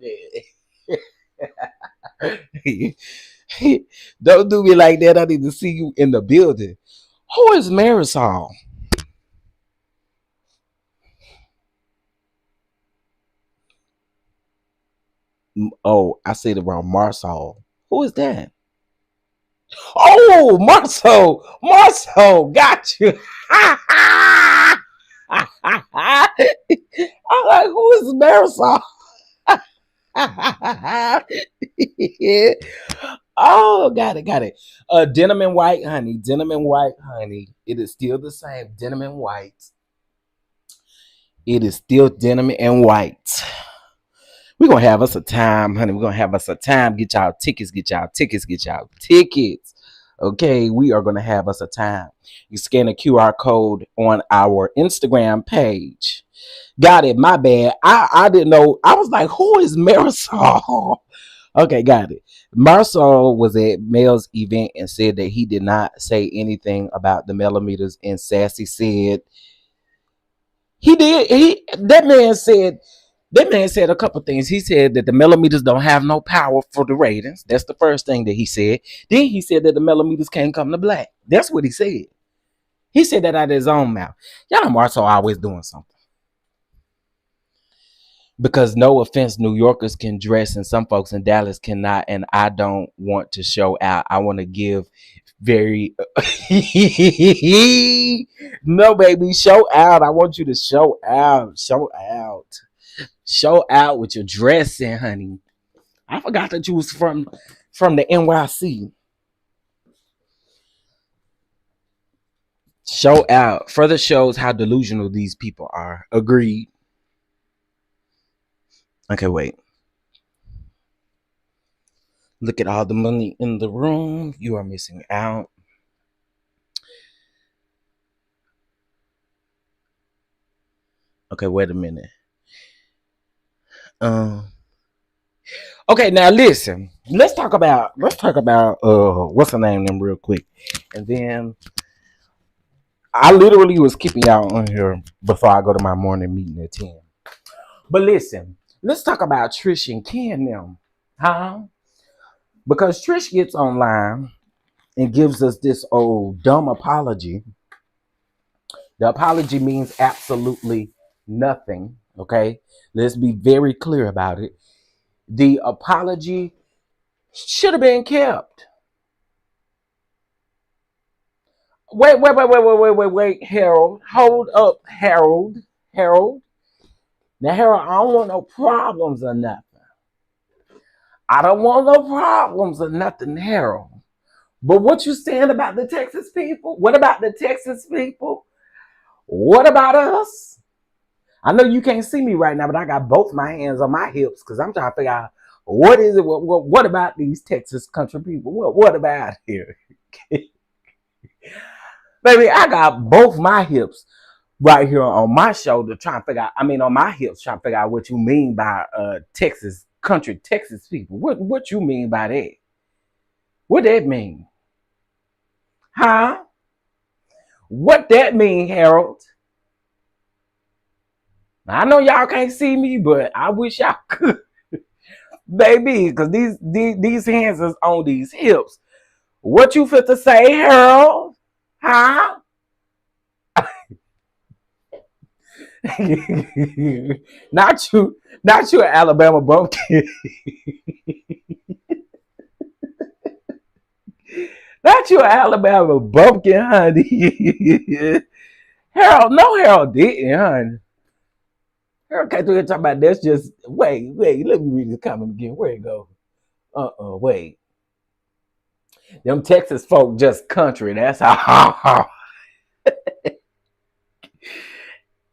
that. Don't do me like that. I need to see you in the building. Who is Marisol? Oh, I said it wrong. Marsol. Who is that? Oh, Marcel, got you. I'm like, who is Marisol? Oh, got it. Denim and white, honey. It is still the same. Denim and white. It is still denim and white. We're gonna have us a time, honey. We're gonna have us a time. Get y'all tickets. Okay, we are gonna have us a time. You scan a QR code on our Instagram page. Got it. My bad. I didn't know. I was like, who is Marisol? Okay, got it. Marisol was at Mel's event and said that he did not say anything about the millimeters, and Sassy said he did. That man said a couple things. He said that the millimeters don't have no power for the ratings. That's the first thing that he said. Then he said that the millimeters can't come to black. That's what he said. He said that out of his own mouth. Y'all know Marisol always doing something. Because no offense, New Yorkers can dress and some folks in Dallas cannot, and I don't want to show out. I want to give very no, baby, show out. I want you to show out. Show out with your dressing, honey. I forgot that you was from the NYC. Show out. Further shows how delusional these people are. Agreed. Okay, wait. Look at all the money in the room. You are missing out. Okay, wait a minute. Okay, now listen. Let's talk about what's her name them real quick. And then I literally was keeping y'all on here before I go to my morning meeting at 10. But listen, let's talk about Trisha and Ken now. Huh? Because Trish gets online and gives us this old dumb apology. The apology means absolutely nothing. Okay? Let's be very clear about it. The apology should have been kept. Wait, Harold. Hold up, Harold. Now, Harold, I don't want no problems or nothing. Harold. But what you saying about the Texas people? What about the Texas people? What about us? I know you can't see me right now, but I got both my hands on my hips because I'm trying to figure out what is it. What about these Texas country people? What about here? Baby, I got both my hips right here on my shoulder trying to figure out, on my hips trying to figure out what you mean by Texas country Texas people. What you mean by that? What that mean? Huh? What that mean, Harold? I know y'all can't see me, but I wish y'all could, baby, because these hands is on these hips. What you fit to say, Harold? Huh? Not you, Alabama bumpkin. Not you, Alabama bumpkin, honey. Harold, no, Harold didn't, honey. Harold came through here talking about that's just wait, let me read this comment again. Where it go? Wait. Them Texas folk just country. That's how.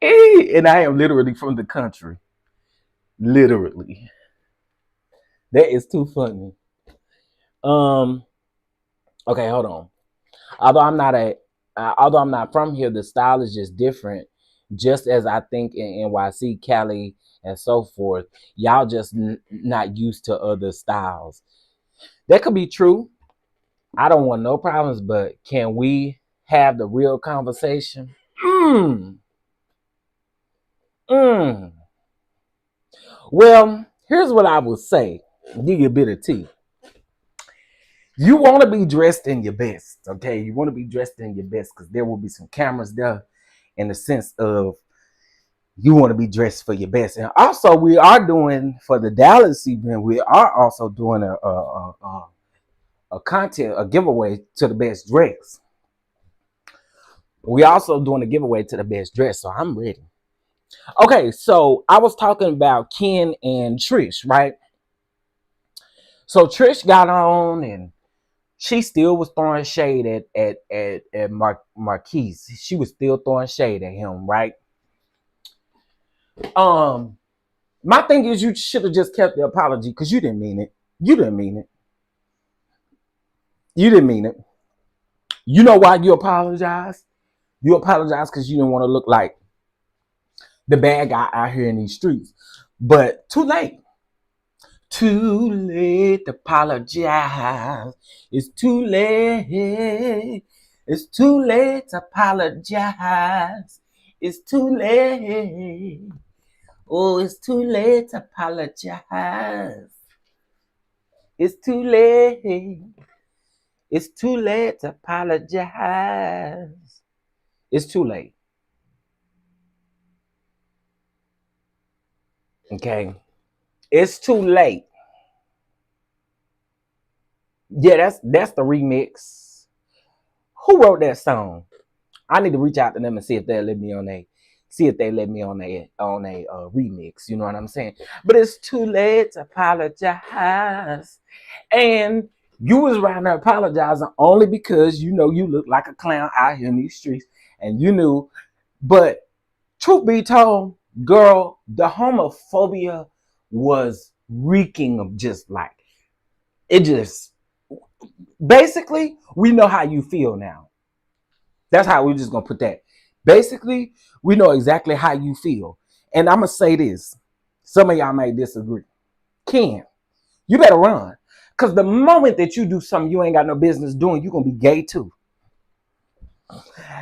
And I am literally from the country. Literally. That is too funny. Okay, hold on. Although I'm not from here, the style is just different. Just as I think in NYC, Cali, and so forth, y'all just not used to other styles. That could be true. I don't want no problems, but can we have the real conversation? Well, here's what I will say. Give you a bit of tea. You want to be dressed in your best, okay? You want to be dressed in your best because there will be some cameras there in the sense of you want to be dressed for your best. And also, we are doing for the Dallas event, we are also doing a giveaway to the best dress. We also doing a giveaway to the best dress, so I'm ready. Okay, so I was talking about Ken and Trish, right? So Trish got on and she still was throwing shade at Marquez. She was still throwing shade at him, right? My thing is you should have just kept the apology because you didn't mean it. You didn't mean it. You didn't mean it. You know why you apologize? You apologize because you didn't want to look like the bad guy out here in these streets. But too late. Too late to apologize. It's too late. It's too late to apologize. It's too late. Oh, it's too late to apologize. It's too late. It's too late to apologize. It's too late. Okay. It's too late. Yeah, that's the remix. Who wrote that song? I need to reach out to them and see if they let me on a remix. You know what I'm saying? But it's too late to apologize. And you was around there apologizing only because you know you look like a clown out here in these streets, and you knew. But truth be told, girl, the homophobia was reeking of just like it just basically we know how you feel now. That's how we're just gonna put that. Basically, we know exactly how you feel. And I'm gonna say this. Some of y'all may disagree. Ken, you better run. Because the moment that you do something you ain't got no business doing, you're gonna be gay too.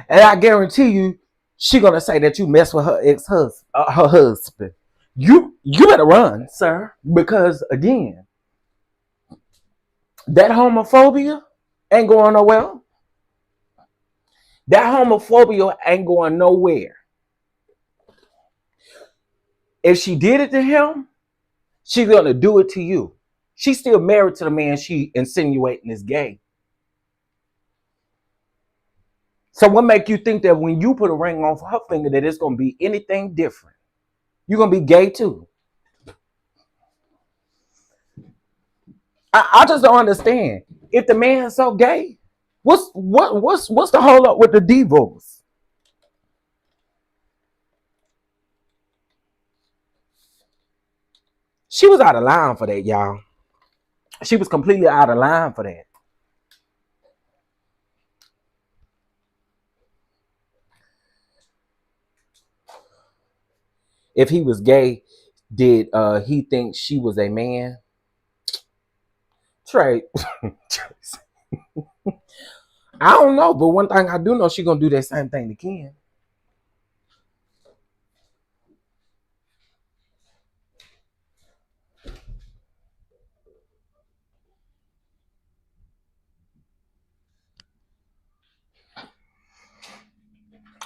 And I guarantee you, she gonna say that you mess with her ex-husband, her husband. You better run, sir. Because again, that homophobia ain't going nowhere. That homophobia ain't going nowhere. If she did it to him, she's gonna do it to you. She's still married to the man she insinuating is gay. So what make you think that when you put a ring on her finger that it's gonna be anything different? You're gonna be gay too. I just don't understand. If the man's so gay, what's the hold up with the divorce? She was out of line for that, y'all. She was completely out of line for that. If he was gay, did he think she was a man? Trey. I don't know, but one thing I do know, she gonna do that same thing to Ken.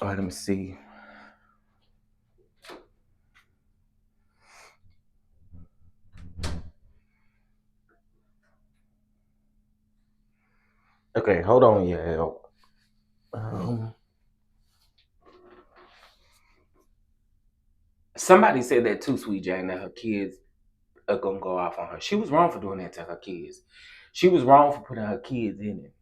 All right, let me see. Okay, hold on, yeah. Um, Somebody said that too, Sweet Jane, that her kids are gonna go off on her. She was wrong for doing that to her kids. She was wrong for putting her kids in it.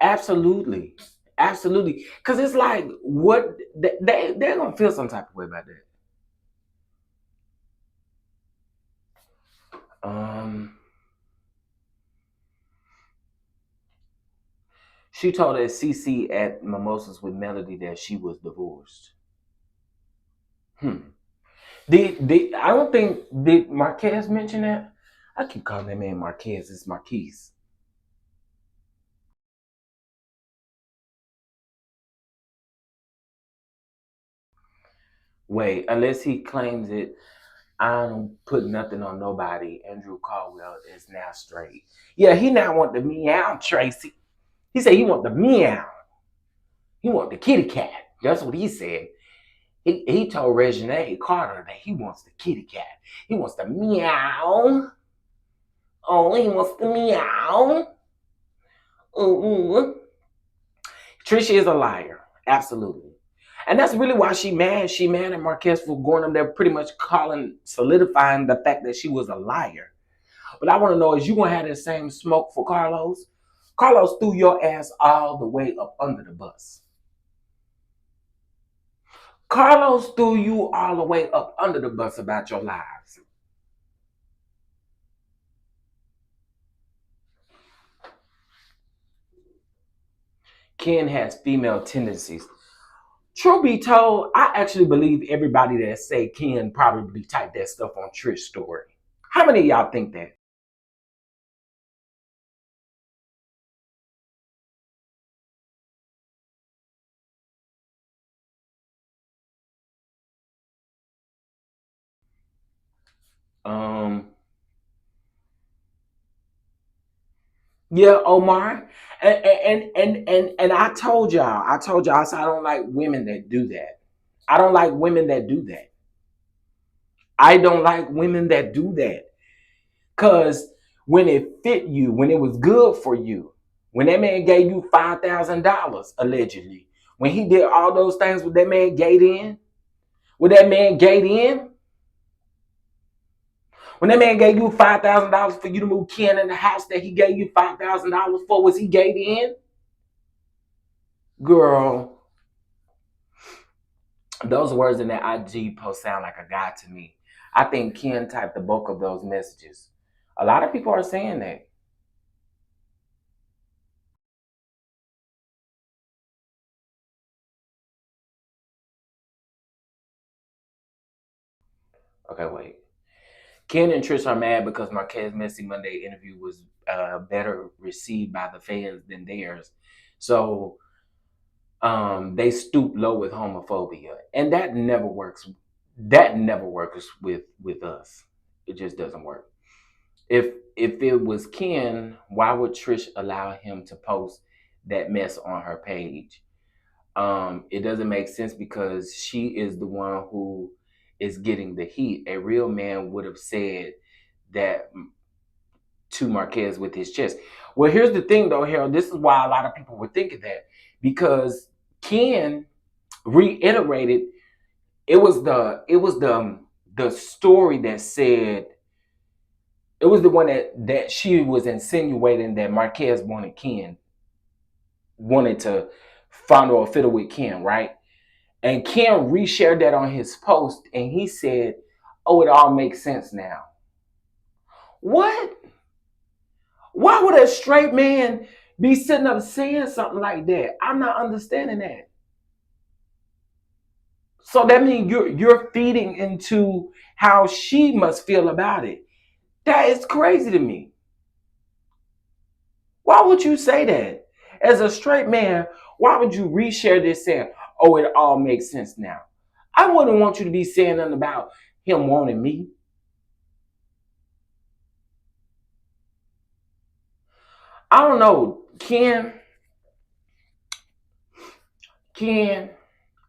Absolutely, absolutely. Because it's like what they're gonna feel some type of way about that. She told at CC at Mimosas with Melody that she was divorced. Did I don't think did Marquez mention that? I keep calling that man Marquez. It's Marquise. Wait, unless he claims it, I don't put nothing on nobody. Andrew Caldwell is now straight. Yeah, he now want the meow, Tracy. He said he want the meow. He want the kitty cat. That's what he said. He told Reginae Carter that he wants the kitty cat. He wants the meow. Oh, he wants the meow. Ooh. Trisha is a liar. Absolutely. And that's really why she mad. She mad at Marquez for going up there pretty much solidifying the fact that she was a liar. But I want to know, is you going to have the same smoke for Carlos? Carlos threw your ass all the way up under the bus. Carlos threw you all the way up under the bus about your lives. Ken has female tendencies. Truth be told, I actually believe everybody that say Ken probably typed that stuff on Trish's story. How many of y'all think that? Um, yeah, Omar. And I told y'all, I said I don't like women that do that. I don't like women that do that. I don't like women that do that. Cause when it fit you, when it was good for you, when that man gave you $5,000 allegedly, when he did all those things with that man gate in, with that man gate in, when that man gave you $5,000 for you to move Ken in the house that he gave you $5,000 for, was he gate in? Girl, those words in that IG post sound like a guy to me. I think Ken typed the bulk of those messages. A lot of people are saying that. Okay, wait. Ken and Trish are mad because Marquez Messy Monday interview was better received by the fans than theirs. So they stoop low with homophobia. And that never works. That never works with us. It just doesn't work. If it was Ken, why would Trish allow him to post that mess on her page? It doesn't make sense because she is the one who is getting the heat. A real man would have said that to Marquez with his chest. Well, here's the thing though, Harold. This is why a lot of people were thinking that, because Ken reiterated it was the story that said, it was the one that she was insinuating that Marquez wanted to fondle or fiddle with Ken, right? And Ken reshared that on his post and he said, oh, it all makes sense now. What? Why would a straight man be sitting up saying something like that? I'm not understanding that. So that means you're feeding into how she must feel about it. That is crazy to me. Why would you say that? As a straight man, why would you reshare this saying, oh, it all makes sense now? I wouldn't want you to be saying nothing about him wanting me. I don't know. Ken,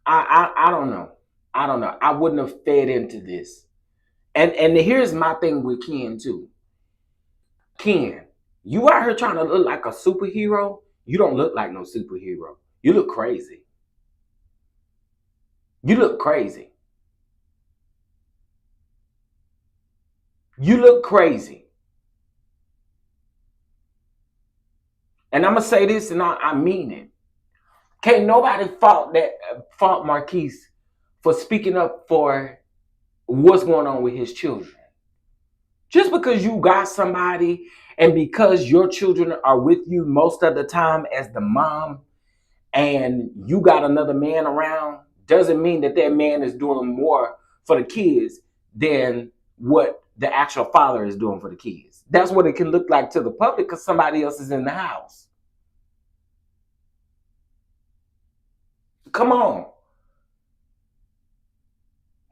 I don't know. I don't know. I wouldn't have fed into this. And here's my thing with Ken too. Ken, you out here trying to look like a superhero. You don't look like no superhero. You look crazy. You look crazy. You look crazy. And I'm gonna say this, and I mean it. Can't nobody fault Marquise for speaking up for what's going on with his children. Just because you got somebody and because your children are with you most of the time as the mom and you got another man around doesn't mean that that man is doing more for the kids than what the actual father is doing for the kids. That's what it can look like to the public because somebody else is in the house. Come on.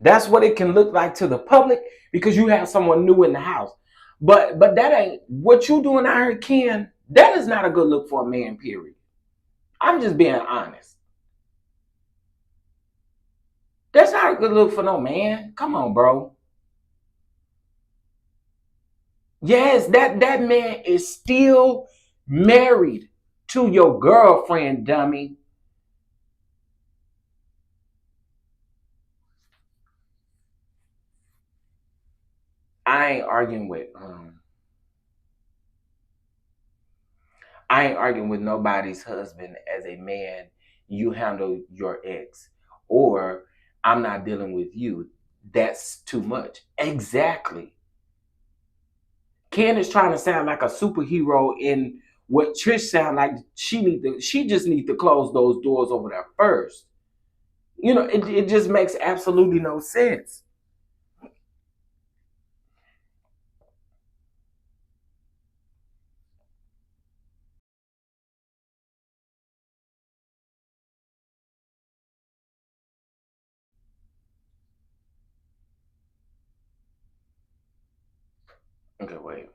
That's what it can look like to the public because you have someone new in the house. But that ain't what you doing out here, Ken. That is not a good look for a man, period. I'm just being honest. That's not a good look for no man. Come on, bro. Yes, that man is still married to your girlfriend, dummy. I ain't arguing with I ain't arguing with nobody's husband as a man. You handle your ex, or I'm not dealing with you. That's too much. Exactly. Ken is trying to sound like a superhero in what Trish sound like. She just need to close those doors over there first. You know, it just makes absolutely no sense. Okay, wait.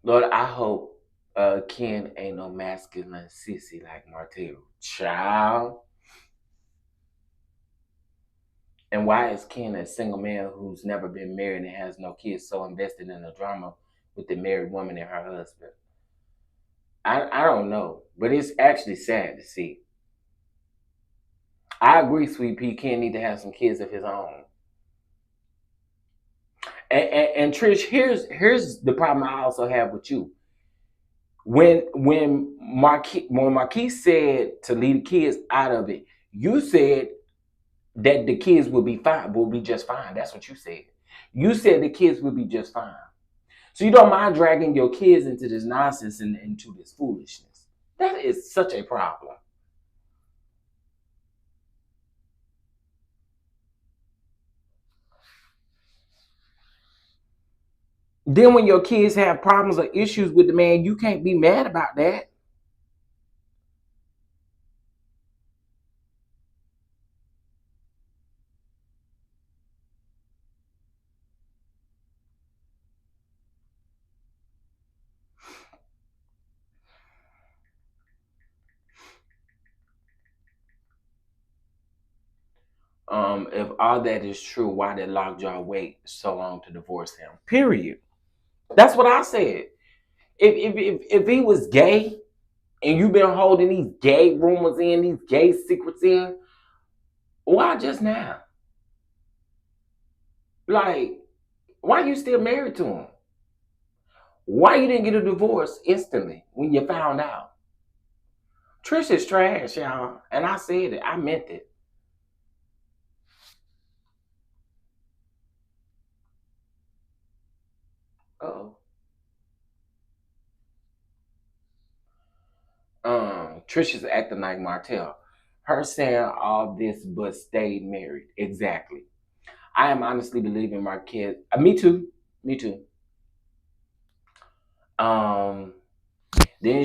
Lord, I hope Ken ain't no masculine sissy like Martell. Child. And why is Ken, a single man who's never been married and has no kids, so invested in the drama with the married woman and her husband? I don't know, but it's actually sad to see. I agree, Sweet Pea. Ken need to have some kids of his own. And Trish, here's the problem I also have with you. When Marquis said to leave the kids out of it, you said that the kids will be fine, will be just fine. That's what you said. You said the kids will be just fine. So you don't mind dragging your kids into this nonsense and into this foolishness. That is such a problem. Then when your kids have problems or issues with the man, you can't be mad about that. If all that is true, why did Lockjaw wait so long to divorce him? Period. That's what I said. If he was gay and you've been holding these gay rumors in, these gay secrets in, why just now? Like, why you still married to him? Why you didn't get a divorce instantly when you found out? Trish is trash, y'all. And I said it. I meant it. Uh-oh. Trish is acting like Martell. Her saying all this but stayed married. Exactly. I am honestly believing Marquez. Me too. Me too. Um, then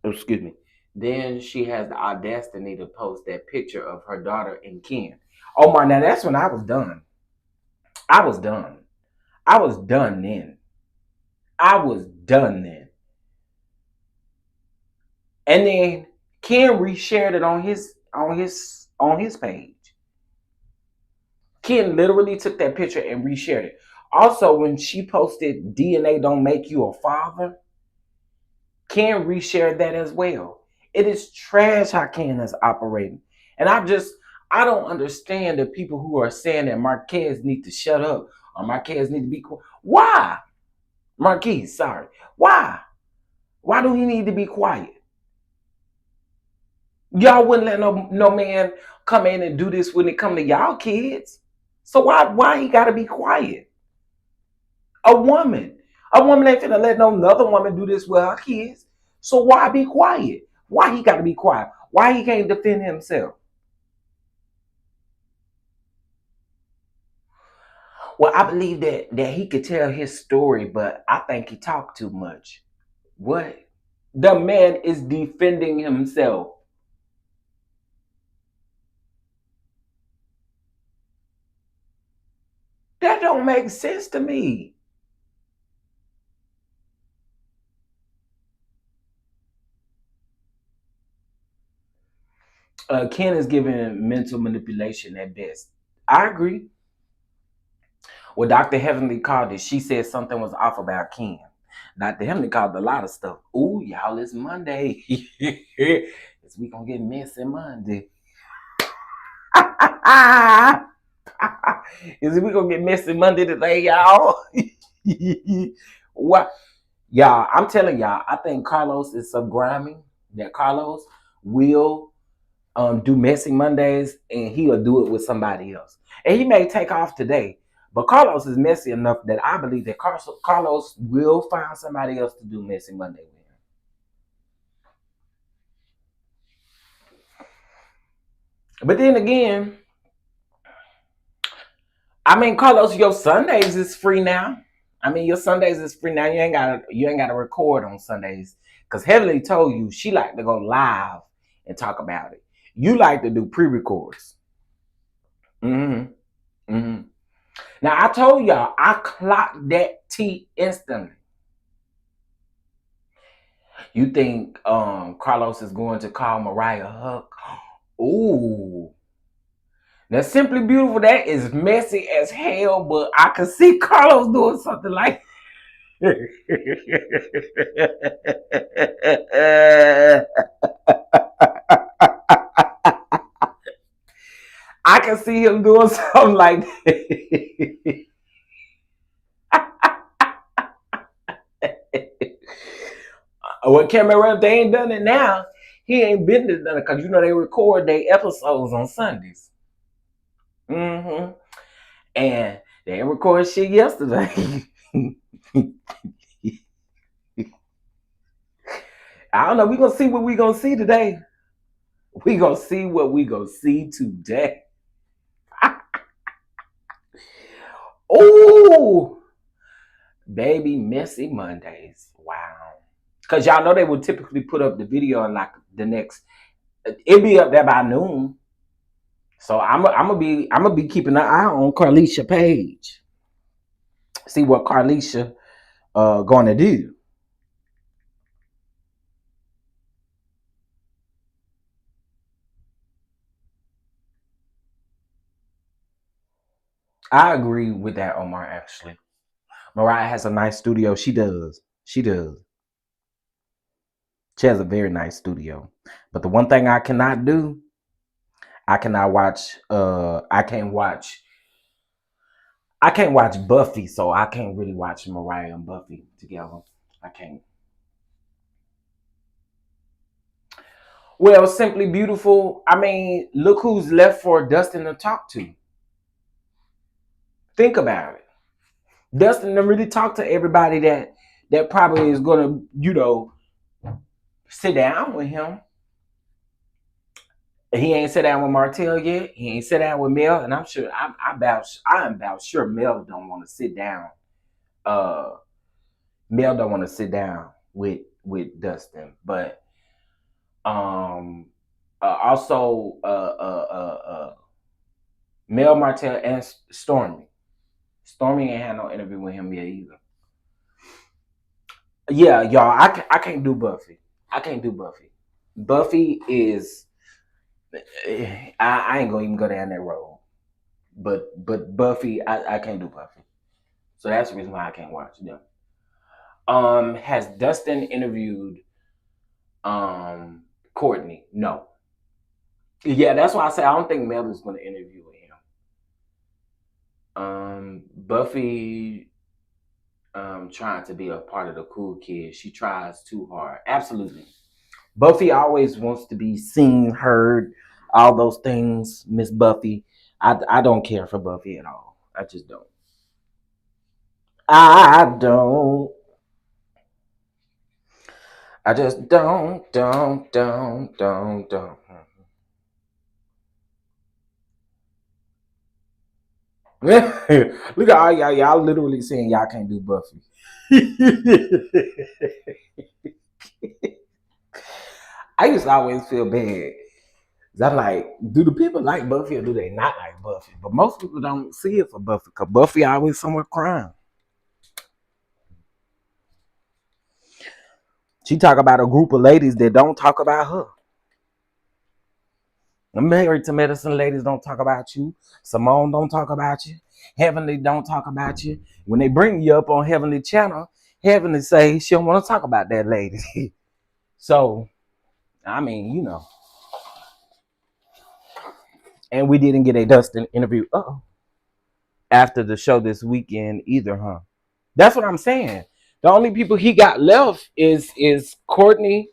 excuse me. Then she has the audacity to post that picture of her daughter and Ken. Oh my! Now that's when I was done. I was done. I was done then. I was done then. And then Ken reshared it on his page. Ken literally took that picture and reshared it. Also, when she posted DNA don't make you a father, Ken reshared that as well. It is trash how Ken is operating. And I don't understand the people who are saying that Marquez need to shut up or Marquez need to be quiet. Why? Marquez, sorry. Why? Why do he need to be quiet? Y'all wouldn't let no man come in and do this when it come to y'all kids. So why he gotta be quiet? A woman. A woman ain't finna let no other woman do this with her kids. So why be quiet? Why he gotta be quiet? Why he can't defend himself? Well, I believe that he could tell his story, but I think he talked too much. What? The man is defending himself. That don't make sense to me. Ken is giving mental manipulation at best. I agree. Well, Dr. Heavenly called it. She said something was off about Ken. Dr. Heavenly called a lot of stuff. Ooh, y'all, it's Monday. It's we gonna get messy Monday. Is we gonna get messy Monday today, y'all? What? Y'all, I'm telling y'all, I think Carlos is so grimy that Carlos will do messy Mondays and he'll do it with somebody else. And he may take off today, but Carlos is messy enough that I believe that Carlos will find somebody else to do messy Monday with him. But then again, I mean, Carlos, your Sundays is free now. I mean, your Sundays is free now. You ain't gotta record on Sundays. Cause Heavenly told you she like to go live and talk about it. You like to do pre-records. Mm-hmm. Mm-hmm. Now I told y'all I clocked that T instantly. You think Carlos is going to call Mariah Huck? Ooh. Now Simply Beautiful, that is messy as hell, but I can see Carlos doing something like I can see him doing something like that. Well, Cameron, they ain't done it now. He ain't been done it because they record their episodes on Sundays. Mm-hmm. And they ain't record shit yesterday. I don't know. We gonna see what we gonna see today. We gonna see what we gonna see today. Oh, baby, messy Mondays. Wow. Because y'all know they would typically put up the video in like the next. It'll be up there by noon. So I'm gonna be keeping an eye on Carissa page. See what Carissa gonna do. I agree with that, Omar. Actually, Mariah has a nice studio. She does. She does. She has a very nice studio. But the one thing I cannot do, I cannot watch. I can't watch Buffy, so I can't really watch Mariah and Buffy together. I can't. Well, Simply Beautiful. I mean, look who's left for Dustin to talk to. Think about it. Dustin to really talk to everybody that probably is gonna, sit down with him. He ain't sit down with Martell yet. He ain't sit down with Mel, and I'm sure I'm about sure Mel don't want to sit down. Mel don't want to sit down with Dustin, but also Mel Martell and Stormy. Stormy ain't had no interview with him yet either. Yeah, y'all, I can't do Buffy. I can't do Buffy. Buffy is I ain't gonna even go down that road. But Buffy, I can't do Buffy. So that's the reason why I can't watch them. Has Dustin interviewed Courtney? No. Yeah, that's why I say I don't think Mel is gonna interview with him. Buffy trying to be a part of the cool kids. She tries too hard. Absolutely. Buffy always wants to be seen, heard, all those things. Miss Buffy. I don't care for Buffy at all. I just don't. I don't. I just don't. Look at all y'all. Y'all literally saying y'all can't do Buffy. I used to always feel bad. I'm like, do the people like Buffy or do they not like Buffy? But most people don't see it for Buffy because Buffy always somewhere crying. She talk about a group of ladies that don't talk about her. The Married to Medicine ladies don't talk about you. Simone don't talk about you. Heavenly don't talk about you. When they bring you up on Heavenly Channel, Heavenly say she don't want to talk about that lady. So, I mean, you know. And we didn't get a Dustin interview after the show this weekend either, huh? That's what I'm saying. The only people he got left is Courtney.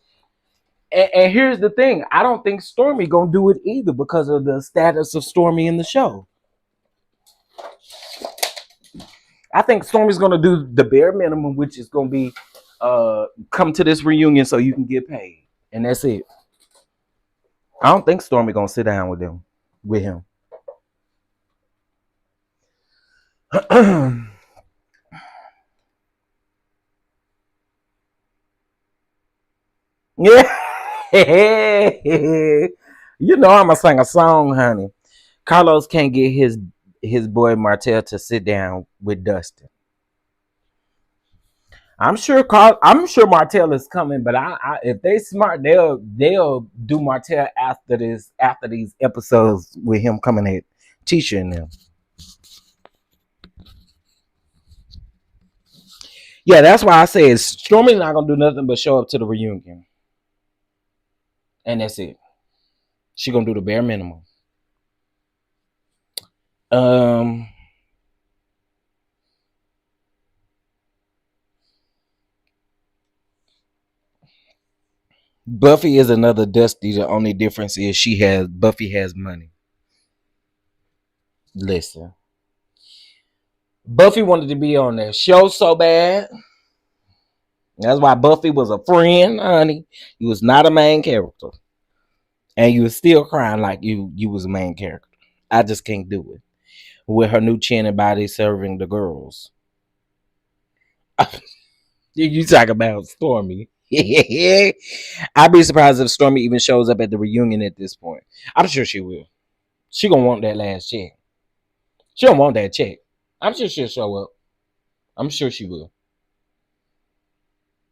And here's the thing. I don't think Stormy gonna do it either because of the status of Stormy in the show. I think Stormy's gonna do the bare minimum, which is gonna be come to this reunion so you can get paid. And that's it. I don't think Stormy gonna sit down with him. Yeah. You know I'ma sing a song, honey. Carlos can't get his boy Martell to sit down with Dustin. I'm sure Martell is coming, but if they smart, they'll do Martell after these episodes with him coming at Tisha and them. Yeah, that's why I say Stormy's not gonna do nothing but show up to the reunion, and that's it. She gonna do the bare minimum. Buffy is another Dusty. The only difference is Buffy has money. Listen, Buffy wanted to be on that show so bad. That's why Buffy was a friend, honey. You was not a main character, and you was still crying like you was a main character. I just can't do it with her new chin and body serving the girls. You talk about Stormy. I'd be surprised if Stormy even shows up at the reunion at this point. I'm sure she will. She gonna want that last check. She don't want that check. I'm sure she'll show up. I'm sure she will.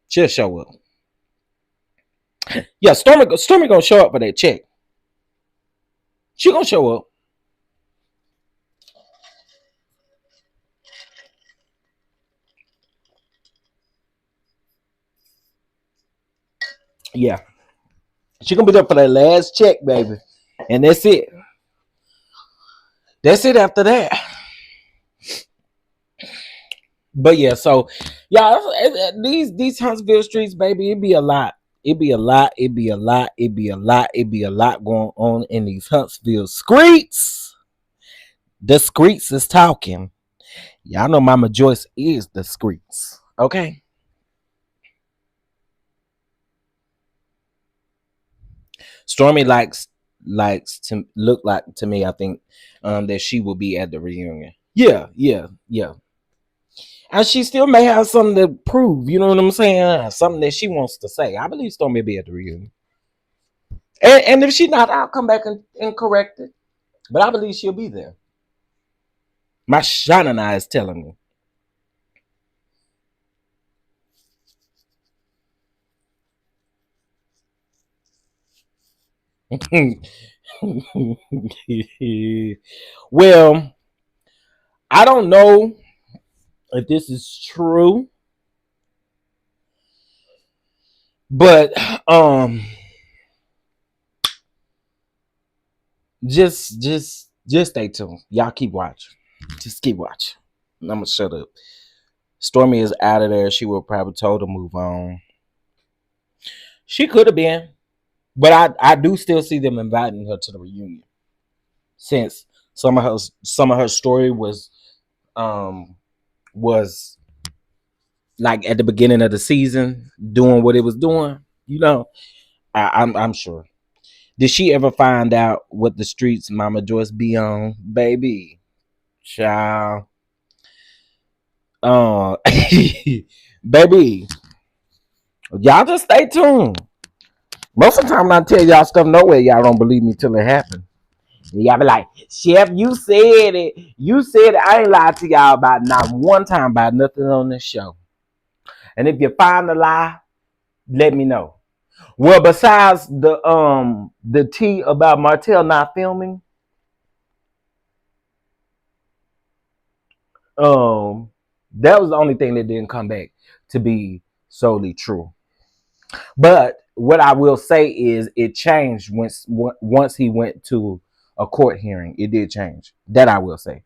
She'll show up. Yeah, Stormy gonna show up for that check. She gonna show up. Yeah. She gonna be there for that last check, baby. And that's it. That's it after that. But yeah, so y'all, these Huntsville streets, baby, it be a lot. It be a lot going on in these Huntsville streets. The streets is talking. Y'all know Mama Joyce is the streets. Okay. Stormy likes to look like to me, I think, that she will be at the reunion. Yeah. And she still may have something to prove, you know what I'm saying? Something that she wants to say. I believe Stormy will be at the reunion. And if she's not, I'll come back and correct it. But I believe she'll be there. My shining eye is telling me. Well, I don't know if this is true, but just stay tuned. Y'all keep watching. Just keep watching. I'm gonna shut up. Stormy is out of there. She was probably told to move on. She could have been, but I do still see them inviting her to the reunion, since some of her story was like at the beginning of the season doing what it was doing. You know, I'm sure. Did she ever find out what the streets Mama Joyce be on, baby? Child. Baby, y'all just stay tuned. Most of the time when I tell y'all stuff nowhere, y'all don't believe me till it happens. Y'all be like, Chef, you said it. You said it. I ain't lied to y'all about not one time about nothing on this show. And if you find a lie, let me know. Well, besides the tea about Martell not filming, that was the only thing that didn't come back to be solely true. But what I will say is it changed once he went to a court hearing. It did change. That I will say.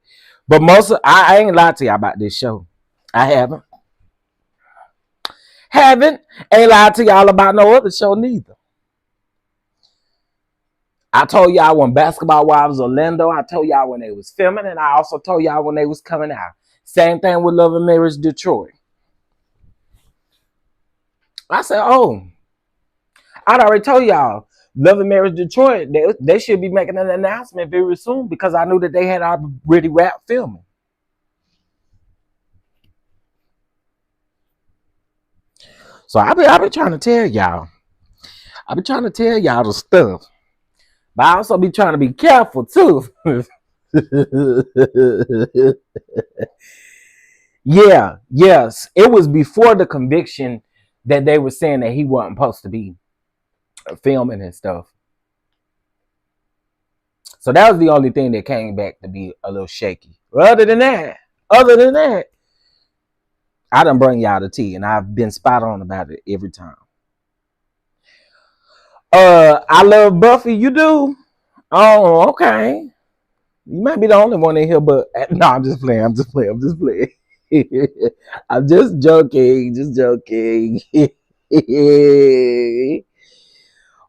But I ain't lied to y'all about this show. I haven't. Ain't lied to y'all about no other show neither. I told y'all when Basketball Wives Orlando, I told y'all when they was filming, and I also told y'all when they was coming out. Same thing with Love and Marriage Detroit. I said, oh, I'd already told y'all Love and Marriage Detroit, they should be making an announcement very soon because I knew that they had already wrapped filming. So I be trying to tell y'all. I be trying to tell y'all the stuff. But I also be trying to be careful too. Yeah, yes. It was before the conviction that they were saying that he wasn't supposed to be filming and stuff. So that was the only thing that came back to be a little shaky. Other than that, I done bring y'all the tea, and I've been spot on about it every time. I love Buffy. You do? Oh, okay. You might be the only one in here, but no, I'm just playing. I'm just playing. I'm just joking.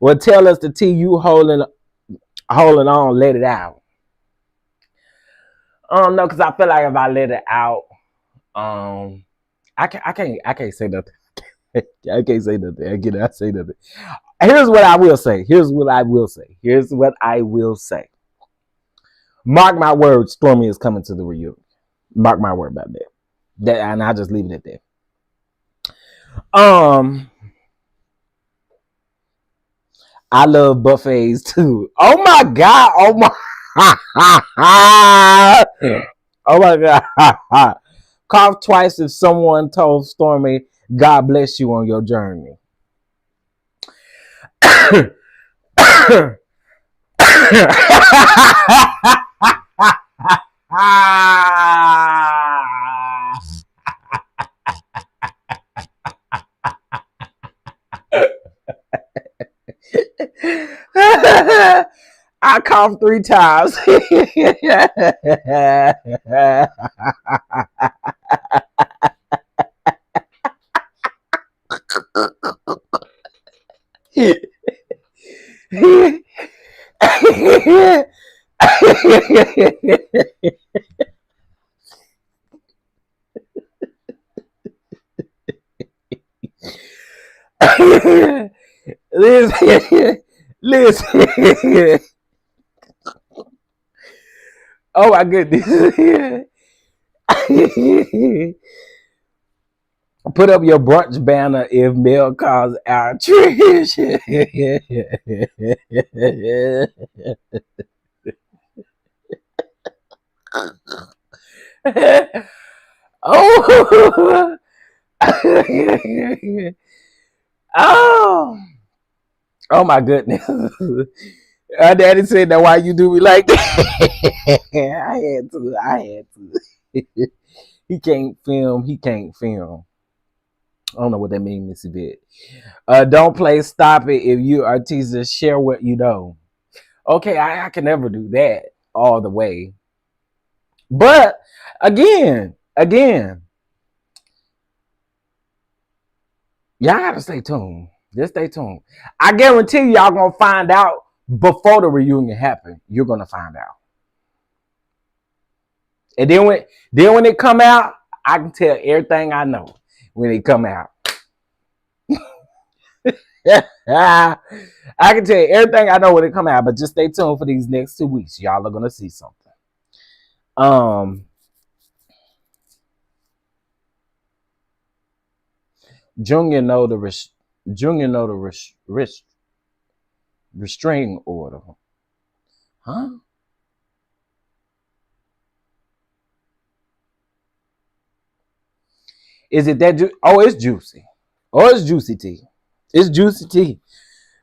Well, tell us the tea you holding on. Let it out. No, because I feel like if I let it out, I can't say nothing. I can't say nothing. I say nothing. Here's what I will say. Mark my words, Stormy is coming to the reunion. Mark my word about that. And I'll just leave it at that. I love buffets too. Oh my god! Oh my! Oh my god! Cough twice if someone told Stormy, "God bless you on your journey." I coughed 3 times. Listen. Oh my goodness. Put up your brunch banner if Mel calls out Trisha. Oh. Oh. Oh my goodness. Our daddy said that why you do me like that. I had to. I had to. He can't film. He can't film. I don't know what that means, Missy Bit. Don't play stop it if you are teaser. Share what you know. Okay, I can never do that all the way. But again, y'all gotta stay tuned. Just stay tuned. I guarantee y'all gonna find out before the reunion happen. You're gonna find out. And then when it come out, I can tell everything I know when it come out. I can tell you everything I know when it come out, but just stay tuned for these next 2 weeks. Y'all are gonna see something. Junior know the restraining order, huh? Is it that? Oh, it's juicy. Oh, it's juicy tea. It's juicy tea.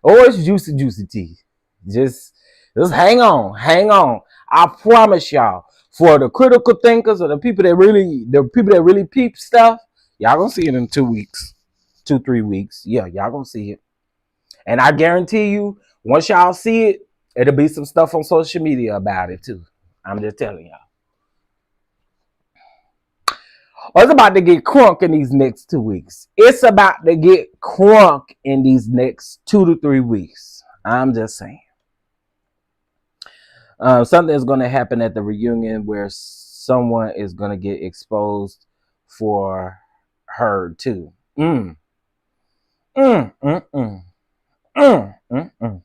Oh, it's juicy tea. Just hang on, hang on. I promise y'all, for the critical thinkers or the people that really peep stuff, y'all gonna see it in 2 weeks, 2-3 weeks. Yeah, y'all gonna see it. And I guarantee you, once y'all see it, it'll be some stuff on social media about it too. I'm just telling y'all. Oh, it's about to get crunk in these next 2 weeks. It's about to get crunk in these next 2 to 3 weeks. I'm just saying. Something is going to happen at the reunion where someone is going to get exposed for her too. Mm. Mm, mm, mm. Mm, mm,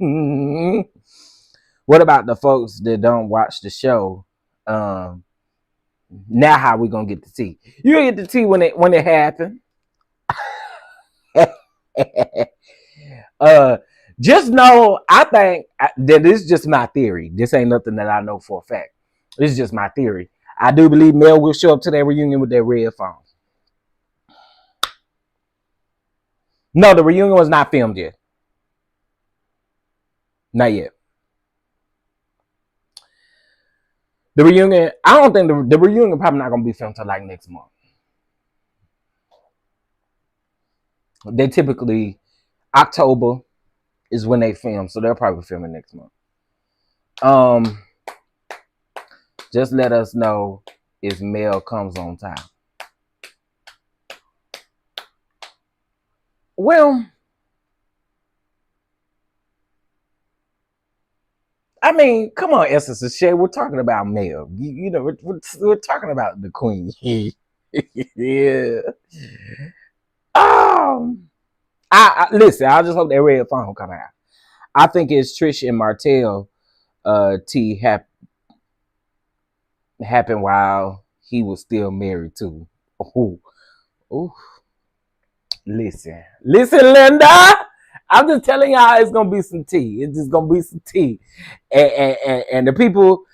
mm. What about the folks that don't watch the show? Now how we gonna get the tea? You gonna get the tea when it happened. Just know, I think that this is just my theory. This ain't nothing that I know for a fact. This is just my theory. I do believe Mel will show up to that reunion with that red phone. No, the reunion was not filmed yet. Not yet. The reunion, I don't think the reunion probably not gonna be filmed till like next month. They typically October is when they film, so they'll probably film it next month. Just let us know if Mel comes on time. Well, I mean, come on, Essence of Shay. We're talking about Mel. You know, we're talking about the queen. Yeah. I listen. I just hope that red phone come out. I think it's Trisha and Martell. T happened while he was still married too. Oh, oh. Listen, Linda. I'm just telling y'all, it's gonna be some tea. It's just gonna be some tea, and the people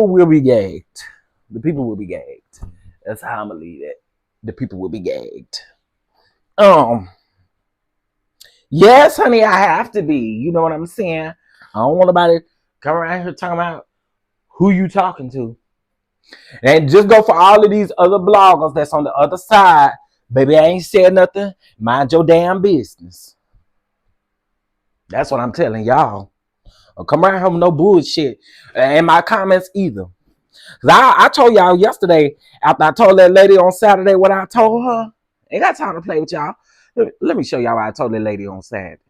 will be gagged. The people will be gagged. That's how I'm gonna leave it. The people will be gagged. Yes, honey, I have to be. You know what I'm saying? I don't want nobody come around here talking about who you talking to. And just go for all of these other bloggers that's on the other side. Baby, I ain't said nothing. Mind your damn business. That's what I'm telling y'all. Don't come around here with no bullshit. And my comments either. Cause I told y'all yesterday, after I told that lady on Saturday what I told her, ain't got time to play with y'all. Let me show y'all what I told that lady on Saturday.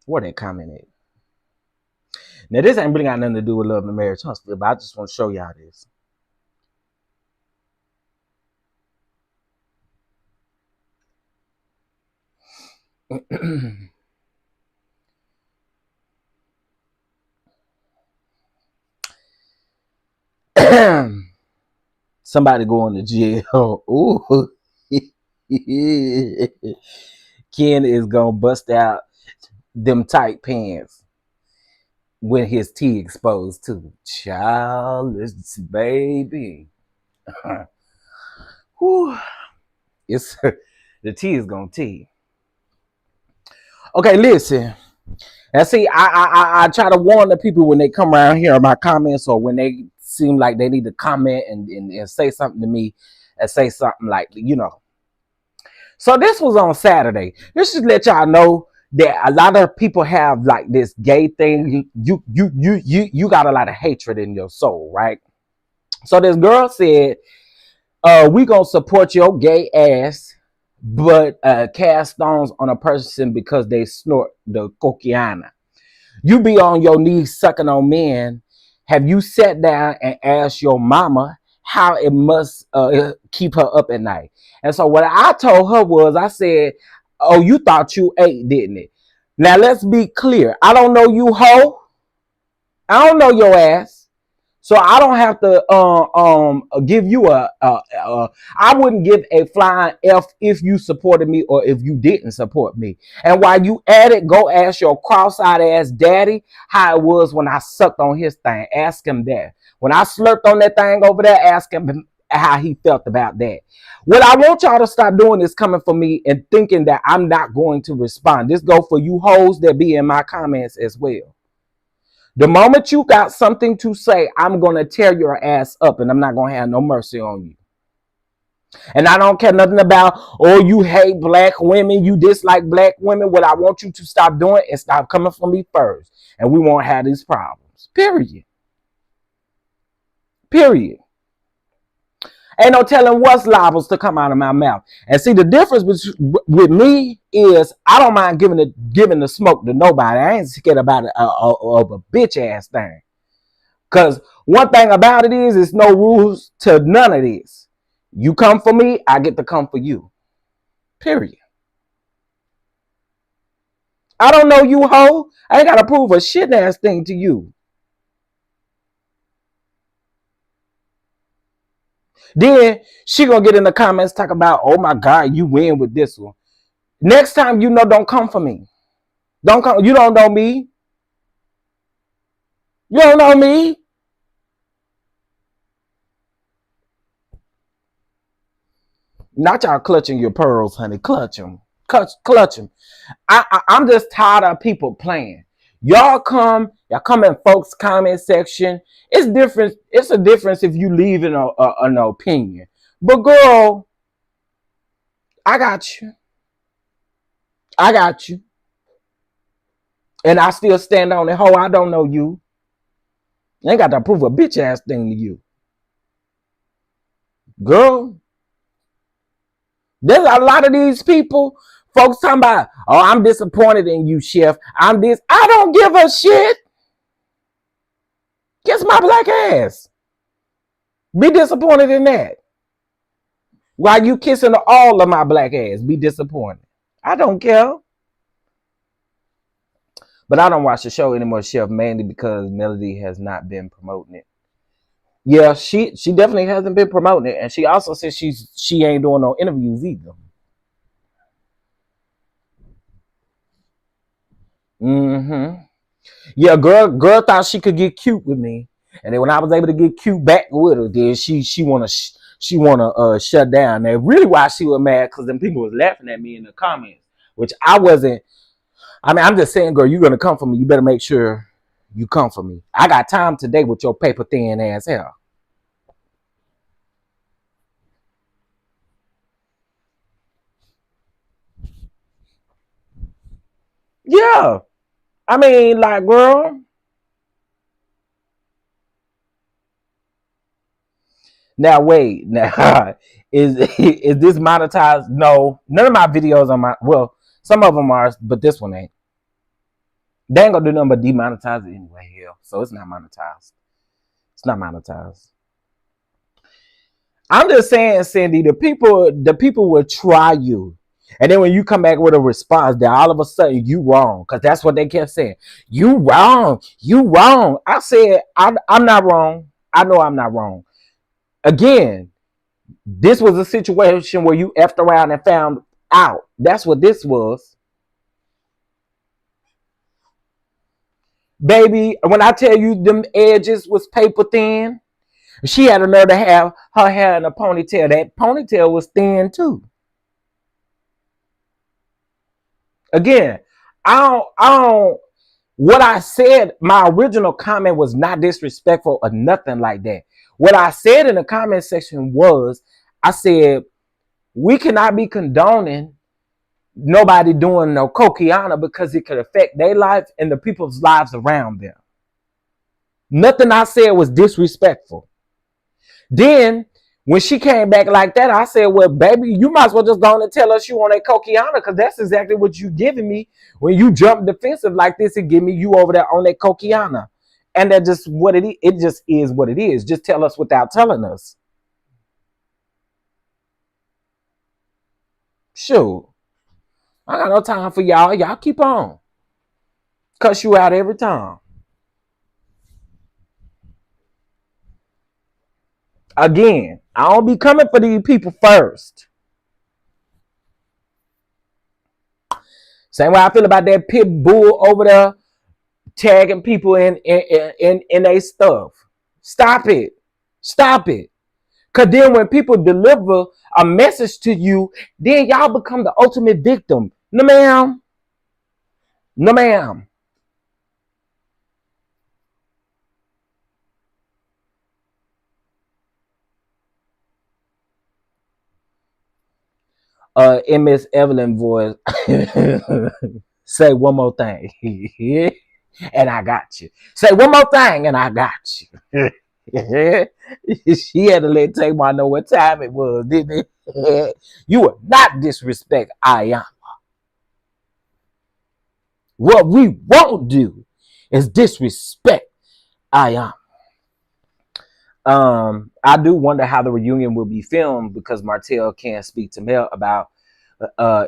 Where that comment at? Now this ain't really got nothing to do with love and marriage, Huntsville, but I just want to show y'all this. Somebody going to jail. Ooh. Ken is gonna bust out them tight pants with his tea exposed too. Child, it's baby. Whew. It's the tea is gonna tea. Okay, listen. And see, I try to warn the people when they come around here in my comments or when they seem like they need to comment and say something to me and say something like, you know. So this was on Saturday. This should let y'all know that a lot of people have like this gay thing. You got a lot of hatred in your soul, right? So this girl said, we gonna support your gay ass, but cast stones on a person because they snort the cocaine. You be on your knees sucking on men. Have you sat down and asked your mama how it must keep her up at night? And so what I told her was, I said, oh, you thought you ate, didn't it? Now let's be clear. I don't know you, hoe. I don't know your ass. So I don't have to give you I wouldn't give a flying F if you supported me or if you didn't support me. And while you at it, go ask your cross-eyed ass daddy how it was when I sucked on his thing. Ask him that. When I slurped on that thing over there, ask him how he felt about that. What I want y'all to stop doing is coming for me and thinking that I'm not going to respond. This go for you hoes that be in my comments as well. The moment you got something to say, I'm going to tear your ass up and I'm not going to have no mercy on you. And I don't care nothing about, oh, you hate black women, you dislike black women. What I want you to stop doing is stop coming for me first. And we won't have these problems. Period. Period. Ain't no telling what's liable to come out of my mouth. And see, the difference with me is I don't mind giving the smoke to nobody. I ain't scared about it of a bitch ass thing. Because one thing about it is, it's no rules to none of this. You come for me, I get to come for you. Period. I don't know you, hoe. I ain't got to prove a shit ass thing to you. Then she gonna get in the comments talk about, oh my God, you win with this one. Next time, you know, don't come for me. Don't come. You don't know me. You don't know me. Not y'all clutching your pearls, honey. Clutch them. Clutch them. I'm just tired of people playing. Y'all come in folks' comment section. It's different. It's a difference if you leave an opinion. But girl, I got you. I got you. And I still stand on it. Ho, I don't know you. I ain't got to prove a bitch ass thing to you. Girl, there's a lot of these people, folks talking about, oh, I'm disappointed in you, chef. I'm this. I don't give a shit. Kiss my black ass. Be disappointed in that. While you kissing all of my black ass, be disappointed. I don't care. But I don't watch the show anymore, chef, mainly because Melody has not been promoting it. Yeah, she definitely hasn't been promoting it. And she also said she ain't doing no interviews either. Mm-hmm. Yeah, girl thought she could get cute with me. And then when I was able to get cute back with her, then she wanna shut down. Now really why she was mad, because them people was laughing at me in the comments, which I wasn't. I mean, I'm just saying, girl, you're gonna come for me. You better make sure you come for me. I got time today with your paper thin ass hair. Yeah. I mean, like, girl. Now wait, now is this monetized? No, none of my videos on my, well, some of them are, but this one ain't. They ain't gonna do nothing but demonetize it anyway, hell. So it's not monetized. It's not monetized. I'm just saying, Cindy, the people will try you. And then when you come back with a response, then all of a sudden you wrong. Because that's what they kept saying. You wrong. You wrong. I said, I'm not wrong. I know I'm not wrong. Again, this was a situation where you effed around and found out. That's what this was. Baby, when I tell you them edges was paper thin, she had a nerve to have her hair in a ponytail. That ponytail was thin too. Again, I don't, what I said, my original comment was not disrespectful or nothing like that. What I said in the comment section was, I said, we cannot be condoning nobody doing no coquiana because it could affect their life and the people's lives around them. Nothing I said was disrespectful. Then when she came back like that, I said, well, baby, you might as well just go on and tell us you want a coquiana, because that's exactly what you giving me. When you jump defensive like this and give me you over there on that coquiana. And that's just what it is. It just is what it is. Just tell us without telling us. Sure. I got no time for y'all. Y'all keep on. Cuss you out every time. Again, I don't be coming for these people first. Same way I feel about that pit bull over there tagging people in their stuff. Stop it. Stop it. Because then when people deliver a message to you, then y'all become the ultimate victim. No, ma'am. No, ma'am. In Miss Evelyn voice, say one more thing. And I got you. Say one more thing and I got you. She had to let Tamar know what time it was, didn't it? You will not disrespect I am. What we won't do is disrespect I am. I do wonder how the reunion will be filmed, because Martell can't speak to Mel about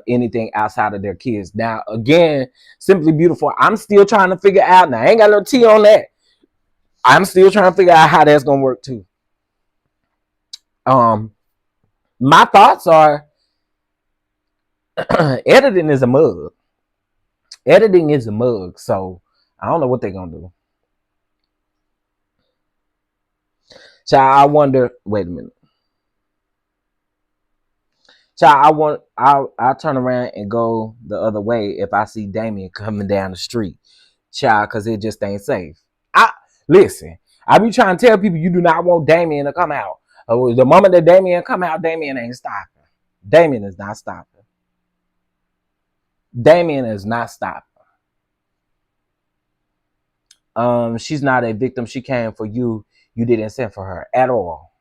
anything outside of their kids. Now, again, Simply Beautiful, I'm still trying to figure out. Now, I ain't got no tea on that. I'm still trying to figure out how that's gonna work too. My thoughts are editing is a mug. Editing is a mug, so I don't know what they're gonna do. So I wonder. Wait a minute. So I'll turn around and go the other way if I see Damien coming down the street, child, because it just ain't safe. Listen. I be trying to tell people you do not want Damien to come out. The moment that Damien come out, Damien ain't stopping. Damien is not stopping. Damien is not stopping. She's not a victim. She came for you. You didn't send for her at all.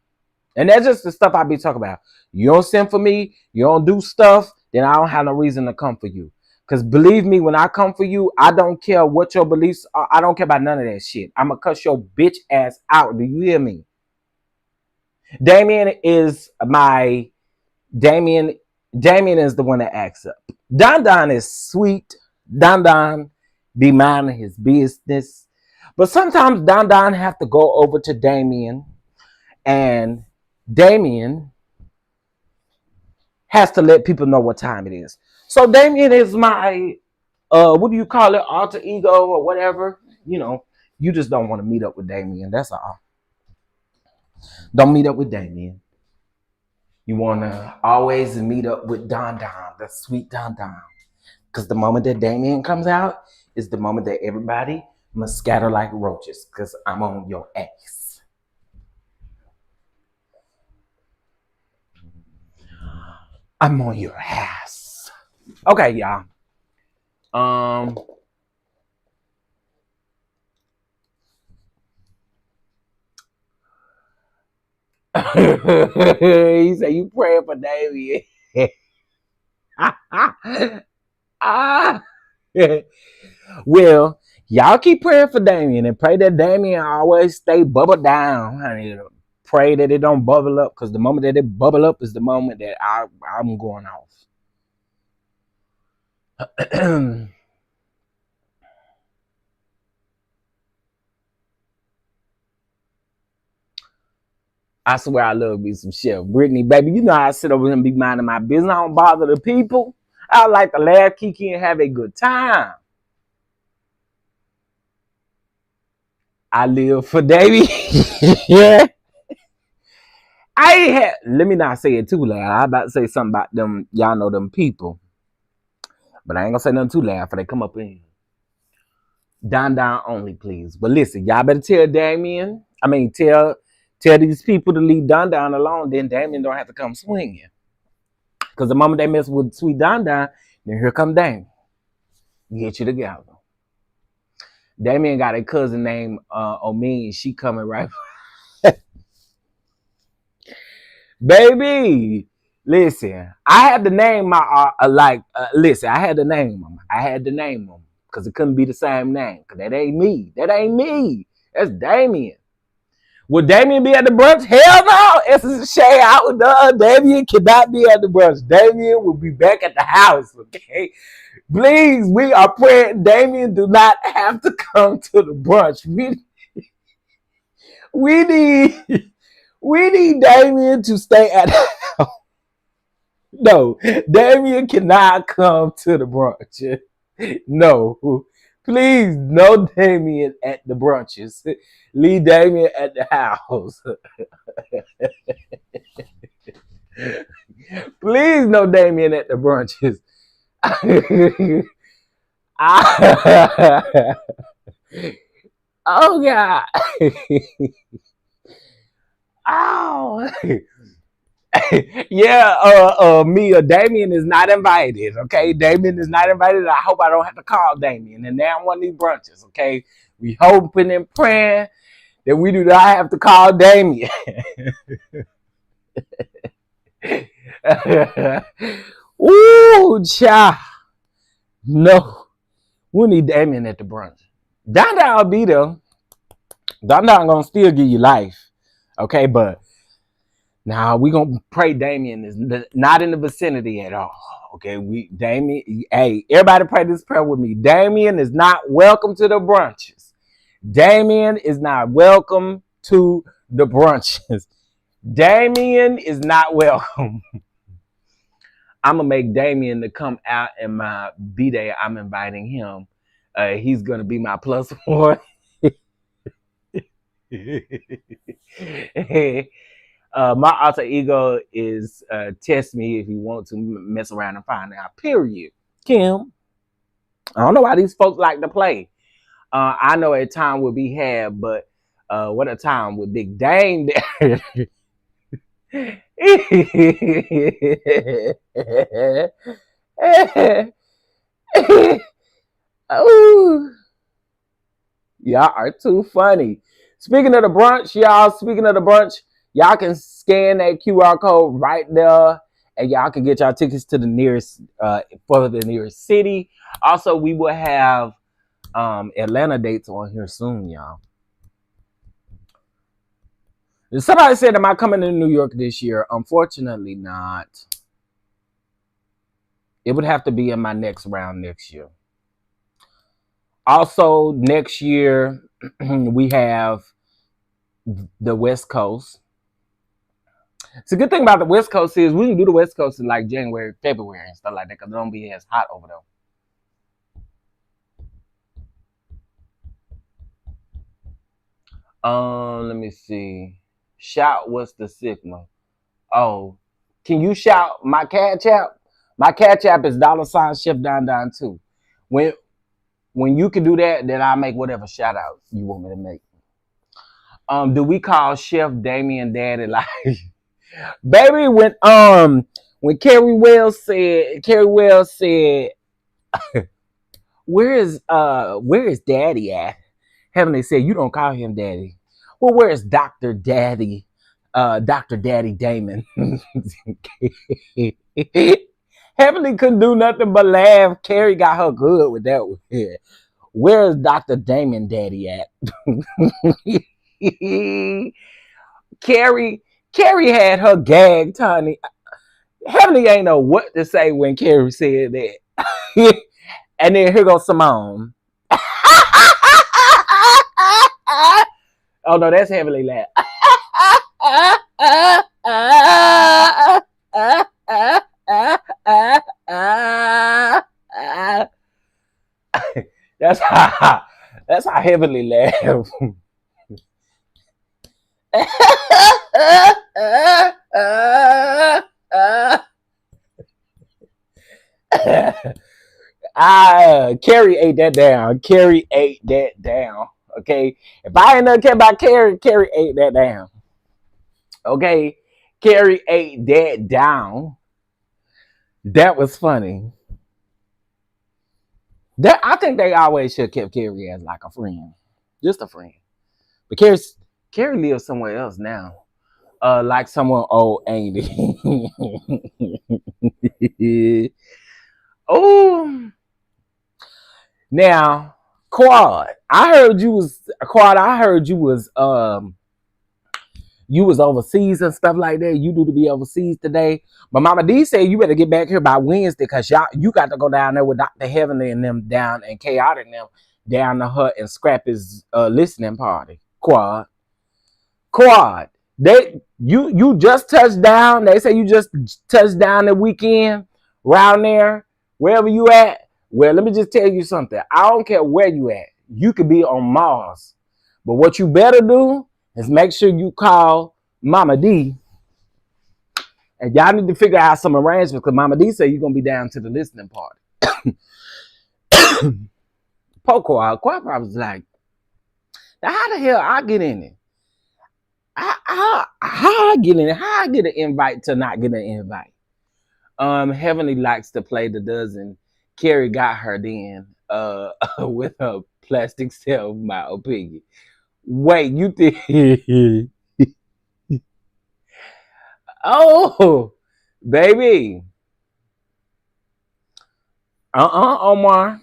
And that's just the stuff I be talking about. You don't send for me, you don't do stuff, then I don't have no reason to come for you. Because believe me, when I come for you, I don't care what your beliefs are. I don't care about none of that shit. I'm going to cuss your bitch ass out. Do you hear me? Damien is my... Damien is the one that acts up. Don is sweet. Don be minding his business. But sometimes Don have to go over to Damien, and Damien has to let people know what time it is. So Damien is my, what do you call it, alter ego or whatever. You know, you just don't want to meet up with Damien. That's all. Don't meet up with Damien. You want to always meet up with Don, the sweet Don. Because the moment that Damien comes out is the moment that everybody must scatter like roaches, because I'm on your ass. I'm on your ass. Okay, y'all. He said you praying for Damien. Well, y'all keep praying for Damien and pray that Damien always stay bubble down, honey. Pray that it don't bubble up, because the moment that it bubble up is the moment that I'm going off. I swear I love me some Chef. Brittany, baby, you know how I sit over here and be minding my business. I don't bother the people. I like to laugh, kiki, and have a good time. I live for Davy. Yeah. I ain't had, let me not say it too loud. I about to say something about them, y'all know them people. But I ain't gonna say nothing too loud for they come up in here. Don only, please. But listen, y'all better tell tell these people to leave Don alone, then Damien don't have to come swinging. Because the moment they mess with sweet Don, then here come Damien. Get you together. Damien got a cousin named Omin. She coming right. Baby, listen, I had to name my listen, I had to name them. Because it couldn't be the same name. Because that ain't me. That's Damien. Would Damien be at the brunch? Hell no. It's a shame out with Damien cannot be at the brunch. Damien will be back at the house, okay? Please, we are praying Damien do not have to come to the brunch. We need Damien to stay at the house. No, Damien cannot come to the brunch. No. Please, no Damien at the brunches. Leave Damien at the house. Please, no Damien at the brunches. Oh, God. Oh. Yeah, Damien is not invited, okay? Damien is not invited. I hope I don't have to call Damien. And now one of these brunches, okay? We hoping and praying that we do not have to call Damien. Ooh, child. No. We need Damien at the brunch. Don will be there. Don gonna still give you life, okay? But now we gonna pray Damien is not in the vicinity at all. Okay, Damien, hey, everybody pray this prayer with me. Damien is not welcome to the brunches. Damien is not welcome to the brunches. Damien is not welcome. I'm gonna make Damien to come out in my B-Day. I'm inviting him. He's gonna be my plus one. My alter ego is test me if you want to mess around and find out. Period. Kim, I don't know why these folks like to play. I know a time will be had, but what a time with Big Dame there. Oh, y'all are too funny. Speaking of the brunch, y'all can scan that QR code right there, and y'all can get y'all tickets to the nearest for the nearest city. Also, we will have Atlanta dates on here soon, y'all. Somebody said, am I coming to New York this year? Unfortunately not. It would have to be in my next round next year. Also, next year, we have the West Coast. So, good thing about the West Coast is we can do the West Coast in like January, February, and stuff like that because it don't be as hot over there. Let me see. Shout, what's the signal? Oh, can you shout my Cash App? My Cash App is $Chef Don too. When you can do that, then I'll make whatever shout out you want me to make. Do we call Chef Damien Daddy like baby when Carrie Wells said where is Daddy at? Heavenly said, you don't call him Daddy. Well, where is Dr. Daddy? Dr. Daddy Damon. Heavenly couldn't do nothing but laugh. Carrie got her good with that one. Yeah. Where is Dr. Damon Daddy at? Carrie had her gag, Toni. Heavenly ain't know what to say when Carrie said that. And then here goes Simone. Oh no, that's Heavenly laugh. That's how heavily laugh. Carrie ate that down. Carrie ate that down. Okay. If I ain't never care about Carrie, Carrie ate that down. Okay. Carrie ate that down. That was funny. That I think they always should have kept Carrie as like a friend. Just a friend. But Carrie lives somewhere else now. Like someone old ain't it? Oh, now Quad. I heard you was Quad. I heard you was overseas and stuff like that. You do to be overseas today. But Mama D said you better get back here by Wednesday because you got to go down there with Dr. Heavenly and them down and Chaotic and them down the hut and scrap his listening party. Quad. You just touched down. They say you just touched down the weekend around there, wherever you at. Well, let me just tell you something. I don't care where you at. You could be on Mars. But what you better do is make sure you call Mama D. And y'all need to figure out some arrangements because Mama D said you're gonna be down to the listening party. Poor Quad probably was like, now how the hell I get in it? How I get in it? How I get an invite to not get an invite? Heavenly likes to play the dozen. Carrie got her then with her plastic self, my opinion. Wait, you think oh baby. Omar.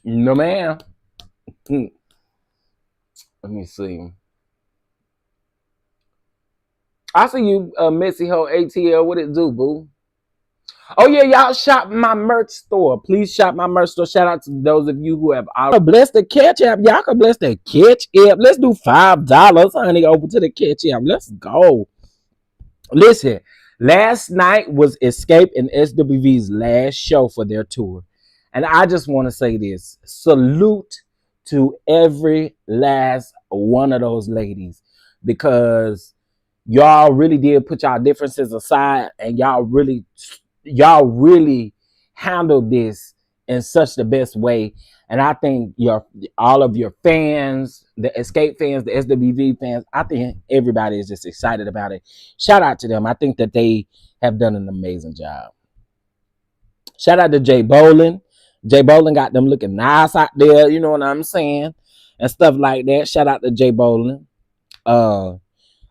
No ma'am. Let me see. I see you, Missy Ho ATL. What it do, boo? Oh yeah, y'all shop my merch store. Please shop my merch store. Shout out to those of you who have blessed the catch app. Y'all can bless the catch app. Let's do $5, honey. Over to the catch app. Let's go. Listen, last night was Escape and SWV's last show for their tour. And I just want to say this. Salute to every last one of those ladies because y'all really did put y'all differences aside and y'all really handled this in such the best way. And I think all of your fans, the Escape fans, the SWV fans, I think everybody is just excited about it. Shout out to them. I think that they have done an amazing job. Shout out to Jay Bolin. Jay Bolin got them looking nice out there, you know what I'm saying? And stuff like that. Shout out to Jay Bolin. Oh,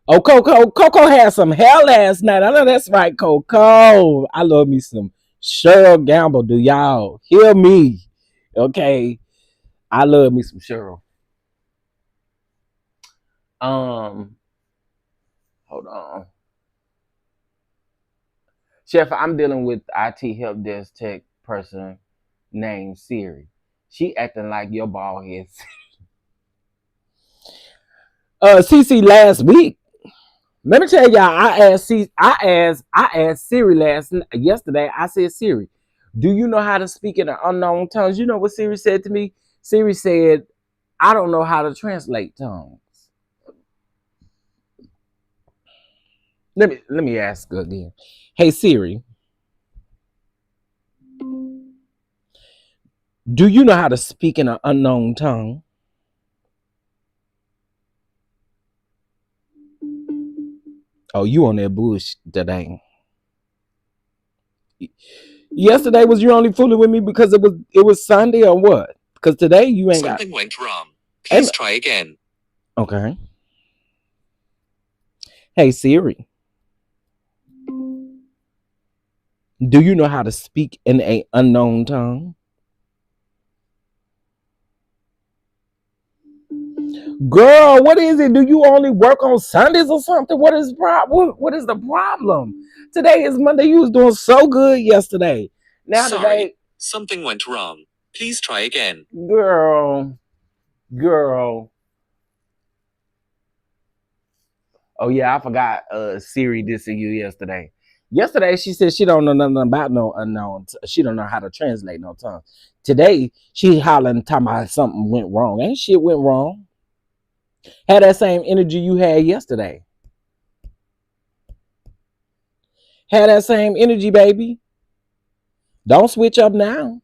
Coco had some hair last night. I know that's right, Coco. I love me some Cheryl Gamble. Do y'all hear me? Okay. I love me some Cheryl. Hold on. Chef, I'm dealing with IT help desk tech person named Siri. She acting like your bald head. CC last week. Let me tell y'all, I asked Siri yesterday. I said, Siri, do you know how to speak in unknown tongues? You know what Siri said to me? Siri said, I don't know how to translate tongues. Let me ask her again. Hey Siri, do you know how to speak in an unknown tongue? Oh, you on that bush today. Yesterday was you only fooling with me because it was Sunday or what? Because today you ain't Something went wrong. Please try again. Okay. Hey Siri, do you know how to speak in an unknown tongue? Girl, what is it? Do you only work on Sundays or something? What is the problem? Today is Monday. You was doing so good yesterday. Now Sorry, today, something went wrong. Please try again. Girl. Oh yeah, I forgot. Siri dissing you yesterday. Yesterday she said she don't know nothing about no unknown. She don't know how to translate no tongue. Today she hollering talking about something went wrong. Ain't shit went wrong. Had that same energy you had yesterday. Had that same energy, baby. Don't switch up now.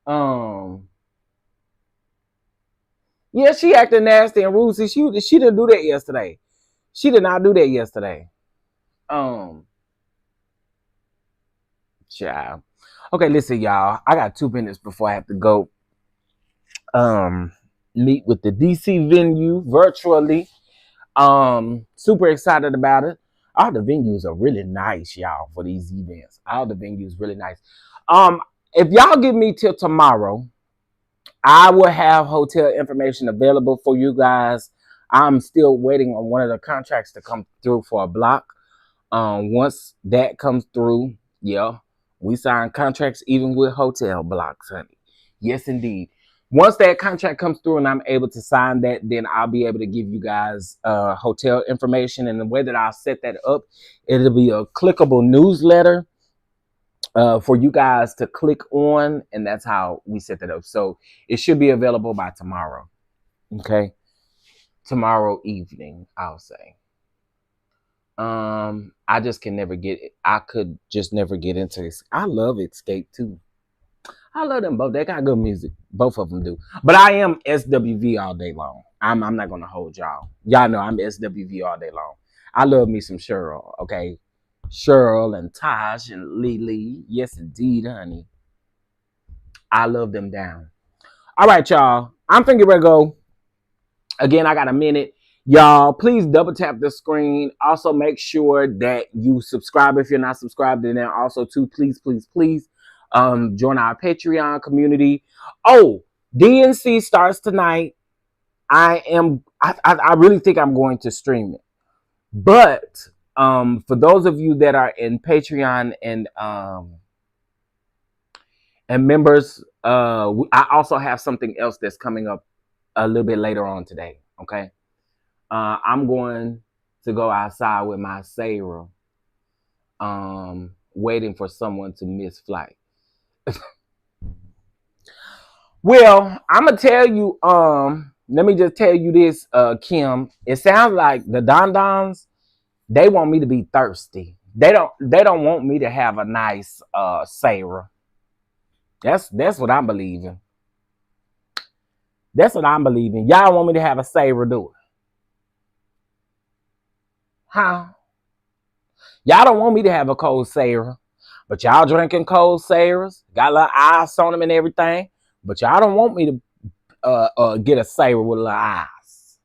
Um. Yeah, she acting nasty and rude. See, she didn't do that yesterday. She did not do that yesterday. Um. Child. Okay, listen, y'all. I got 2 minutes before I have to go meet with the DC venue virtually. Super excited about it. All the venues are really nice, y'all, for these events. All the venues really nice. If y'all give me till tomorrow, I will have hotel information available for you guys. I'm still waiting on one of the contracts to come through for a block. Once that comes through, yeah, we sign contracts even with hotel blocks, honey. Yes, indeed. Once that contract comes through and I'm able to sign that, then I'll be able to give you guys hotel information. And the way that I'll set that up, it'll be a clickable newsletter for you guys to click on, and that's how we set that up. So it should be available by tomorrow. Okay, tomorrow evening, I'll say. I just can never get it. I could just never get into this. I love Escape too. I love them both. They got good music. Both of them do. But I am SWV all day long. I'm not gonna hold y'all. Y'all know I'm SWV all day long. I love me some Cheryl. Okay, Cheryl and Tosh and Lily. Yes, indeed, honey. I love them down. All right, y'all. I'm thinking we're go. Again, I got a minute. Y'all, please double tap the screen. Also, make sure that you subscribe if you're not subscribed. And then also, too, please, please, please join our Patreon community. Oh, DNC starts tonight. I really think I'm going to stream it. But for those of you that are in Patreon and members, I also have something else that's coming up a little bit later on today. Okay. I'm going to go outside with my Sarah, waiting for someone to miss flight. Well, I'm gonna tell you. Let me just tell you this, Kim. It sounds like the DonDons, they want me to be thirsty. They don't want me to have a nice Sarah. That's what I'm believing. That's what I'm believing. Y'all want me to have a Sarah, do it? Huh? Y'all don't want me to have a cold Sarah, but y'all drinking cold Sarahs, got a little ice on them and everything. But y'all don't want me to get a Sarah with a little ice.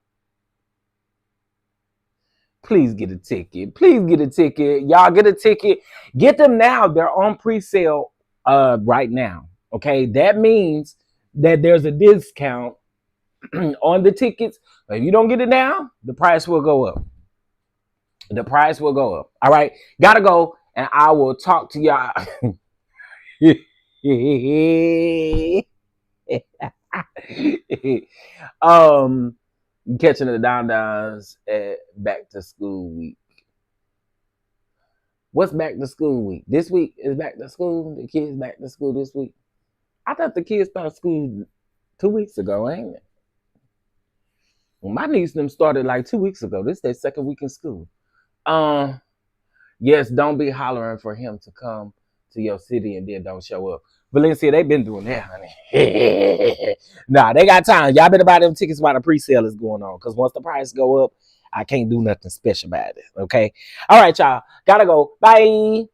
Please get a ticket. Please get a ticket. Y'all get a ticket. Get them now. They're on pre-sale right now. Okay, that means that there's a discount on the tickets. If you don't get it now, the price will go up. The price will go up. All right, gotta go, and I will talk to y'all. Catching the DonDons at back to school week. What's back to school week? This week is back to school. The kids back to school this week. I thought the kids started school 2 weeks ago, ain't it? Well, my niece and them started like 2 weeks ago. This is their second week in school. Yes, don't be hollering for him to come to your city and then don't show up. Valencia, they've been doing that, honey. Nah, they got time. Y'all better buy them tickets while the pre-sale is going on. Because once the price go up, I can't do nothing special about it. Okay? All right, y'all. Gotta go. Bye.